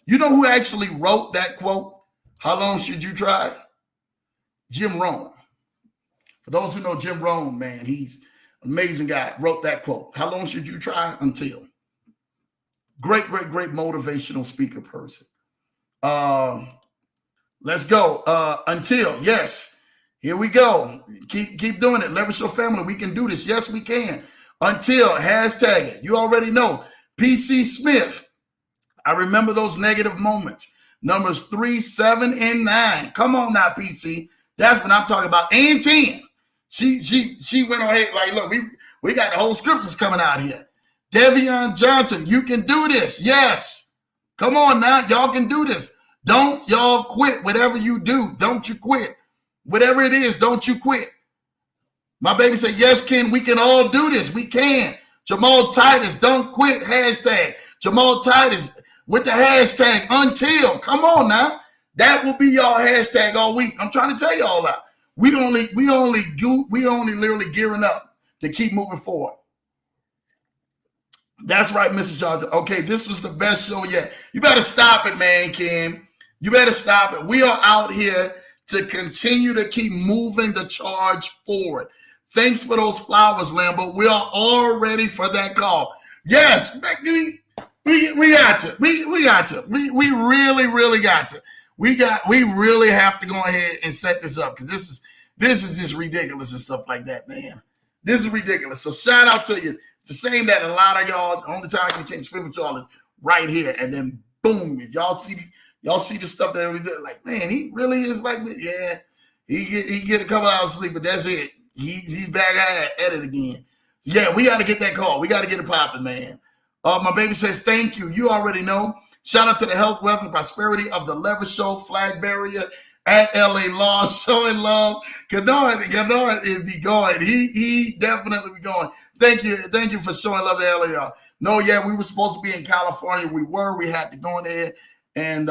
You know who actually wrote that quote? How long should you try? Jim Rohn. For those who know Jim Rohn, man, he's an amazing guy. Wrote that quote. How long should you try? Until. Great motivational speaker person. Let's go. Until. Yes. Here we go. Keep doing it. Leverage your family. We can do this. Yes, we can. Until. Hashtag it. You already know. PC Smith. I remember those negative moments. Numbers 3, 7, and 9. Come on now, PC. That's what I'm talking about. And 10. She went ahead like, look, we got the whole scriptures coming out here. Devion Johnson, you can do this. Yes. Come on now. Y'all can do this. Don't y'all quit. Whatever you do, don't you quit. Whatever it is, don't you quit. My baby said, yes, Ken, we can all do this. We can. Jamal Titus, don't quit. Hashtag. Jamal Titus with the hashtag until. Come on now. That will be y'all hashtag all week. I'm trying to tell you all that. We only literally gearing up to keep moving forward. That's right, Mr. Johnson. Okay, this was the best show yet. You better stop it, man, Kim. You better stop it. We are out here to continue to keep moving the charge forward. Thanks for those flowers, Lambo. We are all ready for that call. Yes, we got to. We got to. We really got to. We really have to go ahead and set this up, because this is just ridiculous and stuff like that, man. This is ridiculous. So shout out to you. It's the same that a lot of y'all, the only time I can change spin with y'all is right here. And then boom, if y'all see the stuff that we do, like, man, he really is like me. Yeah, he get a couple hours sleep, but that's it. He's back at it again. So yeah, we got to get that call. We got to get it popping, man. My baby says, thank you. You already know. Shout out to the health, wealth, and prosperity of the Leverage Show, flag barrier at LA Law, showing love. Kennard is be going. He definitely be going. Thank you for showing love to LA Law. No, yeah, we were supposed to be in California. We had to go in there and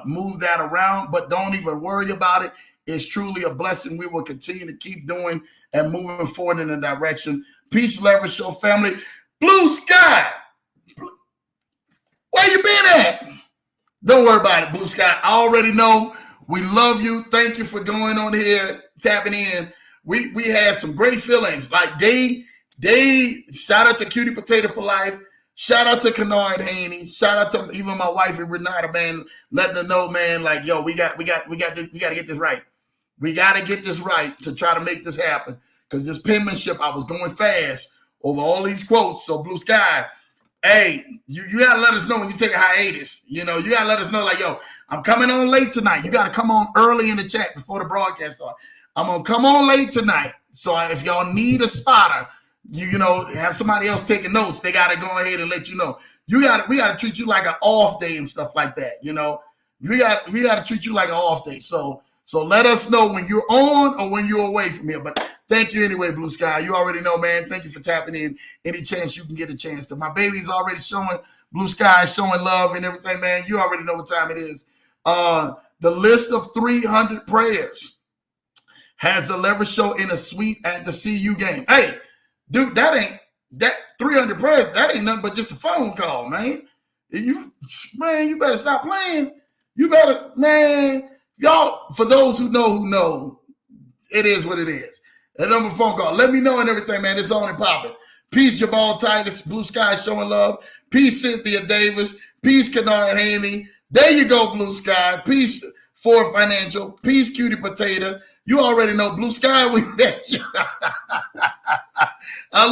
move that around, but don't even worry about it. It's truly a blessing. We will continue to keep doing and moving forward in the direction. Peace, Leverage Show family. Blue Sky. Where you been at? Don't worry about it, Blue Sky. I already know. We love you. Thank you for going on here, tapping in. We had some great feelings. Like they shout out to Cutie Potato for Life. Shout out to Kennard Haney. Shout out to even my wife and Renata, man, letting her know, man, like, yo, we got to get this right. We got to get this right to try to make this happen. Because this penmanship, I was going fast over all these quotes. So Blue Sky, Hey, you gotta let us know when you take a hiatus. You gotta let us know, like, yo, I'm coming on late tonight. You gotta come on early in the chat before the broadcast starts. I'm gonna come on late tonight. So if y'all need a spotter, have somebody else taking notes. They gotta go ahead and let you know. We gotta treat you like an off day and stuff like that. We gotta treat you like an off day. So let us know when you're on or when you're away from here. But thank you anyway, Blue Sky. You already know, man. Thank you for tapping in. Any chance you can get a chance to. My baby's already showing Blue Sky, showing love and everything, man. You already know what time it is. The list of 300 prayers has the Leverage Show in a suite at the CU game. Hey, dude, that 300 prayers, that ain't nothing but just a phone call, man. You better stop playing. You better, man. Y'all, for those who know, it is what it is. That number phone call. Let me know and everything, man. It's on and popping. Peace, Jabal Titus. Blue Sky showing love. Peace, Cynthia Davis. Peace, Kennard Haney. There you go, Blue Sky. Peace, Ford Financial. Peace, Cutie Potato. You already know, Blue Sky. We I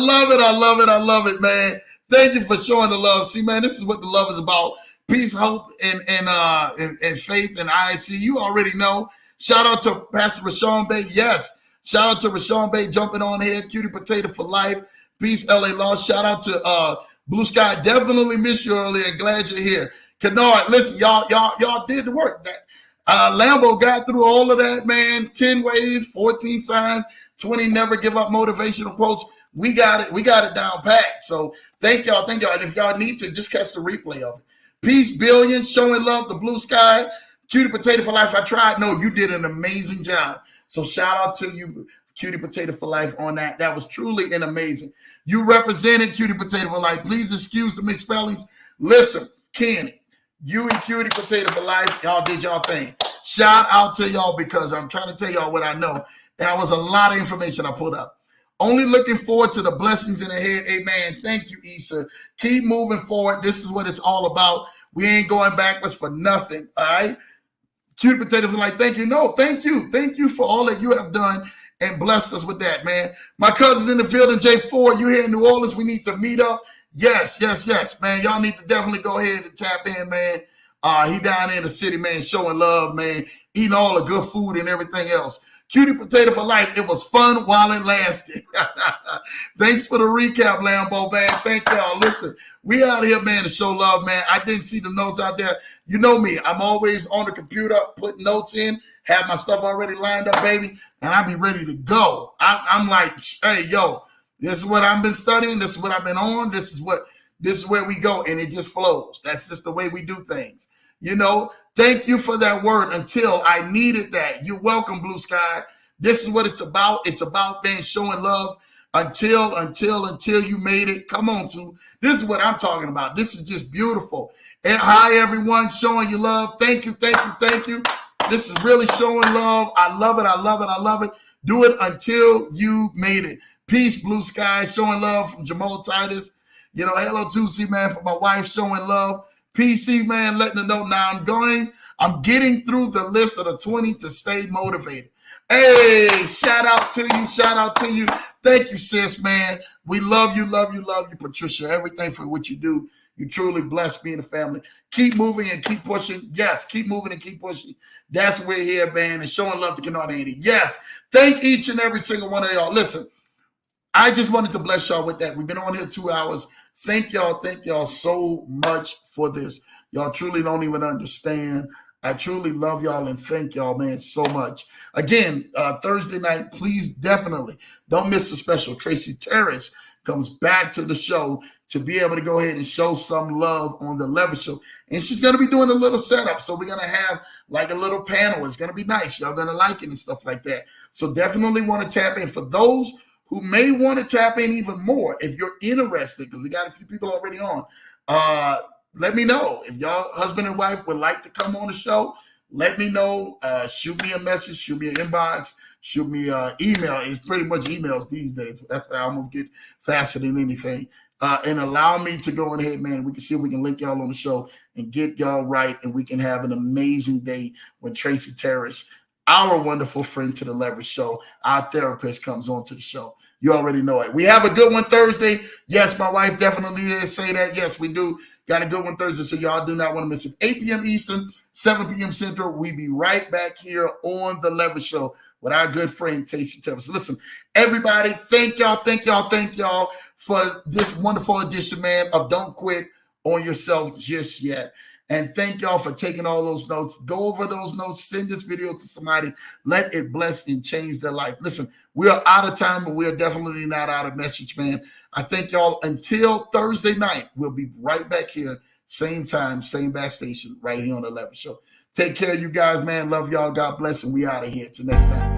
love it, man. Thank you for showing the love. See, man, this is what the love is about. Peace, hope, and faith and IC. You already know. Shout out to Pastor Rashawn Bay. Yes. Shout out to Rashawn Bay jumping on here. Cutie Potato for life. Peace, LA Law. Shout out to Blue Sky. Definitely missed you earlier. Glad you're here. Kennard, listen, y'all did the work. Lambo got through all of that, man. 10 ways, 14 signs, 20 never give up motivational quotes. We got it down packed. So thank y'all. And if y'all need to, just catch the replay of it. Peace, Billion, showing love to Blue Sky. Cutie Potato for life. I tried. No, you did an amazing job. So shout out to you, Cutie Potato for life, on that. That was truly an amazing. You represented Cutie Potato for life. Please excuse the mixed spellings. Listen, Kenny, you and Cutie Potato for life, y'all did y'all thing. Shout out to y'all, because I'm trying to tell y'all what I know. That was a lot of information I put up. Only looking forward to the blessings in ahead. Amen. Thank you, Issa. Keep moving forward. This is what it's all about. We ain't going backwards for nothing. All right. Cutie Potatoes are like, thank you. No, thank you. Thank you for all that you have done and blessed us with that, man. My cousin's in the field, J4. You here in New Orleans? We need to meet up. Yes, man. Y'all need to definitely go ahead and tap in, man. He down in the city, man, showing love, man, eating all the good food and everything else. Cutie Potato for life. It was fun while it lasted. Thanks for the recap, Lambo, man. Thank y'all. Listen, we out here, man, to show love, man. I didn't see the notes out there. You know me. I'm always on the computer putting notes in, have my stuff already lined up, baby, and I be ready to go. I'm like, hey, yo, this is what I've been studying. This is what I've been on. This is where we go, and it just flows. That's just the way we do things. Thank you for that word. Until I needed that. You're welcome, Blue Sky. This is what it's about. It's about, man, showing love until you made it. Come on, too. This is what I'm talking about. This is just beautiful. And hi, everyone, showing you love. Thank you. This is really showing love. I love it. Do it until you made it. Peace, Blue Sky, showing love from Jamal Titus. Hello, 2C, man, for my wife, showing love. PC, man, letting her know now I'm getting through the list of the 20 to stay motivated. Hey, shout out to you. Thank you, sis, man. We love you, Patricia. Everything for what you do. You truly blessed me and the family. Keep moving and keep pushing. Yes, keep moving and keep pushing. That's why we're here, man, and showing love to Kennard Haney. Yes, thank each and every single one of y'all. Listen, I just wanted to bless y'all with that. We've been on here 2 hours. Thank y'all so much for this. Y'all truly don't even understand. I truly love y'all and thank y'all, man, so much. Again, Thursday night, please definitely don't miss the special. Tracy Terrace comes back to the show to be able to go ahead and show some love on the Leverage Show. And she's going to be doing a little setup. So we're going to have like a little panel. It's going to be nice. Y'all going to like it and stuff like that. So definitely want to tap in. For those who may want to tap in even more, if you're interested, because we got a few people already on, let me know. If y'all husband and wife would like to come on the show, let me know. Shoot me a message, shoot me an inbox, shoot me an email. It's pretty much emails these days. That's why I almost get faster than anything. And allow me to go ahead, man. We can see if we can link y'all on the show and get y'all right, and we can have an amazing day when Tracy Terrace our wonderful friend to the Leverage Show, our therapist, comes on to the show. You already know it. We have a good one Thursday. Yes, my wife definitely did say that. Yes, we do. Got a good one Thursday, so y'all do not want to miss it. 8 p.m. Eastern, 7 p.m. Central. We be right back here on the Leverage Show with our good friend, Tacey Tevers. Listen, everybody, thank y'all for this wonderful edition, man, of Don't Quit on Yourself Just Yet. And thank y'all for taking all those notes. Go over those notes. Send this video to somebody. Let it bless and change their life. Listen, we are out of time, but we are definitely not out of message, man. I thank y'all until Thursday night. We'll be right back here, same time, same bad station, right here on the Leverage Show. Take care of you guys, man. Love y'all. God bless, and we out of here. Till next time.